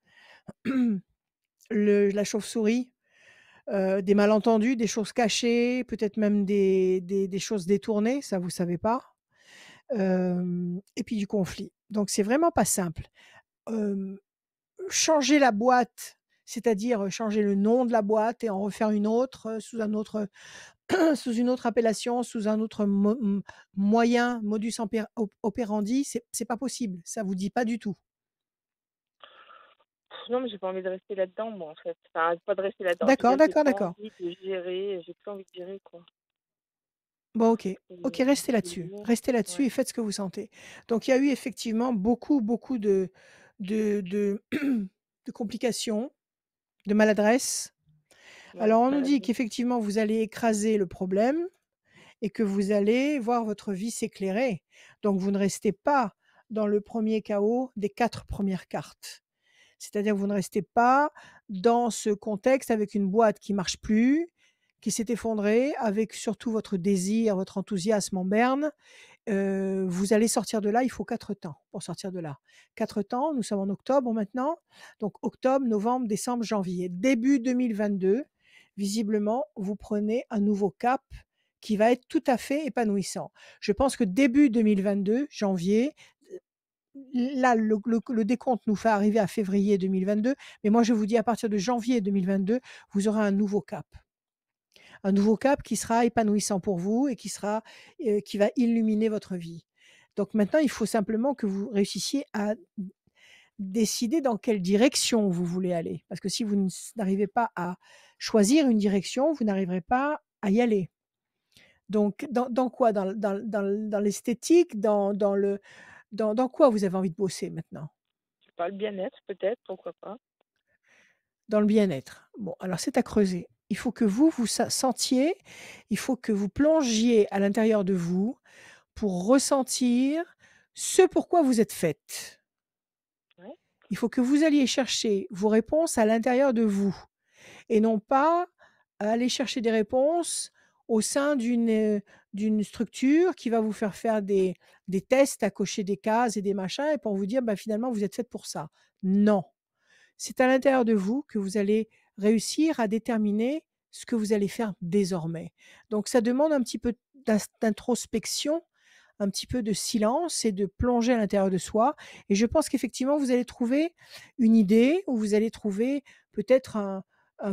La chauve-souris, des malentendus, des choses cachées, peut-être même des choses détournées, ça vous savez pas. Et puis du conflit. Donc c'est vraiment pas simple. Hem, Changer la boîte, c'est-à-dire, changer le nom de la boîte et en refaire une autre, sous un autre sous une autre appellation, sous un autre moyen, modus operandi, c'est pas possible. Ça vous dit pas du tout. non, mais j'ai pas envie de rester là-dedans moi, en fait. Enfin, pas de rester là-dedans, je veux D'accord, dire, j'ai d'accord, pas d'accord. envie de gérer, j'ai plus envie de gérer quoi. Bon, OK. OK, restez C'est là-dessus. lourd, Restez là-dessus ouais, et faites ce que vous sentez. Donc il y a eu effectivement beaucoup, beaucoup de de complications, de maladresses. ouais, Alors on nous dit maladie. qu'effectivement vous allez écraser le problème et que vous allez voir votre vie s'éclairer. Donc vous ne restez pas dans le premier chaos des 4 premières cartes. C'est-à-dire que vous ne restez pas dans ce contexte avec une boîte qui marche plus, qui s'est effondrée, avec surtout votre désir, votre enthousiasme en berne. Vous allez sortir de là, il faut 4 temps pour sortir de là. 4 temps, nous sommes en octobre maintenant, donc octobre, novembre, décembre, janvier. Début 2022, visiblement, vous prenez un nouveau cap qui va être tout à fait épanouissant. Je pense que début 2022, janvier, là, le décompte nous fait arriver à février 2022, mais moi je vous dis à partir de janvier 2022, vous aurez un nouveau cap. Un nouveau cap qui sera épanouissant pour vous et qui va illuminer votre vie. Donc maintenant, il faut simplement que vous réussissiez à décider dans quelle direction vous voulez aller. Parce que si vous n'arrivez pas à choisir une direction, vous n'arriverez pas à y aller. Donc dans quoi? Dans l'esthétique? Dans quoi vous avez envie de bosser maintenant? Je sais pas, le bien-être peut-être, pourquoi pas. Dans le bien-être. Bon, alors c'est à creuser. Il faut que vous sentiez, il faut que vous plongiez à l'intérieur de vous pour ressentir ce pourquoi vous êtes faite. Ouais, Il faut que vous alliez chercher vos réponses à l'intérieur de vous et non pas aller chercher des réponses au sein d'une structure qui va vous faire des tests à cocher des cases et des machins et pour vous dire: «Bah, finalement, vous êtes faite pour ça». Non, c'est à l'intérieur de vous que vous allez réussir à déterminer ce que vous allez faire désormais. Donc ça demande un petit peu d'introspection, un petit peu de silence et de plonger à l'intérieur de soi et je pense qu'effectivement, vous allez trouver une idée ou vous allez trouver peut-être un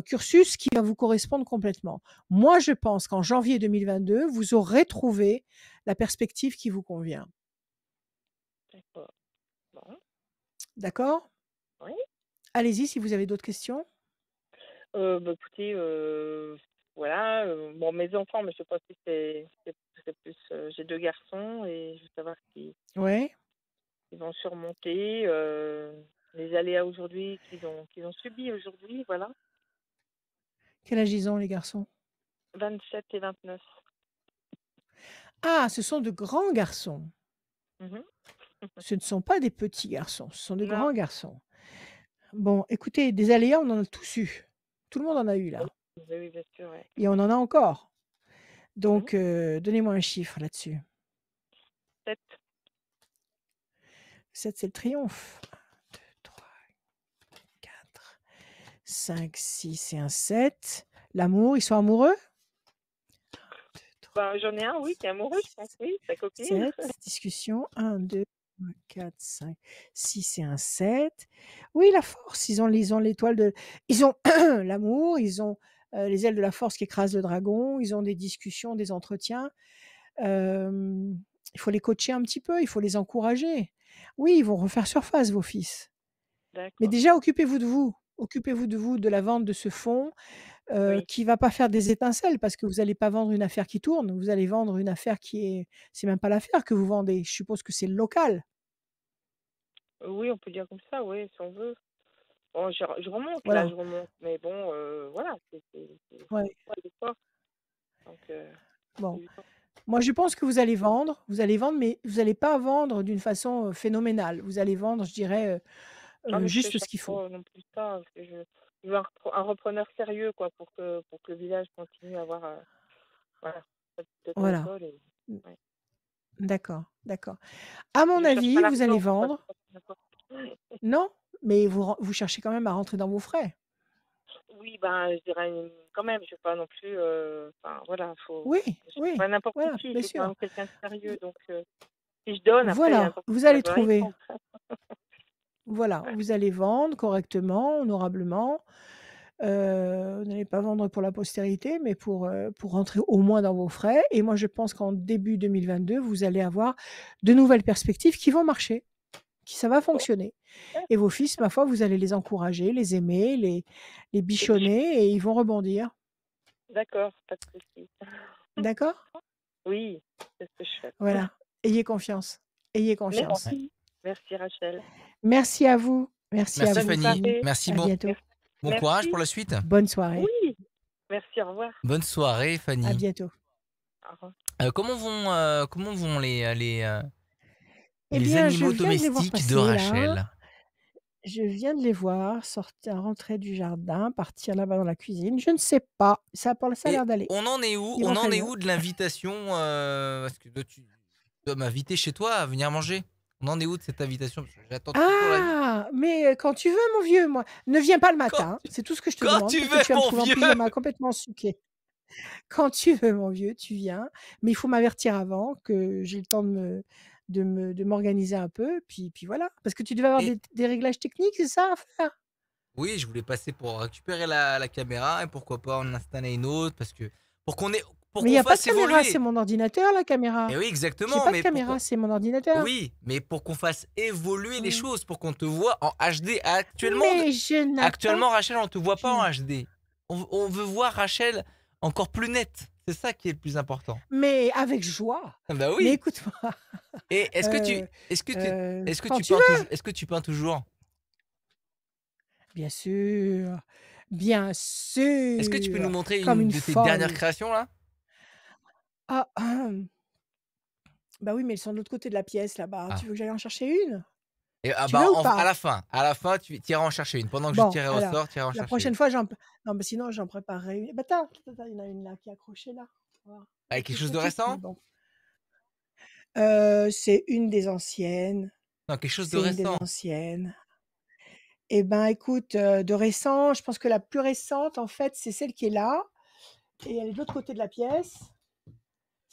cursus qui va vous correspondre complètement. Moi, je pense qu'en janvier 2022, vous aurez trouvé la perspective qui vous convient. D'accord. Bon, D'accord? oui. Allez-y si vous avez d'autres questions. Bah, écoutez, voilà, bon, mes enfants, mais je sais pas si c'est plus, j'ai 2 garçons et je veux savoir s'ils Ouais. vont surmonter, les aléas aujourd'hui qu'ils ont subis aujourd'hui, voilà. Quel âge ils ont les garçons? 27 et 29. Ah, ce sont de grands garçons. Mmh. Ce ne sont pas des petits garçons, ce sont de Non, grands garçons. Bon, écoutez, des aléas, on en a tous eu. Tout le monde en a eu oui, là oui, oui, bien sûr, ouais. et on en a encore. Mmh. Donc donnez-moi un chiffre là-dessus. 7. 7, c'est le triomphe. 1, 2, 3, 4, 5, 6 et un 7. L'amour, ils sont amoureux? 1, 2, 3, Bah, j'en ai un, oui, qui est amoureux, je pense, oui, sa copine. 7. Discussion. 1, 2, 3, 4, 5, 6 et un 7. Oui, la force, ils ont l'étoile de ils ont l'amour, ils ont, les ailes de la force qui écrasent le dragon, ils ont des discussions, des entretiens. Il faut les coacher un petit peu, il faut les encourager. Oui, ils vont refaire surface vos fils. Mais D'accord, déjà occupez-vous de vous. Occupez-vous de vous, de la vente de ce fonds, oui. qui va pas faire des étincelles parce que vous allez pas vendre une affaire qui tourne, vous allez vendre une affaire qui est c'est même pas l'affaire que vous vendez, je suppose que c'est le local. Oui, on peut dire comme ça, oui, si on veut. Bon, je remonte là, Voilà, je remonte, mais bon, voilà, c'est ouais, pas des fois, donc c'est bon. du temps. Moi, je pense que vous allez vendre, mais vous allez pas vendre d'une façon, phénoménale. Vous allez vendre, je dirais, Ah, mais je juste ce cherche qu'il faut. pas non plus ça, parce que je veux un repreneur sérieux, quoi, pour que le village continue à avoir, voilà, cette Voilà. école et Mmh, ouais. d'accord, d'accord. À mon Je cherche pas avis, vous allez l'argent, quoi, vendre c'est pas n'importe. non, mais vous cherchez quand même à rentrer dans vos frais. Oui, ben, je dirais quand même, je veux pas non plus, enfin, voilà, Oui, je suis oui, pas n'importe voilà, qui, bien je veux quand sûr. même quelqu'un de V sérieux, donc si je donne, après, il y a voilà, n'importe vous qui va allez venir y trouver. prendre. Voilà, Ouais. vous allez vendre correctement, honorablement. Vous n'allez pas vendre pour la postérité, mais pour rentrer au moins dans vos frais et moi, je pense qu'en début 2022, vous allez avoir de nouvelles perspectives qui vont marcher, qui ça va Bon, fonctionner super. et vos fils, ma foi, vous allez les encourager, les aimer, les Et puis, bichonner et ils vont rebondir. d'accord, pas de souci. D'accord? Oui, c'est ce que je fais. Voilà, ayez confiance, ayez confiance. Ouais. Merci. Merci Rachel. Merci à vous, merci à Merci Bonne vous Fanny, Fanny. soirée. merci À bientôt. bon courage Merci. pour la suite. Bonne soirée. Oui. Merci, au revoir. Bonne soirée À Fanny. bientôt. Au revoir. Comment vont Eh les bien, je animaux viens de les voir domestiques de passer là. Rachel? Je viens de les voir sortir rentrer du jardin, partir là-bas dans la cuisine. Je ne sais pas, ça a Et l'air d'aller. on en est où? Ils vont On très en est bien. où de l'invitation, parce que toi tu dois m'inviter chez toi à venir manger? On en est où de cette invitation? Parce que j'attends toujours la Ah! Mais quand tu veux mon vieux, moi. Ne viens pas le quand matin, c'est tout ce que je te quand demande tu parce que veux tu vas me mon trouver en vieux! pyjama complètement souquée. Quand tu veux mon vieux, tu viens, mais il faut m'avertir avant que j'ai le temps de m'organiser un peu, puis voilà. Parce que tu devais avoir Et des réglages techniques, c'est ça à faire? oui, je voulais passer pour récupérer la caméra et pourquoi pas en installer une autre parce que pour Mais il y qu'on a pas de fasse caméra, c'est évoluer. mon ordinateur la Et caméra. oui, J'ai exactement, pas de mais pour qu'on caméra, c'est mon ordinateur. oui, mais pour qu'on fasse évoluer les Mmh. choses, pour qu'on te voit en HD. Mais je n'ai pas Actuellement, Rachel, on te voit je pas en n'ai HD. On veut voir Rachel encore plus nette. C'est ça qui est le plus important. mais avec joie. Ah bah Mais oui. écoute-moi, Et heu quand tu veux. est-ce que tu peins toujours? Bien sûr, bien Est-ce que tu peux nous sûr, montrer comme une une de tes dernières folle. créations là? Ah, bah oui, mais elles sont de l'autre côté de la pièce là-bas. Tu Ah. veux que j'aille en chercher une? Et Tu veux ou à pas? la fin, tu iras en chercher une. Pendant que je Bon, tirerai au alors, sort, tu iras en la chercher une. prochaine fois, non, mais sinon, j'en préparerai une. Bah, il y en a une là qui est accrochée là. Voilà. Elle est Avec quelque toute chose de petite, mais récent? bon. C'est une des anciennes. Non, quelque chose de C'est une des récent. anciennes. Eh ben, écoute, de récent, je pense que la plus récente, en fait, c'est celle qui est là, et elle est de l'autre côté de la pièce.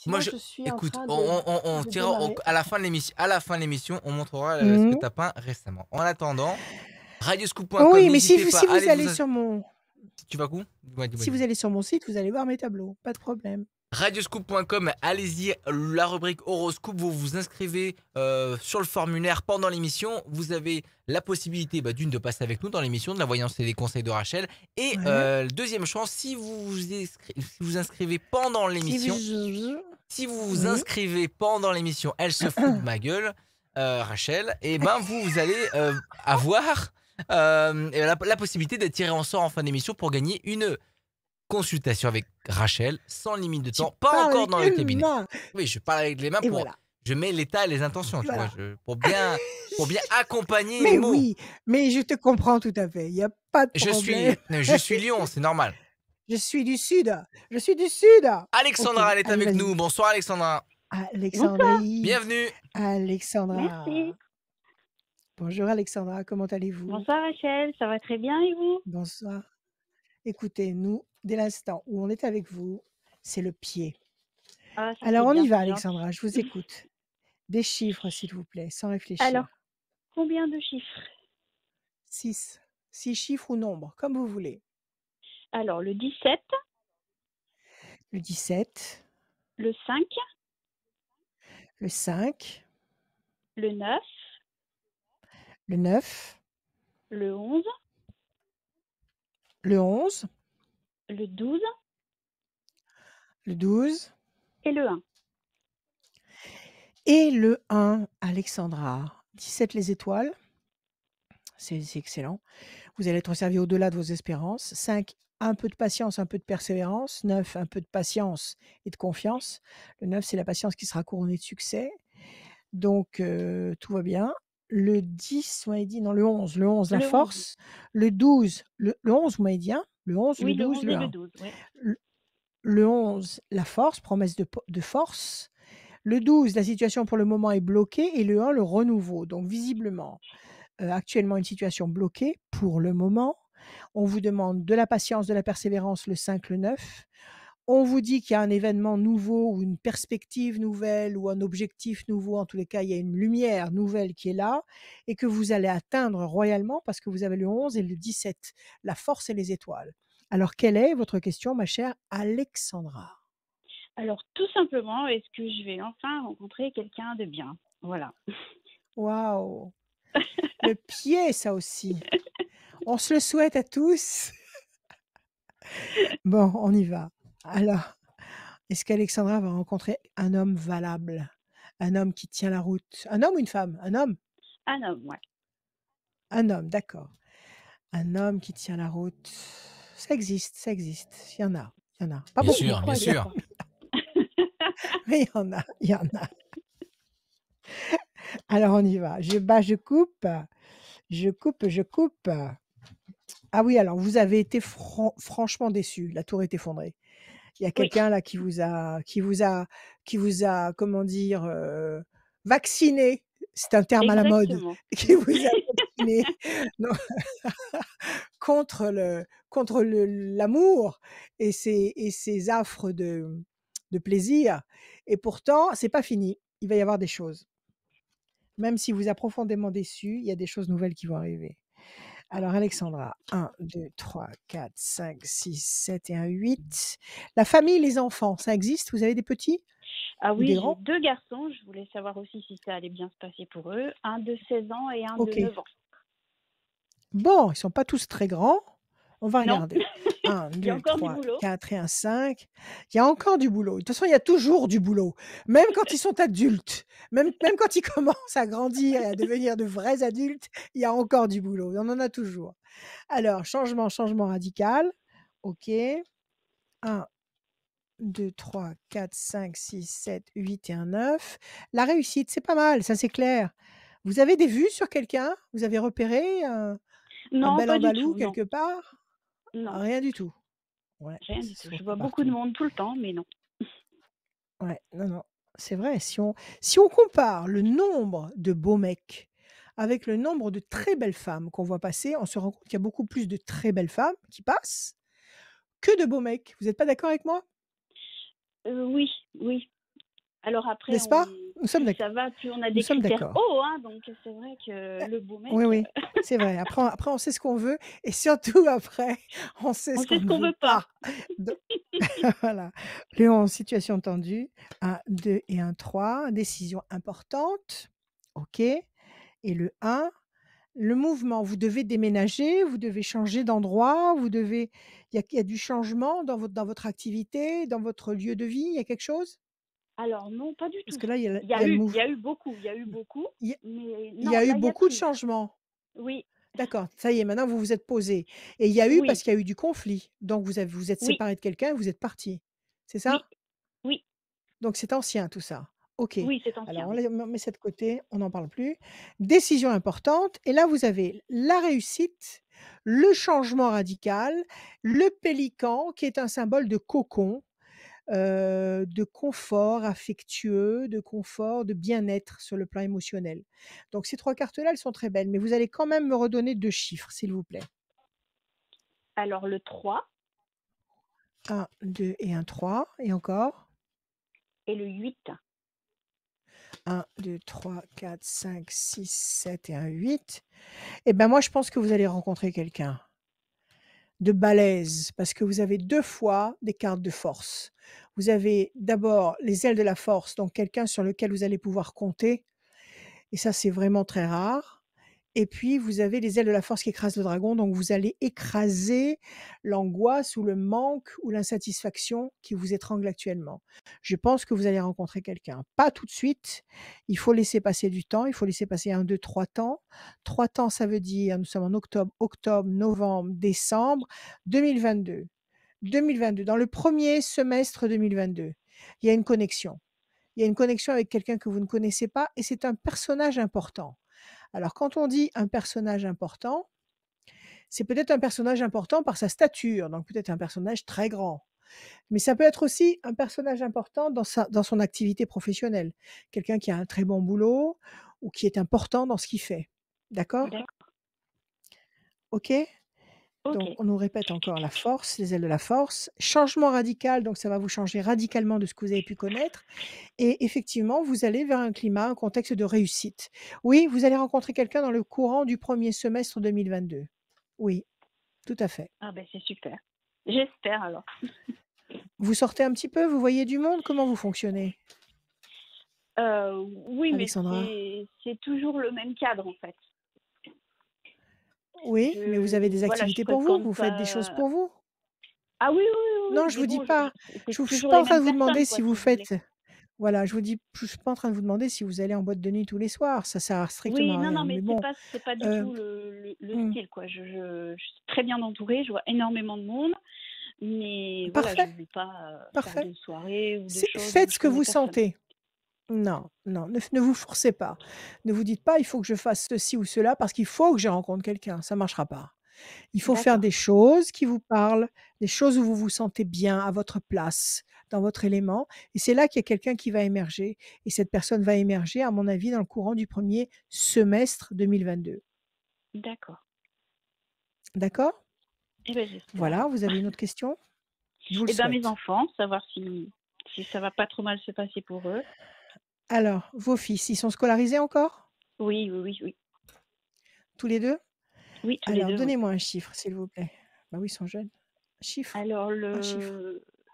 Moi, Sinon, je suis en écoute, train on de tirera démarrer. à la fin de l'émission, on montrera ce que Mmh. tu as peint récemment. En attendant, radioscoop.com, Oui, mais n'hésitez pas, si vous allez allez sur mon tu vas où? Dis-moi, dis-moi, si vous dis-moi. allez sur mon site, vous allez voir mes tableaux, pas de problème. Radioscoop.com, allez-y, la rubrique horoscope, vous vous inscrivez sur le formulaire pendant l'émission. Vous avez la possibilité d'une de passer avec nous dans l'émission de la voyance et des conseils de Rachel. Et Ouais. deuxième chance, si vous inscrivez pendant l'émission, si vous vous Oui. inscrivez pendant l'émission, elle se fout de ma gueule, Rachel, et vous allez avoir la possibilité d'être tiré en sort en fin d'émission pour gagner une consultation avec Rachel, sans limite de Tu temps, pas parles encore avec dans le les cabinet. mains Oui, je parle avec les mains et pour. voilà, Je mets l'état et les intentions, et tu vois, voilà. pour bien accompagner les Mais mots. oui, mais je te comprends tout à fait, il y a pas de problème. Je suis Lyon, c'est normal. Je suis du sud, je suis du sud. OK, Alexandra, elle est allez, avec vas-y. nous. Bonsoir, Alexandra. Bonsoir. Alexandrie, Bienvenue. Merci. Alexandra. Bonjour Alexandra, comment allez-vous? Bonsoir Rachel, ça va très bien et vous? Bonsoir. Écoutez, nous, dès l'instant où on est avec vous, c'est le pied. Ah, ça c'est Alors on bien, y va c'est gentil. Alexandra, je vous écoute. Des chiffres s'il vous plaît, sans Alors, réfléchir. combien de chiffres? 6. 6 chiffres ou nombres, comme vous voulez. Alors, le 17, Le 17, le 5, le 5, le 9, le 9, le 11, le 11, le 12 le 12 et le 1. et le 1, Alexandra. 17 les étoiles, c'est excellent. Vous allez être servi au-delà de vos espérances. 5, un peu de patience, un peu de persévérance. 9, un peu de patience et de confiance. Le 9, c'est la patience qui sera couronnée de succès. Donc, tout va bien. Le 10, vous m'avez dit, non, le 11, la Le 11, oui. force. Le 12, le 11, vous m'avez dit, hein? Le 11, Oui, le le 12, 11 le et le 1. 12, oui. Le 11, la force, promesse de force. Le 12, la situation pour le moment est bloquée et le 1, le renouveau. Donc visiblement, actuellement une situation bloquée pour le moment. On vous demande de la patience, de la persévérance, le 5, le 9. On vous dit qu'il y a un événement nouveau ou une perspective nouvelle ou un objectif nouveau. En tous les cas, il y a une lumière nouvelle qui est là et que vous allez atteindre royalement parce que vous avez le 11 et le 17, la force et les étoiles. Alors, quelle est votre question, ma chère Alexandra? Alors, tout simplement, est-ce que je vais enfin rencontrer quelqu'un de bien? Voilà. Waouh! Le pied, ça aussi. On se le souhaite à tous. Bon, on y va. Alors, est-ce qu'Alexandra va rencontrer un homme valable? Un homme qui tient la route? Un homme ou une femme? Un homme? Un homme, ouais. Un homme, d'accord. Un homme qui tient la route. Ça existe, ça existe. Il y en a, il y en a. Pas Bien beaucoup, sûr, bien sûr. mais il y en a, il y en a. Alors on y va. Je coupe, je coupe, je coupe. Ah oui, alors vous avez été franchement déçu. La tour est effondrée. Il y a Oui, quelqu'un là qui vous a, comment dire, vacciné. C'est un terme à la mode. exactement. Qui vous a vacciné non, contre l'amour et ses affres de plaisir. Et pourtant, c'est pas fini. Il va y avoir des choses. Même si vous a profondément déçu, il y a des choses nouvelles qui vont arriver. Alors Alexandra, 1, 2, 3, 4, 5, 6, 7 et un 8. La famille, les enfants, ça existe? Vous avez des petits Ah ou des oui, j'ai grands? 2 garçons. Je voulais savoir aussi si ça allait bien se passer pour eux. Un de 16 ans et un de OK. 9 ans. Bon, ils sont pas tous très grands. On va Non, regarder. 1, il y a 2, encore du 3, boulot. 4 et un 5. Il y a encore du boulot. De toute façon, il y a toujours du boulot. Même quand ils sont adultes, même quand ils commencent à grandir et à devenir de vrais adultes, il y a encore du boulot. On en a toujours. Alors, changement radical. OK. 1, 2, 3, 4, 5, 6, 7, 8 et un 9. La réussite, c'est pas mal, ça c'est clair. Vous avez des vues sur quelqu'un? Vous avez repéré un Non, bel pas du andalou tout, non, quelque part? non, Rien du tout? Ouais, rien du c'est tout. souvent Je pas vois beaucoup de partout. monde tout le temps, mais non. Ouais, non, non, c'est vrai, si on compare le nombre de beaux mecs avec le nombre de très belles femmes qu'on voit passer, on se rend compte qu'il y a beaucoup plus de très belles femmes qui passent que de beaux mecs. Vous êtes pas d'accord avec moi? Oui, oui. Alors après, N'est-ce pas? Nous sommes plus d'acc ça va, plus on a nous des sommes critères d'accord. hauts, hein, donc c'est vrai que le beau mec, Oui, oui, c'est vrai. Après on sait ce qu'on veut et surtout après, on sait on ce qu'on sait ce ne qu'on veut veut pas. pas. Do voilà. Léon en situation tendue, un 2 et un 3. Décision importante. OK, et le 1, le mouvement, vous devez déménager, vous devez changer d'endroit, il y a du changement dans votre activité, dans votre lieu de vie, il y a quelque chose? Alors non, pas du Parce tout. que là, Il y il a y a le eu mouv beaucoup, il y a mais il y non, a eu là, il y a beaucoup de plus. changements. Oui, D'accord, ça y est, maintenant vous vous êtes posés et il y a eu oui, parce qu'il y a eu du conflit, donc vous êtes oui, séparés de quelqu'un et vous êtes partis. C'est oui, ça? oui, Donc c'est ancien tout ça. OK. oui, c'est Alors ancien, oui. on met ça de côté, on n'en parle plus. Décision importante et là vous avez la réussite, le changement radical, le pélican qui est un symbole de cocon, de confort affectueux, de confort, de bien-être sur le plan émotionnel. Donc ces 3 cartes-là, elles sont très belles, mais vous allez quand même me redonner 2 chiffres, s'il vous plaît. Alors le 3 Un, 2 et un 3 et encore? et le 8. Un, 2, 3, 4, 5, 6, 7 et un 8. Et ben, moi, je pense que vous allez rencontrer quelqu'un de balèze parce que vous avez 2 fois des cartes de force. Vous avez d'abord les ailes de la force, donc quelqu'un sur lequel vous allez pouvoir compter et ça, c'est vraiment très rare. Et puis, vous avez les ailes de la force qui écrasent le dragon, donc vous allez écraser l'angoisse ou le manque ou l'insatisfaction qui vous étrangle actuellement. Je pense que vous allez rencontrer quelqu'un. Pas tout de suite, il faut laisser passer du temps, il faut laisser passer 1, 2, 3 temps. 3 temps, ça veut dire, nous sommes en octobre, novembre, décembre 2022. 2022, dans le premier semestre 2022, il y a une connexion. Il y a une connexion avec quelqu'un que vous ne connaissez pas et c'est un personnage important. Alors quand on dit un personnage important, c'est peut-être un personnage important par sa stature, donc peut-être un personnage très grand. Mais ça peut être aussi un personnage important dans son activité professionnelle. Quelqu'un qui a un très bon boulot ou qui est important dans ce qu'il fait. D'accord? D'accord. OK? Ok. Donc on nous répète encore la force, les ailes de la force. Changement radical, donc ça va vous changer radicalement de ce que vous avez pu connaître. Et effectivement, vous allez vers un climat, un contexte de réussite. Oui, vous allez rencontrer quelqu'un dans le courant du premier semestre 2022. Oui, tout à fait. Ah ben c'est super. J'espère alors. Vous sortez un petit peu, vous voyez du monde, comment vous fonctionnez, Oui, mais Alexandra? c'est toujours le même cadre en fait. Oui, mais vous avez des Voilà, je activités pour vous? fréquente Vous faites des choses pas. pour vous? Ah oui, oui, oui, oui, Non, je mais vous dis bon, pas, c'est je suis toujours pas les en train mêmes de vous demander personnes, quoi, si vous si vous voulez. faites voilà, je suis pas en train de vous demander si vous allez en boîte de nuit tous les soirs, ça sert strictement Oui, à non, non, rien. mais Mais bon, c'est pas du heu, tout le mmh, style, quoi. Je suis très bien entourée, je vois énormément de monde, mais voilà, je parfait, ne vais pas faire parfait. de soirées ou de C'est choses où faites je ce que connais vous personne. sentez. Non, non, ne vous forcez pas. Ne vous dites pas: «Il faut que je fasse ceci ou cela parce qu'il faut que je rencontre quelqu'un», ça marchera pas. Il faut faire D'accord, des choses qui vous parlent, des choses où vous vous sentez bien, à votre place, dans votre élément et c'est là qu'il y a quelqu'un qui va émerger et cette personne va émerger, à mon avis, dans le courant du premier semestre 2022. d'accord. D'accord? Eh ben j'espère Voilà, alors. vous avez une autre question? Je vous le Eh ben mes souhaite. enfants, savoir si ça va pas trop mal se passer pour eux. Alors, vos fils, ils sont scolarisés encore? Oui, oui, oui, oui. Tous les 2. Oui, tous les Alors, deux, oui. donnez-moi un chiffre, s'il vous plaît. Bah oui, ils sont jeunes. Chiffre, Alors un chiffre.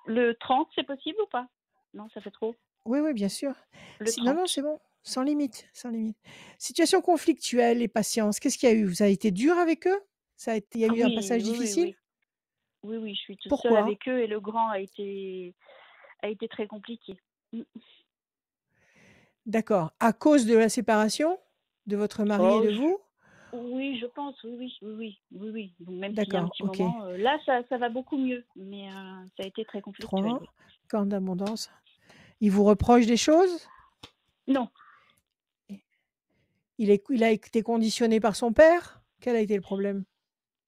le 30, c'est possible ou pas? Non, ça fait trop? Oui, oui, bien sûr. Le Non, 30. non, c'est bon, sans limite, sans limite. Situation conflictuelle et patience, qu'est-ce qu'il y a eu? Ça a été dur avec eux? Il y a Ah eu un oui, passage oui, oui, difficile? oui. Oui, oui, je suis toute seule Pourquoi? avec eux et le grand a été très compliqué. Mmh. D'accord. À cause de la séparation de votre mari et Oh, de j vous? oui, je pense, oui, oui, oui, oui, oui, oui. Donc même s'il y a un D'accord, petit OK. moment, là ça va beaucoup mieux, mais ça a été très conflictuel, 3, oui. corne d'abondance. Ils vous reprochent des choses? Non, Il a été conditionné par son père? Quel a été le problème?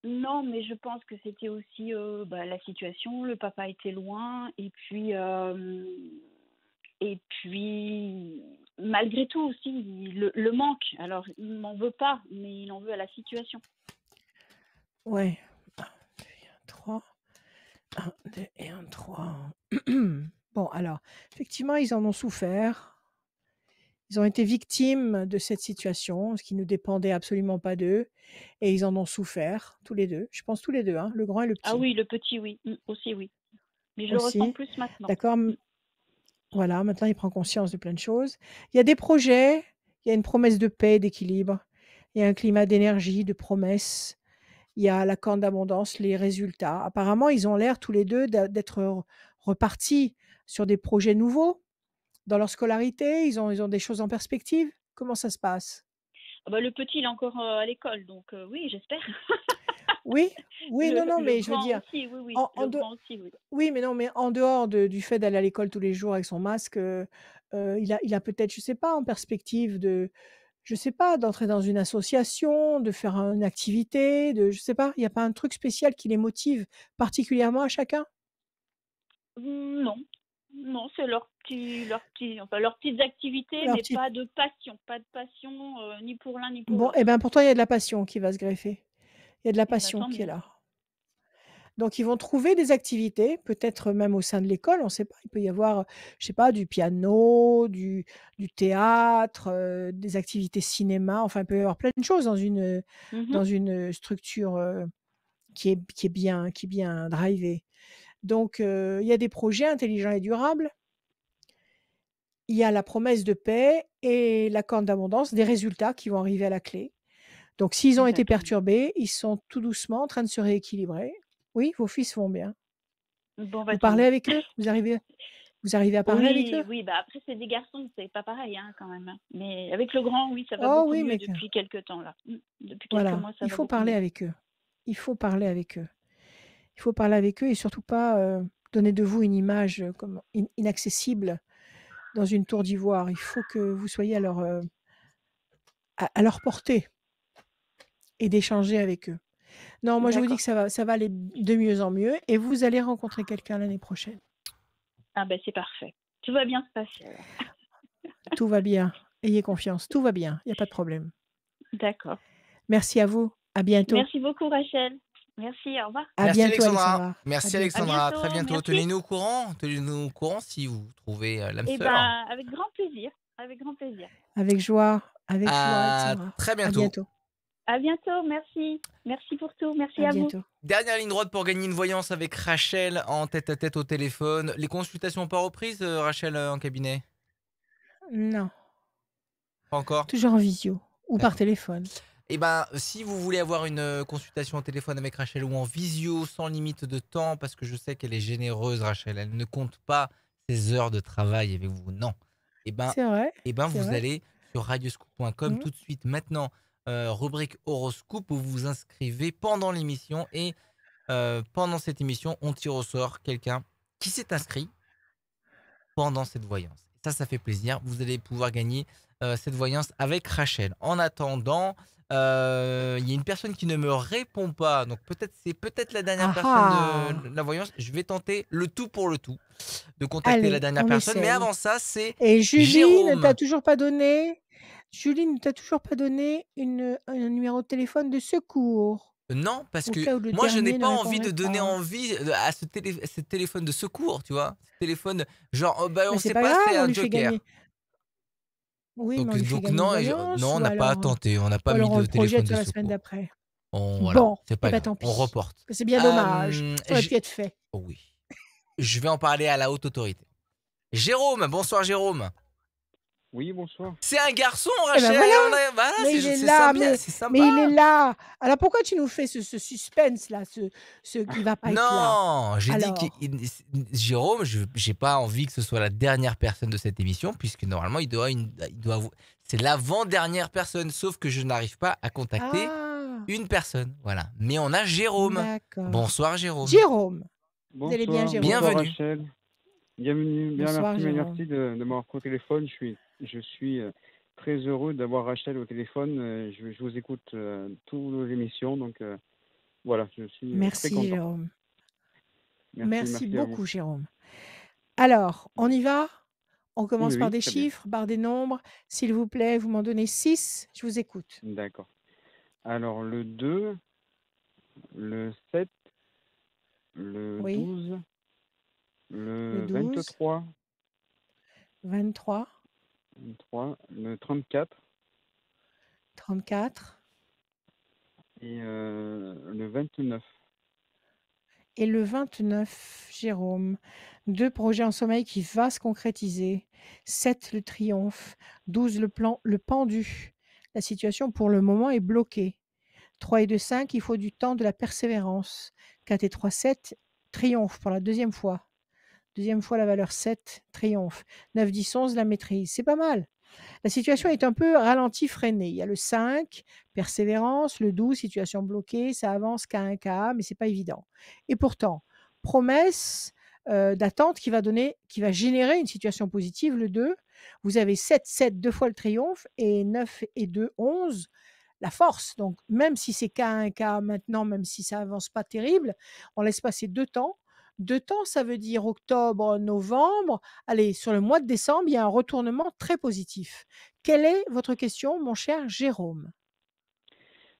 Non, mais je pense que c'était aussi, la situation. Le papa était loin et puis malgré tout aussi, le manque. Alors il m'en veut pas, mais il en veut à la situation. Ouais. 1, 2 et 1, 3. 1, 2 et 1, 3. Bon, alors, effectivement, ils en ont souffert. Ils ont été victimes de cette situation, ce qui ne dépendait absolument pas d'eux, et ils en ont souffert, tous les 2. Je pense tous les 2, hein, le grand et le Ah petit. oui, le petit, oui. Aussi, oui. Mais je le ressens Aussi. plus maintenant. D'accord. Voilà, maintenant il prend conscience de plein de choses. Il y a des projets, il y a une promesse de paix, d'équilibre, il y a un climat d'énergie, de promesses, il y a la corne d'abondance, les résultats. Apparemment, ils ont l'air tous les 2 d'être repartis sur des projets nouveaux. Dans leur scolarité, ils ont des choses en perspective? Comment ça se passe? Ah bah, le petit, il est encore, à l'école, donc oui, j'espère. Oui, oui, non, Le mais je veux grand dire, aussi, oui, en le de grand aussi, oui. oui, mais non, mais en dehors du fait d'aller à l'école tous les jours avec son masque, il a peut-être, je sais pas, en perspective je sais pas, d'entrer dans une association, de faire une activité, je sais pas, il y a pas un truc spécial qui les motive particulièrement à chacun? Non, non, c'est leurs petites activités, Leur mais petite pas de passion, ni pour l'un ni pour Bon, l'autre. pourtant il y a de la passion qui va se greffer. Il y a de la Eh ben, passion tant qui est mieux. là. Donc ils vont trouver des activités, peut-être même au sein de l'école, on ne sait pas. Il peut y avoir, je sais pas, du piano, du théâtre, des activités cinéma, enfin, il peut y avoir plein de choses Mmh. dans une structure, qui est bien drivée. Donc il y a des projets intelligents et durables. Il y a la promesse de paix et la corne d'abondance, des résultats qui vont arriver à la clé. Donc s'ils ont Eh ben, été tant mieux. perturbés, ils sont tout doucement en train de se rééquilibrer. Oui, vos fils vont bien. Bon, bah, Vous tant parlez mieux. avec eux? Vous arrivez à parler avec eux? Oui, bah, après c'est des garçons, c'est pas pareil, hein, quand même, hein. Mais avec le grand, oui, ça va Oh beaucoup oui, mieux mais que depuis quelque temps là. Depuis quelques voilà, mois, ça il va faut beaucoup parler mieux. avec eux. Il faut parler avec eux. Il faut parler avec eux et surtout pas, donner de vous une image, comme inaccessible dans une tour d'ivoire. Il faut que vous soyez à leur portée et d'échanger avec eux. Non, moi je vous dis D'accord. que ça va aller de mieux en mieux et vous allez rencontrer quelqu'un l'année prochaine. Ah ben c'est parfait. Tout va bien se passer alors. Tout va bien, ayez confiance, tout va bien, il y a pas de problème. D'accord. Merci à vous, à bientôt. Merci beaucoup Rachel. Merci, au revoir. À Merci bientôt Alexandra. Alexandra. À Merci bientôt. Alexandra. À Très bientôt, bientôt. merci. Tenez-nous au courant si vous trouvez l'âme Eh sœur. ben, avec grand plaisir. Avec grand plaisir. Avec joie, À Alexandra. très À bientôt. bientôt. À bientôt, merci. Merci pour tout. Merci À à vous. bientôt. Dernière ligne droite pour gagner une voyance avec Rachel en tête-à-tête au téléphone. Les consultations pas reprises, Rachel, en cabinet? Non, Pas encore? toujours en visio ou par D'accord. téléphone. Eh ben, si vous voulez avoir une consultation au téléphone avec Rachel ou en visio sans limite de temps, parce que je sais qu'elle est généreuse, Rachel, elle ne compte pas ses heures de travail avec vous, non. Eh ben, C'est vrai, c'est vous vrai. allez sur radioscoop.com Mmh. tout de suite maintenant, rubrique horoscope, où vous vous inscrivez pendant l'émission et pendant cette émission, on tire au sort quelqu'un qui s'est inscrit pendant cette voyance. Ça fait plaisir. Vous allez pouvoir gagner cette voyance avec Rachel. En attendant, il y a une personne qui ne me répond pas. Donc c'est peut-être la dernière personne de la voyance. Je vais tenter le tout pour le tout de contacter la Allez, dernière on personne. Mais essaye. avant ça, c'est Et Julie ne Jérôme. t'a toujours pas donné un numéro de téléphone de secours? Non, parce Au que cas où le moi, je n'ai dernier ne pas envie de répondrait donner pas. envie à ce téléphone de secours, tu vois. Ce téléphone, genre, oh, bah, Mais on c'est sait pas pas, c'est grave, on un lui fait joker. gagner. Oui, mais on lui fait Donc gagner une non, voyance non, on ou n'a pas alors, tenté, on n'a pas ou mis alors on de le téléphone projette de sur la semaine secours. d'après. Voilà, Bon, c'est pas grave, tant on pis. reporte. C'est bien dommage, ça aurait pu être fait. Oh oui, je vais en parler à la haute autorité. Jérôme, bonsoir Jérôme. Oui, bonsoir. C'est un garçon, Eh ben Rachel. voilà, mais il est c'est là, sympa, c'est sympa. mais il est là. Alors pourquoi tu nous fais ce suspense là, il va pas être là? Non, j'ai dit que Alors, Jérôme, j'ai pas envie que ce soit la dernière personne de cette émission, puisque normalement c'est l'avant-dernière personne, sauf que je n'arrive pas à contacter ah, une personne. Voilà. Mais on a Jérôme. d'accord. Bonsoir Jérôme. Jérôme, vous allez bien, Bonsoir, Jérôme? bonsoir Bienvenue. Rachel. Bienvenue, bien Bonsoir, merci, mais Jérôme. merci de m'avoir au téléphone. Je suis très heureux d'avoir Rachel au téléphone. Je vous écoute toutes vos émissions, donc voilà, je suis très Merci, content. Jérôme. Merci, Merci merci à vous. beaucoup, Jérôme. Alors, on y va? On Oui, commence par oui, des très bien. chiffres, par des nombres. S'il vous plaît, vous m'en donnez 6. Je vous écoute. D'accord. Alors, le 2, le 7, le Oui, 12, le le 12, 23, 23, 23, le 34 34 et le 29. et le 29, Jérôme. 2 projets en sommeil qui va se concrétiser. 7, le triomphe. 12, le pendu. La situation pour le moment est bloquée. 3 et 2, 5, il faut du temps, de la persévérance. 4 et 3, 7, triomphe pour la deuxième fois. Deuxième fois la valeur 7, triomphe. 9, 10, 11, la maîtrise. C'est pas mal. La situation est un peu ralentie, freinée. Il y a le 5, persévérance, le 12, situation bloquée, ça avance K1, K, mais c'est pas évident. Et pourtant, promesse d'attente qui va générer une situation positive, le 2. Vous avez 7, 7, deux fois le triomphe, et 9 et 2, 11, la force. Donc, même si c'est K1, K maintenant, même si ça avance pas terrible, on laisse passer 2 temps. 2 temps, ça veut dire octobre, novembre. Allez, sur le mois de décembre, il y a un retournement très positif. Quelle est votre question, mon cher Jérôme?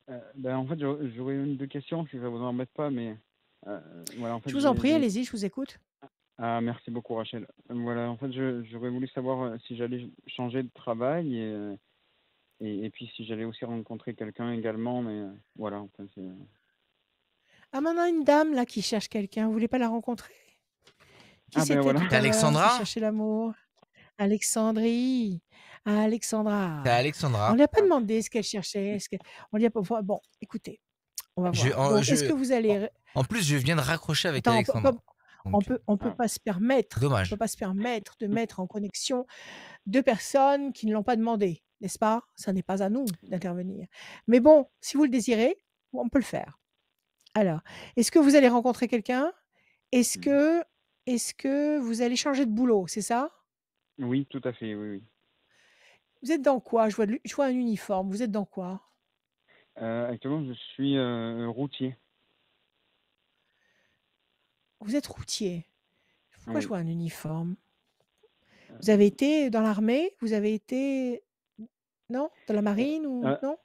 En fait, j'aurais une deux questions, si ça vous embête pas, mais voilà, en fait, Je vous en prie, allez-y, je vous écoute. Ah, merci beaucoup, Rachel. Voilà, en fait, j'aurais voulu savoir si j'allais changer de travail et puis si j'allais aussi rencontrer quelqu'un également, mais voilà, enfin, c'est... Ah, maintenant, une dame là qui cherche quelqu'un, vous voulez pas la rencontrer? Qui Ah ben c'était voilà. tout C'est à l'heure qui Alexandra? cherchait l'amour? Alexandrie. Ah, C'est Alexandra. On Alexandra. lui a pas demandé ce qu'elle cherchait. On lui a pas. Bon, écoutez, on va Je, voir. en, Donc, est-ce que je- vous en allez. en plus, je viens de raccrocher avec Attends, Alexandra. Donc, on peut Ah, pas se permettre. On peut dommage. pas se permettre de mettre en connexion 2 personnes qui ne l'ont pas demandé, n'est-ce pas? Ça n'est pas à nous d'intervenir. Mais bon, si vous le désirez, on peut le faire. Alors, est-ce que vous allez rencontrer quelqu'un? Est-ce mhm. que est-ce que vous allez changer de boulot, c'est ça? Oui, tout à fait, oui, oui. Vous êtes dans quoi? Je vois un uniforme. Vous êtes dans quoi? Actuellement, je suis routier. Vous êtes routier. Pourquoi je Oui. vois un uniforme? Vous Euh, avez été dans l'armée? Vous avez été non? Dans la euh, marine ou euh, non?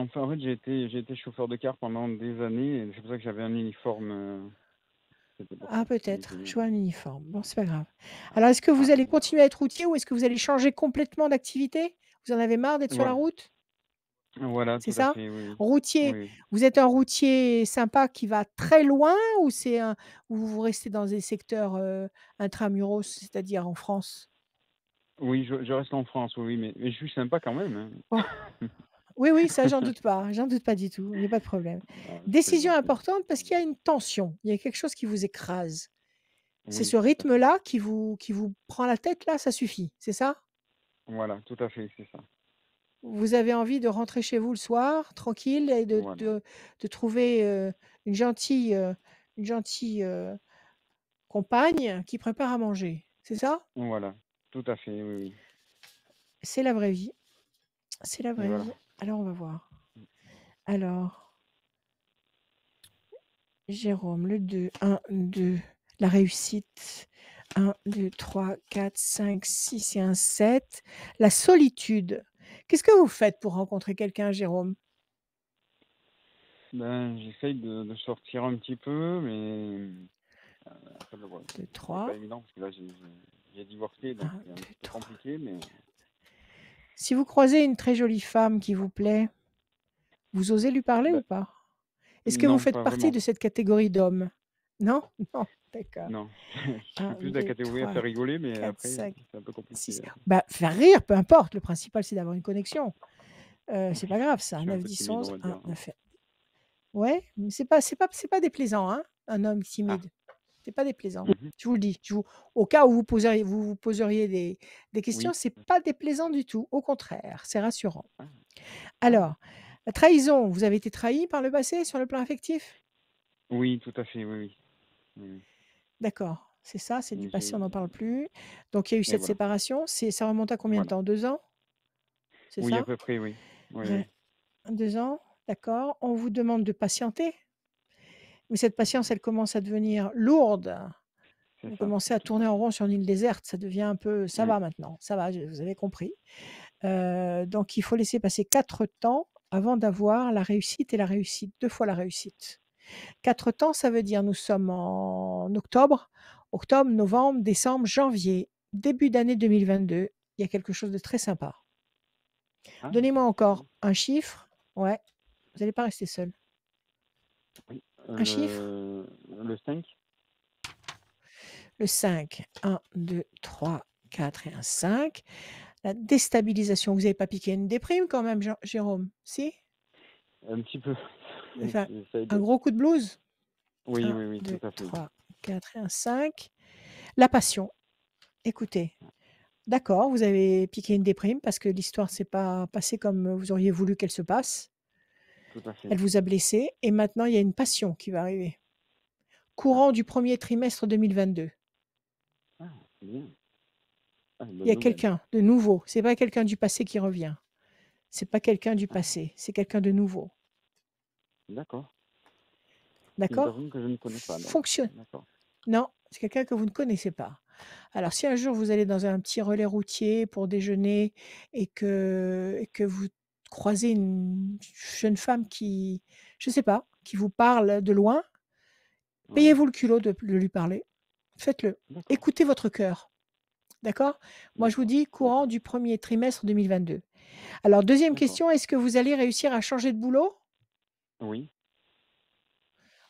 enfin, en fait, j'ai été chauffeur de car pendant des années, et c'est pour ça que j'avais un uniforme. C'était pour Ah ça. peut-être, je vois un uniforme. Bon, c'est pas grave. Ah, Alors est-ce que vous ah, allez voilà. continuer à être routier ou est-ce que vous allez changer complètement d'activité? Vous en avez marre d'être sur la Voilà, route? voilà, C'est tout à ça? fait, oui, oui. Routier, Oui, vous êtes un routier sympa qui va très loin ou ou vous restez dans des secteurs, intramuros, c'est-à-dire en France? oui, je reste en France, oui, oui, mais je suis sympa quand même, Bon, hein. oui, oui, ça j'en doute pas du tout, il y a pas de problème. Ah, je Décision plaisante, oui. importante parce qu'il y a une tension, il y a quelque chose qui vous écrase. C'est Oui, ce tout à fait. rythme-là qui vous prend la tête là, ça suffit, c'est ça? Voilà, tout à fait, c'est ça. Vous avez envie de rentrer chez vous le soir, tranquille et Voilà. de trouver, une gentille, une gentille, compagne qui prépare à manger, c'est ça? Voilà, tout à fait, oui, oui. C'est la vraie vie, c'est la Et vraie voilà. vie. Alors on va voir. Alors, Jérôme, le 2, 1, 2, la réussite, 1, 2, 3, 4, 5, 6 et un 7. La solitude. Qu'est-ce que vous faites pour rencontrer quelqu'un, Jérôme? J'essaye de sortir un petit peu, mais après, ben, voilà, 2, c'est pas 3, évident parce que là, j'ai divorcé, 1, donc c'est un 2, petit peu 3. compliqué, mais Si vous croisez une très jolie femme qui vous plaît, vous osez lui parler ou ben, pas? Est-ce que vous non, faites pas partie vraiment. de cette catégorie d'hommes? Non? Non, d'accord. Non, je suis 1, plus de la 2, catégorie à 3, faire rigoler, mais 4, après, 5, c'est un peu compliqué. 6. Bah, faire rire, peu importe, le principal, c'est d'avoir une connexion. C'est pas grave Je ça, suis un 9, peu 10, timide, on 11, va 1, dire. 9. Ouais, mais c'est pas déplaisant, hein, un homme Ah, timide. C'est pas déplaisant. mhm. Je vous le dis. Au cas où vous poseriez des questions, Oui. c'est pas déplaisant du tout. Au contraire, c'est rassurant. Ah, ah, Alors, la trahison, vous avez été trahi par le passé sur le plan affectif? oui, tout à fait, oui, oui. Oui, D'accord, c'est ça, c'est du oui. passé, on n'en parle plus. Donc il y a eu Et cette voilà, séparation, ça remonte à combien de voilà. temps? 2 ans? c'est Oui, à ça? peu près, oui. Oui, Ouais. oui. 2 ans, d'accord. On vous demande de patienter, mais cette patience, elle commence à devenir lourde. C'est Vous ça. commencez à tourner en rond sur une île déserte, ça devient un peu ça Oui. va maintenant, ça va, vous avez compris. Donc il faut laisser passer 4 temps avant d'avoir la réussite et la réussite, 2 fois la réussite. 4 temps, ça veut dire nous sommes en octobre, novembre, décembre, janvier, début d'année 2022. Il y a quelque chose de très sympa. Ah, Donnez-moi d'accord. encore un chiffre. Ouais, vous n'allez pas rester seul. Oui. Un chiffre? Le 5. Le 5. 1, 2, 3, 4 et un 5. La déstabilisation. Vous n'avez pas piqué une déprime quand même, Jérôme? Si? Un petit peu. Vous avez fait J'essaye un de... gros coup de blues? Oui, 1, oui, oui, 2, tout à fait. 3, 4 et un 5. La passion. Écoutez, d'accord, vous avez piqué une déprime parce que l'histoire s'est pas passée comme vous auriez voulu qu'elle se passe. Tout à fait. Elle vous a blessé et maintenant il y a une passion qui va arriver. Courant du premier trimestre 2022. Ah, c'est bien. Ah, Il y bonne a nouvelle. quelqu'un de nouveau. C'est pas quelqu'un du passé qui revient. C'est pas quelqu'un du Ah, passé. C'est quelqu'un de nouveau. d'accord. C'est une D'accord? personne que je ne connais pas, donc. Fonctionne. D'accord. Non, c'est quelqu'un que vous ne connaissez pas. Alors, si un jour vous allez dans un petit relais routier pour déjeuner et que vous croisez une jeune femme qui, je sais pas, qui vous parle de loin, Oui. payez-vous le culot de lui parler. Faites-le. D'accord. Écoutez votre cœur. D'accord? Moi, je vous D'accord. dis courant D'accord. du premier trimestre 2022. Alors, deuxième D'accord. question, est-ce que vous allez réussir à changer de boulot? Oui.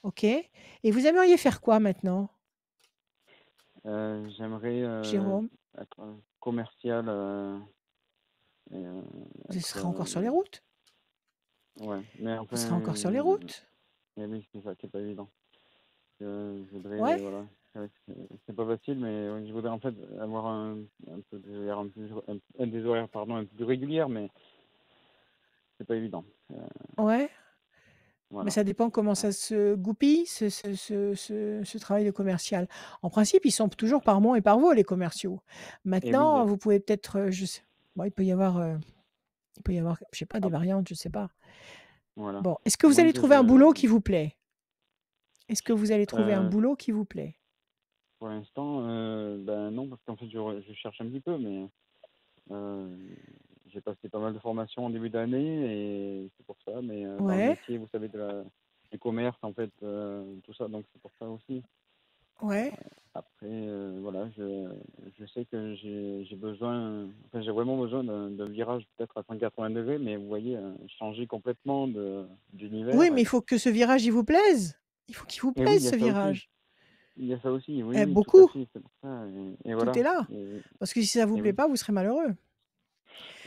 OK. Et vous aimeriez faire quoi maintenant, J'aimerais Jérôme? être commercial et Vous être... serez encore sur les routes? ouais. Mais Vous enfin... serez encore sur les routes? eh oui, c'est ça qui est pas évident. Je voudrais... Ouais? Voilà. C'est pas facile, mais je voudrais en fait avoir un peu des horaires, des horaires, pardon, un peu plus régulières, mais c'est pas évident. Ouais? Mais Voilà. ça dépend comment ça se goupille, ce travail de commercial. En principe, ils sont toujours par mois et par veau, les commerciaux. Et oui, Maintenant, vous pouvez peut-être, je sais bon, il peut y avoir, je sais pas, des ah, variantes, je sais pas. voilà. Bon, est-ce que vous Moi, allez trouver un boulot qui vous plaît? Est-ce que vous allez trouver un euh, boulot qui vous plaît? pour l'instant, ben non, parce qu'en fait, je cherche un petit peu, mais euh, j'ai passé pas mal de formations en début d'année et c'est pour ça. Mais dans le Ouais? métier, vous savez, du commerce, en fait, tout ça, donc c'est pour ça aussi. Ouais? Après, voilà, je sais que j'ai besoin, enfin, j'ai vraiment besoin d'un virage peut-être à 180 degrés, mais vous voyez, changer complètement Oui, d'univers. mais il faut que ce virage, il vous plaise. Il faut qu'il vous Et oui, il plaise, y a ce ça aussi. virage. Il y a ça aussi, oui, Eh, oui, tout à beaucoup. fait, c'est pour ça. Et Tout est voilà. là. Parce que si ça vous Et plaît oui, pas, vous serez malheureux.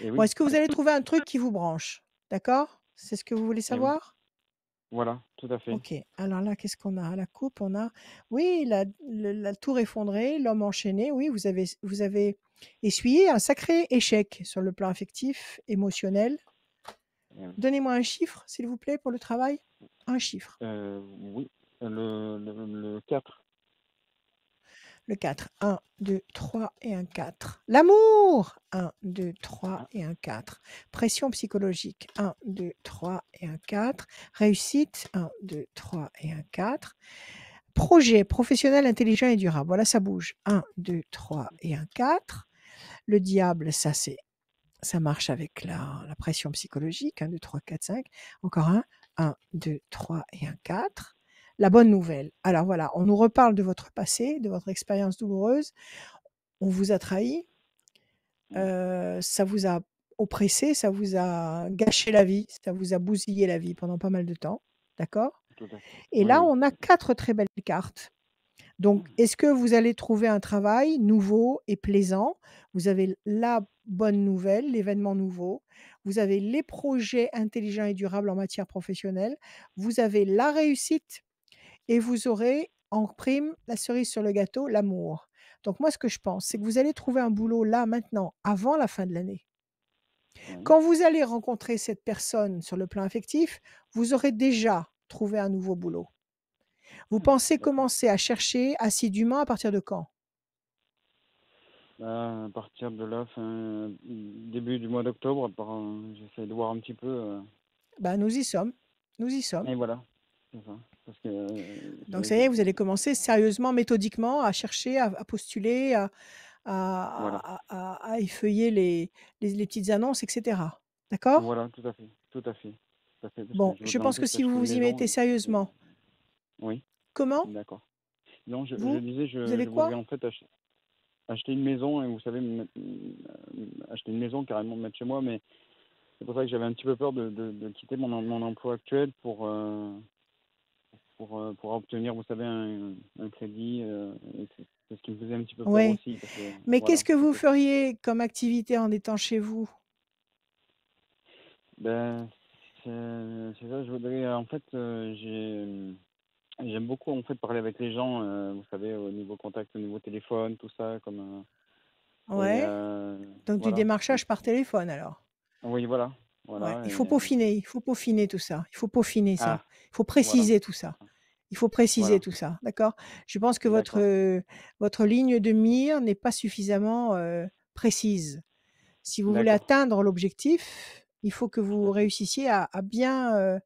et Bon, oui, est-ce que vous allez trouver un truc qui vous branche? D'accord? C'est ce que vous voulez et oui, savoir? voilà, tout à fait. OK. Alors là, qu'est-ce qu'on a? À la coupe, on a oui, la tour effondrée, l'homme enchaîné. Oui, vous avez essuyé un sacré échec sur le plan affectif, émotionnel. Et oui. Donnez-moi un chiffre, s'il vous plaît, pour le travail. Un chiffre. Oui, le 4. Le 4. 1, 2, 3 et un 4. L'amour! 1, 2, 3 Ah, et un 4. Pression psychologique. 1, 2, 3 et un 4. Réussite. 1, 2, 3 et un 4. Projet professionnel intelligent et durable. Voilà, ça bouge. 1, 2, 3 et un 4. Le diable, ça marche avec la pression psychologique. 1, 2, 3, 4, 5. Encore un. 1, 2, 3 et un 4. La bonne nouvelle. Alors voilà, on nous reparle de votre passé, de votre expérience douloureuse. On vous a trahi. Ça vous a oppressé, ça vous a gâché la vie, ça vous a bousillé la vie pendant pas mal de temps. D'accord? tout à fait. Et Oui, là, oui. on a 4 très belles cartes. Donc, est-ce que vous allez trouver un travail nouveau et plaisant? Vous avez la bonne nouvelle, l'événement nouveau. Vous avez les projets intelligents et durables en matière professionnelle. Vous avez la réussite et vous aurez en prime la cerise sur le gâteau, l'amour. Donc moi, ce que je pense, c'est que vous allez trouver un boulot là, maintenant, avant la fin de l'année. Oui. Quand vous allez rencontrer cette personne sur le plan affectif, vous aurez déjà trouvé un nouveau boulot. Vous pensez D'accord. commencer à chercher assidûment à partir de quand? Là, à partir de là, début du mois d'octobre, j'essaie de voir un petit peu. Nous y sommes. Nous y sommes. Et voilà, c'est ça. Parce que Donc, ça y est, vous allez commencer sérieusement, méthodiquement à chercher, à postuler, voilà, à effeuiller les petites annonces, etc. D'accord? voilà, tout à fait, tout à fait, tout à fait. Parce que Bon, je je voudrais en pense que fait si acheter vous une vous y maison. mettez sérieusement. Oui, Comment? d'accord. Non, je Vous? disais, Vous avez je voudrais quoi? en fait acheter une maison, et vous savez, acheter une maison, carrément me mettre chez moi, mais c'est pour ça que j'avais un petit peu peur de quitter mon emploi actuel pour obtenir, vous savez, un crédit. Et c'est ce qui me faisait un petit peu peur Oui. aussi. Parce que, Mais voilà, qu'est-ce que vous c'était. feriez comme activité en étant chez vous? Ben, c'est ça, je voudrais. En fait, j'aime beaucoup en fait parler avec les gens, vous savez, au niveau contact, au niveau téléphone, tout ça, comme. Et Ouais. Donc du voilà. démarchage par téléphone alors? Oui, voilà. Ouais. Voilà. Il faut peaufiner tout ça. Il faut peaufiner ça. Ah, Il faut voilà. préciser tout ça. Il faut préciser Voilà. tout ça, d'accord? Je pense que D'accord. votre ligne de mire n'est pas suffisamment, précise. Si vous voulez D'accord. atteindre l'objectif, il faut que Tout vous à fait. réussissiez à bien,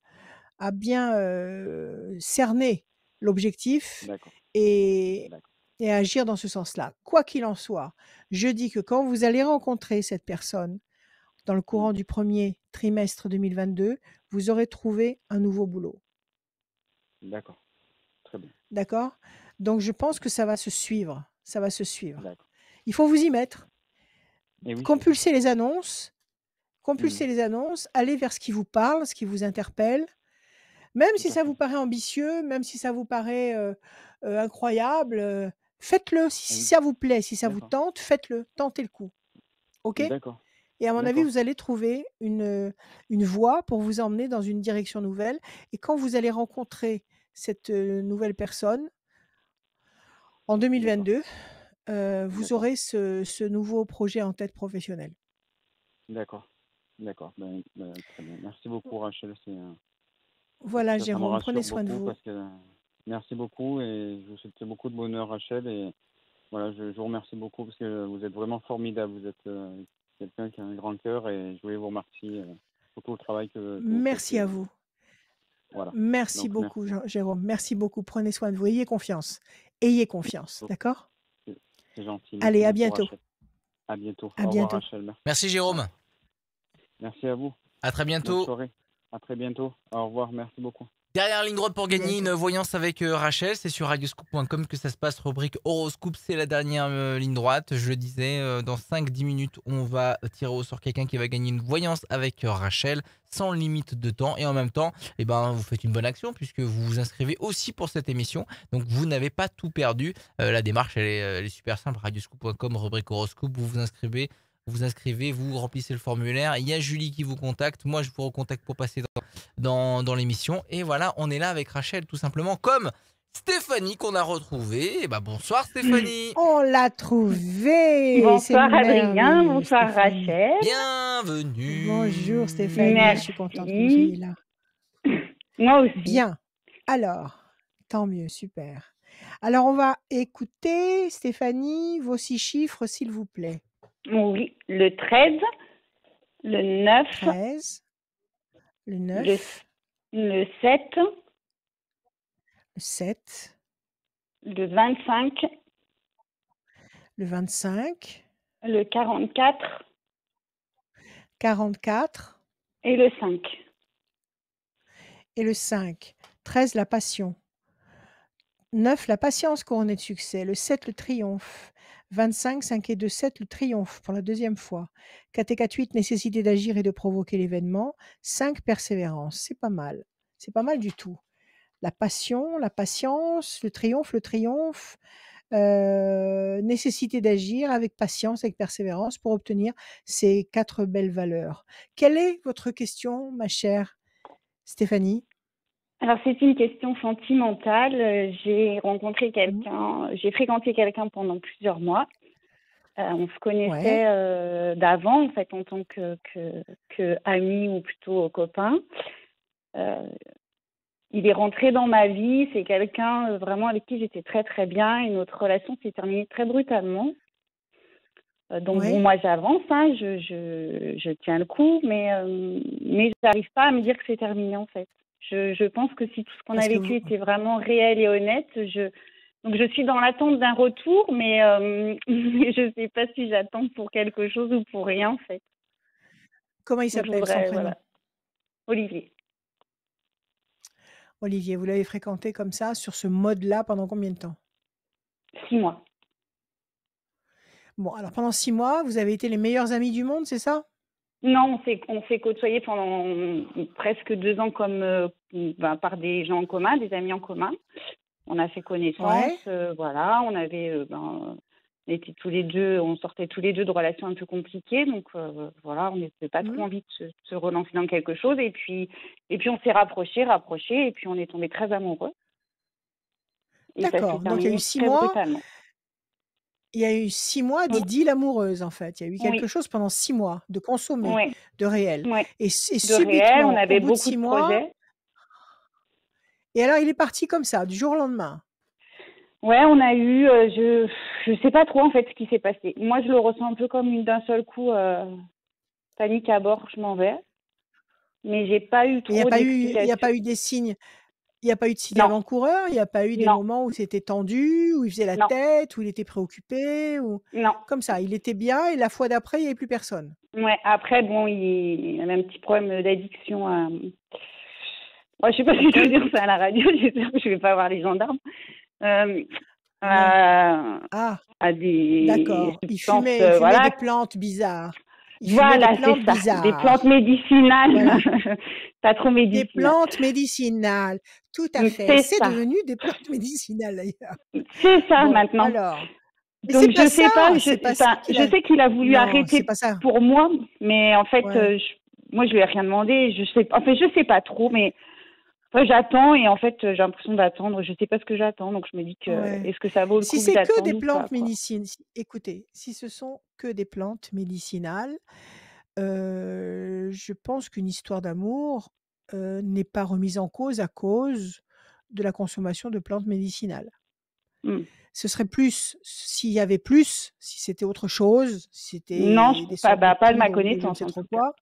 cerner l'objectif D'accord. et D'accord. et agir dans ce sens-là. Quoi qu'il en soit, je dis que quand vous allez rencontrer cette personne dans le Mm. courant du 1er trimestre 2022, vous aurez trouvé un nouveau boulot. D'accord. Très bien. D'accord? Donc je pense que ça va se suivre, ça va se suivre. D'accord. Il faut vous y mettre. Et oui, c'est ça. Compulsez les annonces, Mm. allez vers ce qui vous parle, ce qui vous interpelle. Même si Tout à ça fait. vous paraît ambitieux, même si ça vous paraît, incroyable, faites-le. Et Si oui. ça vous plaît, si ça vous D'accord. tente, faites-le, tentez le coup. OK? D'accord. Et à mon avis, D'accord. vous allez trouver une voie pour vous emmener dans une direction nouvelle et quand vous allez rencontrer cette, nouvelle personne en D'accord. 2022, vous D'accord. aurez ce nouveau projet en tête professionnel. D'accord. D'accord. Très bien. Merci beaucoup, Rachel. Voilà Ça me Jérôme, prenez rassure soin de beaucoup vous. parce que merci beaucoup, et je vous souhaite beaucoup de bonheur, Rachel. Et voilà, je vous remercie beaucoup parce que vous êtes vraiment formidable. Vous êtes quelqu'un qui a un grand cœur, et je voulais vous remercier pour tout le travail que vous faites. Merci à vous. Voilà. Merci Donc, beaucoup merci. Jérôme, merci beaucoup. Prenez soin de vous, ayez confiance. Ayez confiance, Beaucoup. d'accord? C'est gentil. Merci Allez, à beaucoup, bientôt. Rachel. À bientôt. À Au revoir, bientôt. Rachel. Merci. Merci Au Jérôme. revoir. Merci à vous. À très Bonne bientôt. soirée. À très bientôt. Au revoir. Merci beaucoup. Derrière ligne droite pour gagner Bientôt. une voyance avec Rachel, c'est sur radioscoop.com que ça se passe, rubrique horoscope, c'est la dernière ligne droite. Je le disais, dans 5-10 minutes, on va tirer au sort quelqu'un qui va gagner une voyance avec Rachel, sans limite de temps. Et en même temps, eh ben, vous faites une bonne action puisque vous vous inscrivez aussi pour cette émission. Donc vous n'avez pas tout perdu. La démarche, elle est super simple, radioscoop.com, rubrique horoscope, vous inscrivez, vous remplissez le formulaire. Il y a Julie qui vous contacte. Moi, je vous recontacte pour passer dans l'émission. Et voilà, on est là avec Rachel, tout simplement, comme Stéphanie qu'on a retrouvée. Et bah, bonsoir Stéphanie. On l'a trouvé! C'est Bonsoir Adrien, merveilleux, bonsoir Stéphanie. Rachel. Bienvenue. Bonjour Stéphanie, je suis contente que vous soyez Merci. là. Moi aussi. Bien. Alors, tant mieux, super. Alors, on va écouter, Stéphanie, vos 6 chiffres, s'il vous plaît. Oui, le 13, le 9, 13, le 9, le 7, le 7, le 25, le 25, le 44 44 et le 5. et le 5. 13, la passion. 9, la patience couronnée de succès. Le 7, le triomphe. 25, 5 et 2, 7, le triomphe pour la deuxième fois. 4 et 4, 8, nécessité d'agir et de provoquer l'événement. 5, persévérance. C'est pas mal. C'est pas mal du tout. La passion, la patience, le triomphe, nécessité d'agir avec patience, avec persévérance pour obtenir ces 4 belles valeurs. Quelle est votre question, ma chère Stéphanie? Alors, c'est une question sentimentale. J'ai rencontré quelqu'un, j'ai fréquenté quelqu'un pendant plusieurs mois. On se connaissait d'avant, en fait, en tant que ami ou plutôt copain. Il est rentré dans ma vie. C'est quelqu'un vraiment avec qui j'étais très très bien, et notre relation s'est terminée très brutalement. Donc bon, Ouais. moi j'avance, hein, je tiens le coup, mais j'arrive pas à me dire que c'est terminé en fait. Je pense que si tout ce qu'on a Parce que vécu vous, était vraiment réel et honnête, donc je suis dans l'attente d'un retour, mais mais je sais pas si j'attends pour quelque chose ou pour rien en fait. comment il Donc je s'appelle, son voudrais, prénom? voilà, Olivier. Olivier. Vous l'avez fréquenté comme ça, sur ce mode-là, pendant combien de temps? 6 mois. Bon, alors pendant 6 mois, vous avez été les meilleurs amis du monde, c'est ça? Non, on s'est côtoyés pendant presque 2 ans par des gens en commun, des amis en commun. On a fait connaissance, Ouais. voilà, on était tous les deux, on sortait tous les deux de relations un peu compliquées, donc voilà, on n'avait pas trop Mmh. envie de se relancer dans quelque chose, et puis on s'est rapprochés, et puis on est tombés très amoureux, et ça s'est D'accord, donc il y a eu terminé 6 très mois brutalement. il y a eu 6 mois Oui, d'idylle amoureuse, en fait. Il y a eu quelque oui, chose pendant 6 mois de consommé, oui, de réel oui. et De réel, on subitement, au avait bout de beaucoup 6 de mois projets. et alors il est parti comme ça, du jour au lendemain? Ouais, on a eu, je sais pas trop en fait ce qui s'est passé. Moi, je le ressens un peu comme d'un seul coup, panique à bord, je m'en vais. Mais j'ai pas eu Mais il y a trop pas eu il y a d'explications. pas eu des signes il y a pas eu de signes Non, avant-coureurs? Il y a pas eu des non, moments où c'était tendu, où il faisait la non, tête, où il était préoccupé, ou non. comme ça, il était bien et la fois d'après, il y avait plus personne? Ouais, après, bon, il avait un petit problème d'addiction à. Moi, je sais pas si je peux L'alcool? dire ça à la radio, j'espère que je vais pas avoir les gendarmes. Euh, Non. à, Ah, à des d'accord. substances, Il fumait des voilà. plantes bizarres. Il fumait des Voilà, c'est plantes ça. Des plantes bizarres. médicinales. Voilà. Pas trop Des médicinales. plantes médicinales, tout à fait. C'est C'est ça. devenu des plantes médicinales d'ailleurs. C'est ça Bon, maintenant. alors, mais Donc je sais pas, c'est pas ça qu'il je a sais qu'il a voulu non, c'est arrêter pas ça. pour moi, mais en fait, Ouais. moi je lui ai rien demandé. Je sais pas trop, mais enfin, j'attends, et en fait j'ai l'impression d'attendre. Je sais pas ce que j'attends, donc je me dis que Ouais. est-ce que ça vaut le Si coup que c'est que des j'attende ou pas, plantes quoi. médicinales, écoutez, si ce sont que des plantes médicinales, je pense qu'une histoire d'amour, n'est pas remise en cause à cause de la consommation de plantes médicinales. Hmm. Ce serait plus s'il y avait plus, si c'était autre chose, si Non, c'était des pas, sortes de pas de ma poudres ou de je ne connaissance sais en trop tout cas. quoi.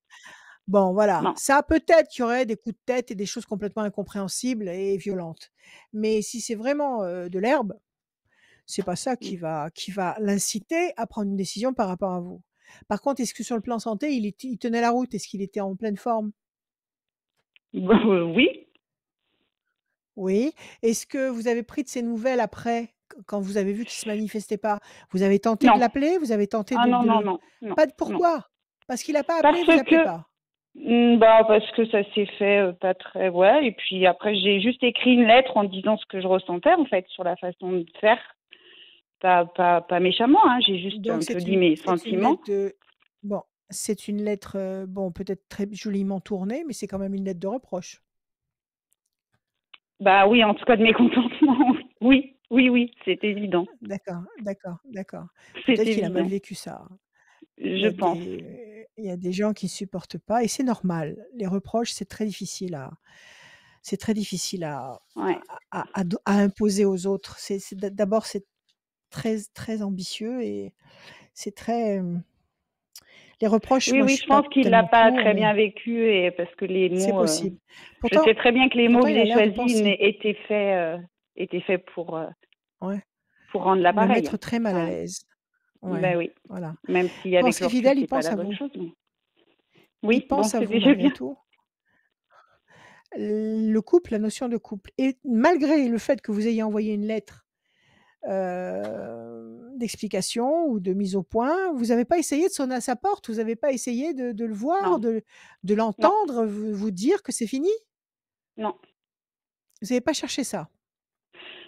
Bon, voilà, Non. ça peut-être qu'il y aurait des coups de tête et des choses complètement incompréhensibles et violentes. Mais si c'est vraiment, de l'herbe, c'est pas ça Hmm. qui va l'inciter à prendre une décision par rapport à vous. Par contre, est-ce que sur le plan santé, il tenait la route? Est-ce qu'il était en pleine forme? Oui. Oui. Est-ce que vous avez pris de ses nouvelles après, quand vous avez vu qu'il se manifestait pas? Vous avez tenté de Non. l'appeler? Vous avez tenté Ah non, de non, le non, non, pas de non. pourquoi? Parce qu'il a pas Parce appelé, vous appelez que pas? parce que ça s'est fait pas très, ouais, et puis après j'ai juste écrit une lettre en disant ce que je ressentais en fait sur la façon de faire, pas méchamment, hein, j'ai juste Donc un peu dit mes c'est une lettre sentiments. de bon, c'est une lettre, bon, peut-être très joliment tournée, mais c'est quand même une lettre de reproche. Bah oui, en tout cas de mécontentement. Oui, oui, oui, c'est évident, D'accord, d'accord, d'accord. c'est Peut-être qu'il a mal évident, vécu ça. je pense. Il y a des gens qui supportent pas et c'est normal. Les reproches, c'est très difficile Ouais. à imposer aux autres. D'abord, c'est très, très ambitieux et c'est très, les reproches, Oui, moi, je oui, suis je pas pense qu'il l'a tellement pas pour, très mais bien vécu, et parce que les c'est mots, possible. je sais très bien que les mots Pourtant, que il a j'ai l'air de choisis penser. étaient faits Ouais. pour rendre Le l'appareil, mettre hein. très mal à Enfin, l'aise. Ouais, ben oui, voilà. même si avec le Penser recul fidèle, il c'est pas pense la à bonne vous. chose, mais Il oui, bon, pense à c'est vous déjà malgré bien. tout. Le couple, la notion de couple et malgré le fait que vous ayez envoyé une lettre, d'explication ou de mise au point, vous avez pas essayé de sonner à sa porte? Vous avez pas essayé de le voir, Non, de non, l'entendre, vous dire que c'est fini? non, Vous avez pas cherché ça?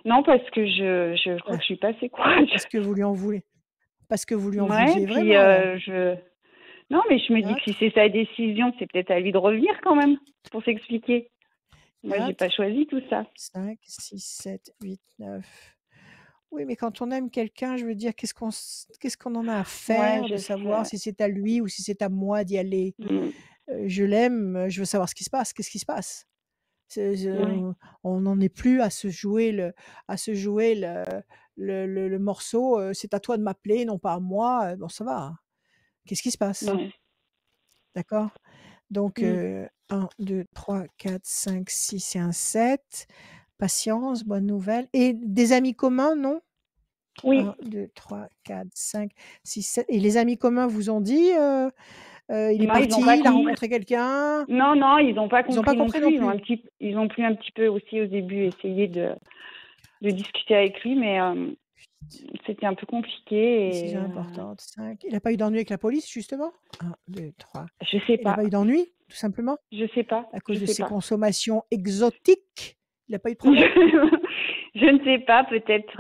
non, parce que je crois Ouais, que je suis pas assez courageuse. parce que vous lui en voulez parce que vous lui en Ouais, vouliez puis vraiment alors? non, mais je me dis que si 4, c'est sa décision, c'est peut-être à lui de revenir quand même pour s'expliquer. Moi, j'ai pas 4, choisi tout ça. 5, 6, 7, 8, 9. Oui, mais quand on aime quelqu'un, je veux dire, qu'est-ce qu'on en a à Ouais, faire de je savoir sais. si c'est à lui ou si c'est à moi d'y aller? Mm. Je l'aime, je veux savoir ce qui se passe. Qu'est-ce qui se passe? C'est Ouais. on n'en est plus à se jouer le morceau, c'est à toi de m'appeler, non pas à moi. Bon, ça va. Hein. Qu'est-ce qui se passe? Ouais. D'accord? Donc, Mm. 1, 2, 3, 4, 5, 6 et un 7. Patience, bonne nouvelle. Et des amis communs, non? Oui. 1, 2, 3, 4, 5, 6, 7. Et les amis communs vous ont dit, il est Non, ils parti, n'ont pas il a compris. rencontré quelqu'un? Non, non, ils n'ont pas Ils n'ont pas compris non compris plus. non plus. Ils ont pu un petit peu aussi au début essayer de discuter avec lui, mais c'était un peu compliqué. Décision importante. 5. Il n'a pas eu d'ennui avec la police, justement? 1, 2, 3. Je sais Il n'a pas. pas eu d'ennui, tout simplement? Je sais pas. À cause Je de sais ses pas. consommations exotiques? Il n'a pas eu de problème? Je ne sais pas, peut-être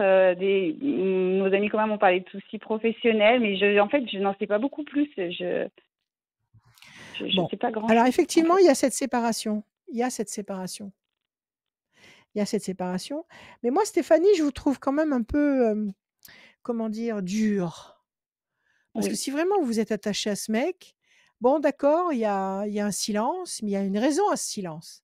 nos amis communs m'ont parlé de soucis professionnels, mais en fait, je n'en sais pas beaucoup plus. Je Bon. sais pas Alors, grand-chose. effectivement, En fait. il y a cette séparation. Il y a cette séparation. Mais moi, Stéphanie, je vous trouve quand même un peu, comment dire, dure. Parce que Oui. si vraiment vous êtes attaché à ce mec, bon, d'accord, il y a un silence, mais il y a une raison à ce silence.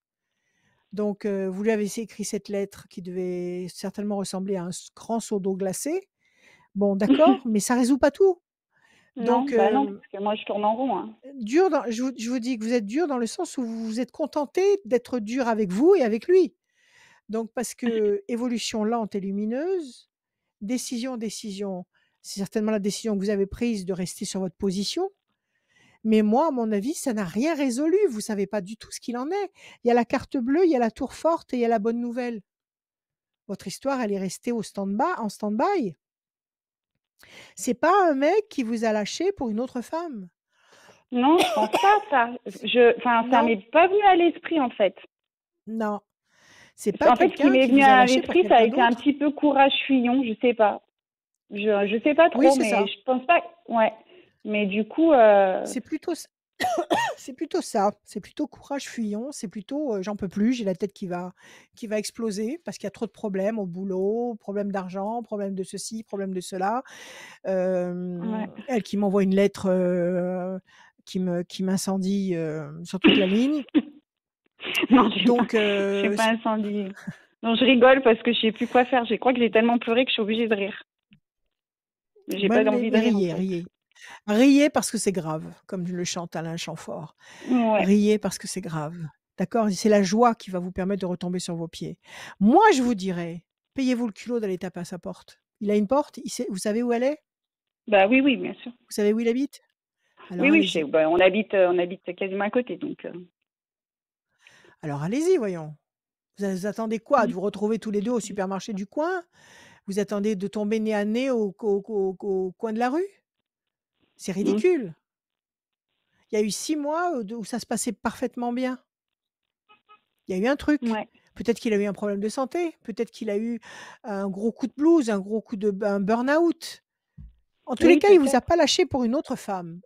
Donc, vous lui avez écrit cette lettre qui devait certainement ressembler à un grand seau d'eau glacée. Bon, d'accord, mais ça résout pas tout. Non, Donc, bah non, parce que moi, je tourne en rond. Hein. dur je vous dis que vous êtes dur dans le sens où vous vous êtes contenté d'être dur avec vous et avec lui. Donc, parce que évolution lente et lumineuse, décision, c'est certainement la décision que vous avez prise de rester sur votre position. Mais moi, à mon avis, ça n'a rien résolu. Vous savez pas du tout ce qu'il en est. Il y a la carte bleue, il y a la tour forte et il y a la bonne nouvelle. Votre histoire, elle est restée en stand-by. C'est pas un mec qui vous a lâché pour une autre femme. Non, je pense pas ça. Ça m'est pas venu à l'esprit en fait. Non. C'est pas En fait, ce qui m'est venu à l'esprit, ça a été un petit peu courage fuyant, je sais pas. Je sais pas trop, oui, mais ça. je pense pas. Ouais. Mais du coup. C'est plutôt ça. C'est plutôt courage fuyant. C'est plutôt j'en peux plus, j'ai la tête qui va exploser parce qu'il y a trop de problèmes au boulot, problème d'argent, problème de ceci, problème de cela. Elle qui m'envoie une lettre qui m'incendie sur toute la ligne. Non, je pas incendie. Non, je rigole parce que je sais plus quoi faire. Je crois que j'ai tellement pleuré que je suis obligée de rire. J'ai pas envie de rire. Riez parce que c'est grave, comme le chante Alain Chamfort. Ouais. Riez parce que c'est grave. D'accord? C'est la joie qui va vous permettre de retomber sur vos pieds. Moi, je vous dirais, payez-vous le culot d'aller taper à sa porte. Il a une porte, vous savez où elle est? Bah oui, bien sûr. Vous savez où il habite? Alors, oui, on habite quasiment à côté, donc. Alors allez-y, voyons. Vous attendez quoi? De vous retrouver tous les deux au supermarché du coin? Vous attendez de tomber nez à nez au coin de la rue? C'est ridicule. Il y a eu 6 mois où ça se passait parfaitement bien. Il y a eu un truc. Ouais. Peut-être qu'il a eu un problème de santé. Peut-être qu'il a eu un gros coup de blues, un gros coup de burn-out. En tous les cas, il ne vous a pas lâché pour une autre femme.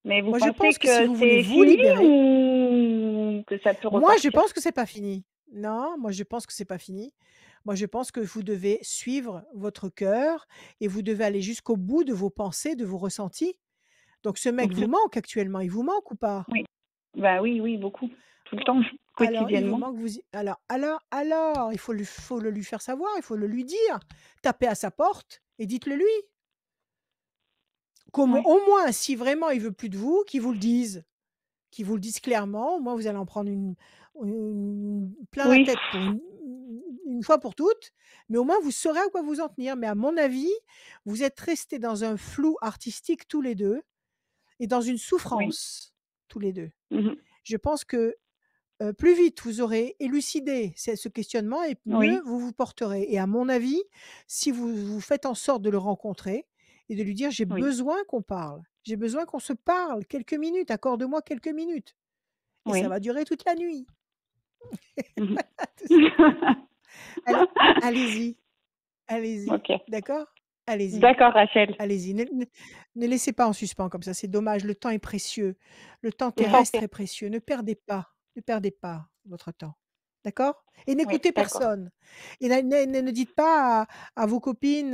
Mais vous Moi, pensez je pense que si vous c'est voulez vous fini libérer, ou que ça peut repartir? Moi, je pense que c'est pas fini. Non, moi, je pense que c'est pas fini. Moi, je pense que vous devez suivre votre cœur et vous devez aller jusqu'au bout de vos pensées, de vos ressentis. Donc, ce mec vous manque actuellement. Il vous manque ou pas? Oui. Bah oui, beaucoup. Tout le temps, Alors, il vous quotidiennement. manque, alors, il faut le lui faire savoir, il faut le lui dire. Tapez à sa porte et dites-le lui. Au moins, si vraiment il veut plus de vous, qu'il vous le dise. Qu'il vous le dise clairement. Au moins, vous allez en prendre plein la tête pour une fois pour toutes. Mais au moins, vous saurez à quoi vous en tenir. Mais à mon avis, vous êtes restés dans un flou artistique tous les deux et dans une souffrance tous les deux. Je pense que plus vite vous aurez élucidé ce questionnement et mieux vous vous porterez. Et à mon avis, si vous faites en sorte de le rencontrer et de lui dire: «J'ai besoin qu'on parle, j'ai besoin qu'on se parle quelques minutes, accorde-moi quelques minutes» et ça va durer toute la nuit. Allez-y. Okay. D'accord? Allez-y. D'accord, Rachel. Allez-y. Ne laissez pas en suspens comme ça, c'est dommage. Le temps est précieux. Le temps terrestre est précieux. Ne perdez pas votre temps. D'accord? Et Oui, n'écoutez d'accord. personne. Et ne dites pas à vos copines,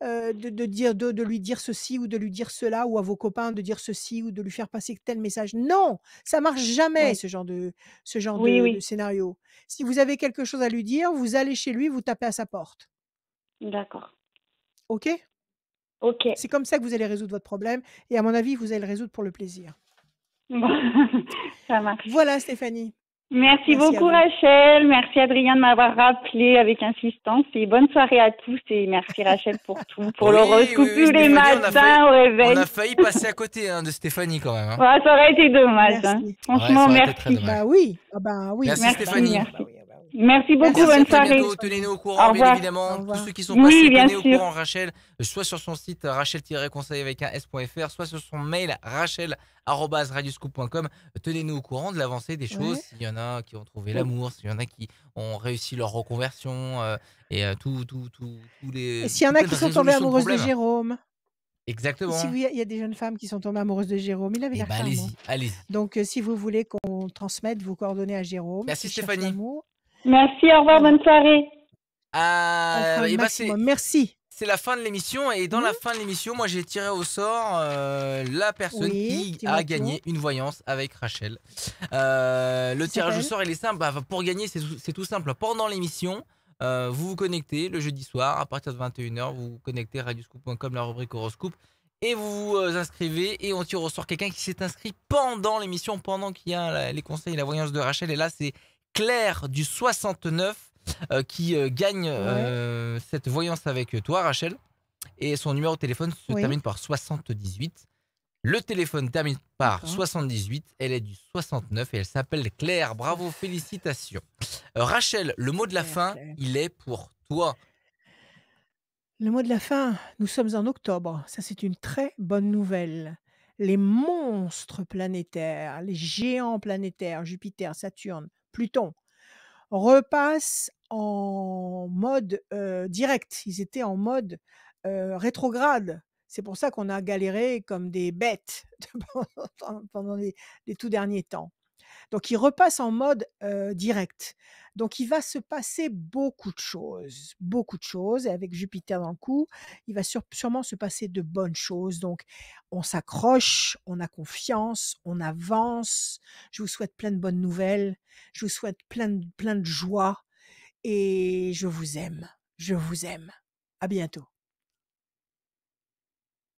de lui dire ceci ou de lui dire cela, ou à vos copains de dire ceci ou de lui faire passer tel message. Non! Ça marche jamais Oui, ce genre de oui. scénario. Si vous avez quelque chose à lui dire, vous allez chez lui, vous tapez à sa porte. D'accord. OK? OK. C'est comme ça que vous allez résoudre votre problème et à mon avis, vous allez le résoudre pour le plaisir. Bon, ça marche. Voilà Stéphanie. Merci Merci à beaucoup vous. Rachel, merci Adrien de m'avoir rappelé avec insistance et bonne soirée à tous et merci Rachel pour tout, pour Oui, l'horoscope oui, oui, tous les Stéphanie, matins au on réveil. a failli passer à côté de Stéphanie quand même. Hein. Ouais, ça aurait été dommage. Hein. Merci. Ouais, Franchement, ça aurait été très merci. dommage. Bah oui. Ah bah oui. Merci Ah bah Stéphanie. oui. Merci, Ah bah oui. Ah bah oui. merci beaucoup, Merci Merci, à bonne très Stéphanie. soirée. bientôt. Tenez-nous au Au courant, bien revoir. Au évidemment. Tous revoir. ceux qui sont Oui, passés, bien tenez au sûr. courant Rachel, soit sur son site rachel-conseil avec un s.fr, soit sur son mail rachel@radioscoop.com. Tenez-nous au courant de l'avancée des choses. Ouais. S'il y en a qui ont trouvé Oui. l'amour, s'il y en a qui ont réussi leur reconversion et tous Et s'il y en a plein de qui sont tombées résolutions de amoureuses de problèmes. Jérôme, si Exactement. il y a des jeunes femmes qui sont tombées amoureuses de Jérôme, il avait Eh l'air ben charmant. allez-y, allez-y. Donc si vous voulez qu'on transmette vos coordonnées à Jérôme Merci qui cherche Stéphanie. l'amour, Merci, au revoir, voilà, bonne soirée. on fera le Et ben maximum. Merci. c'est la fin de l'émission et dans Hmm? la fin de l'émission, moi j'ai tiré au sort la personne Oui, qui dis-moi a tout. gagné une voyance avec Rachel. Le Qui tirage au s'appelle? sort il est simple. Bah, pour gagner c'est tout simple. Pendant l'émission, vous vous connectez le jeudi soir à partir de 21h, vous vous connectez radioscoop.com, la rubrique horoscope et vous vous inscrivez et on tire au sort quelqu'un qui s'est inscrit pendant l'émission, pendant qu'il y a les conseils et la voyance de Rachel. Et là c'est Claire du 69 qui gagne Ouais. cette voyance avec toi, Rachel. Et son numéro de téléphone se Oui. termine par 78. Le téléphone termine par D'accord. 78. Elle est du 69 et elle s'appelle Claire. Bravo, félicitations. Rachel, le mot de la fin, Claire. il est pour toi. Le mot de la fin, nous sommes en octobre. Ça, c'est une très bonne nouvelle. Les monstres planétaires, les géants planétaires, Jupiter, Saturne, Pluton, repassent en mode direct. Ils étaient en mode rétrograde. C'est pour ça qu'on a galéré comme des bêtes pendant les tout derniers temps. Donc il repasse en mode direct. Donc il va se passer beaucoup de choses et avec Jupiter dans le coup, il va sûrement se passer de bonnes choses. Donc on s'accroche, on a confiance, on avance. Je vous souhaite plein de bonnes nouvelles, je vous souhaite plein de joie et je vous aime. Je vous aime. À bientôt.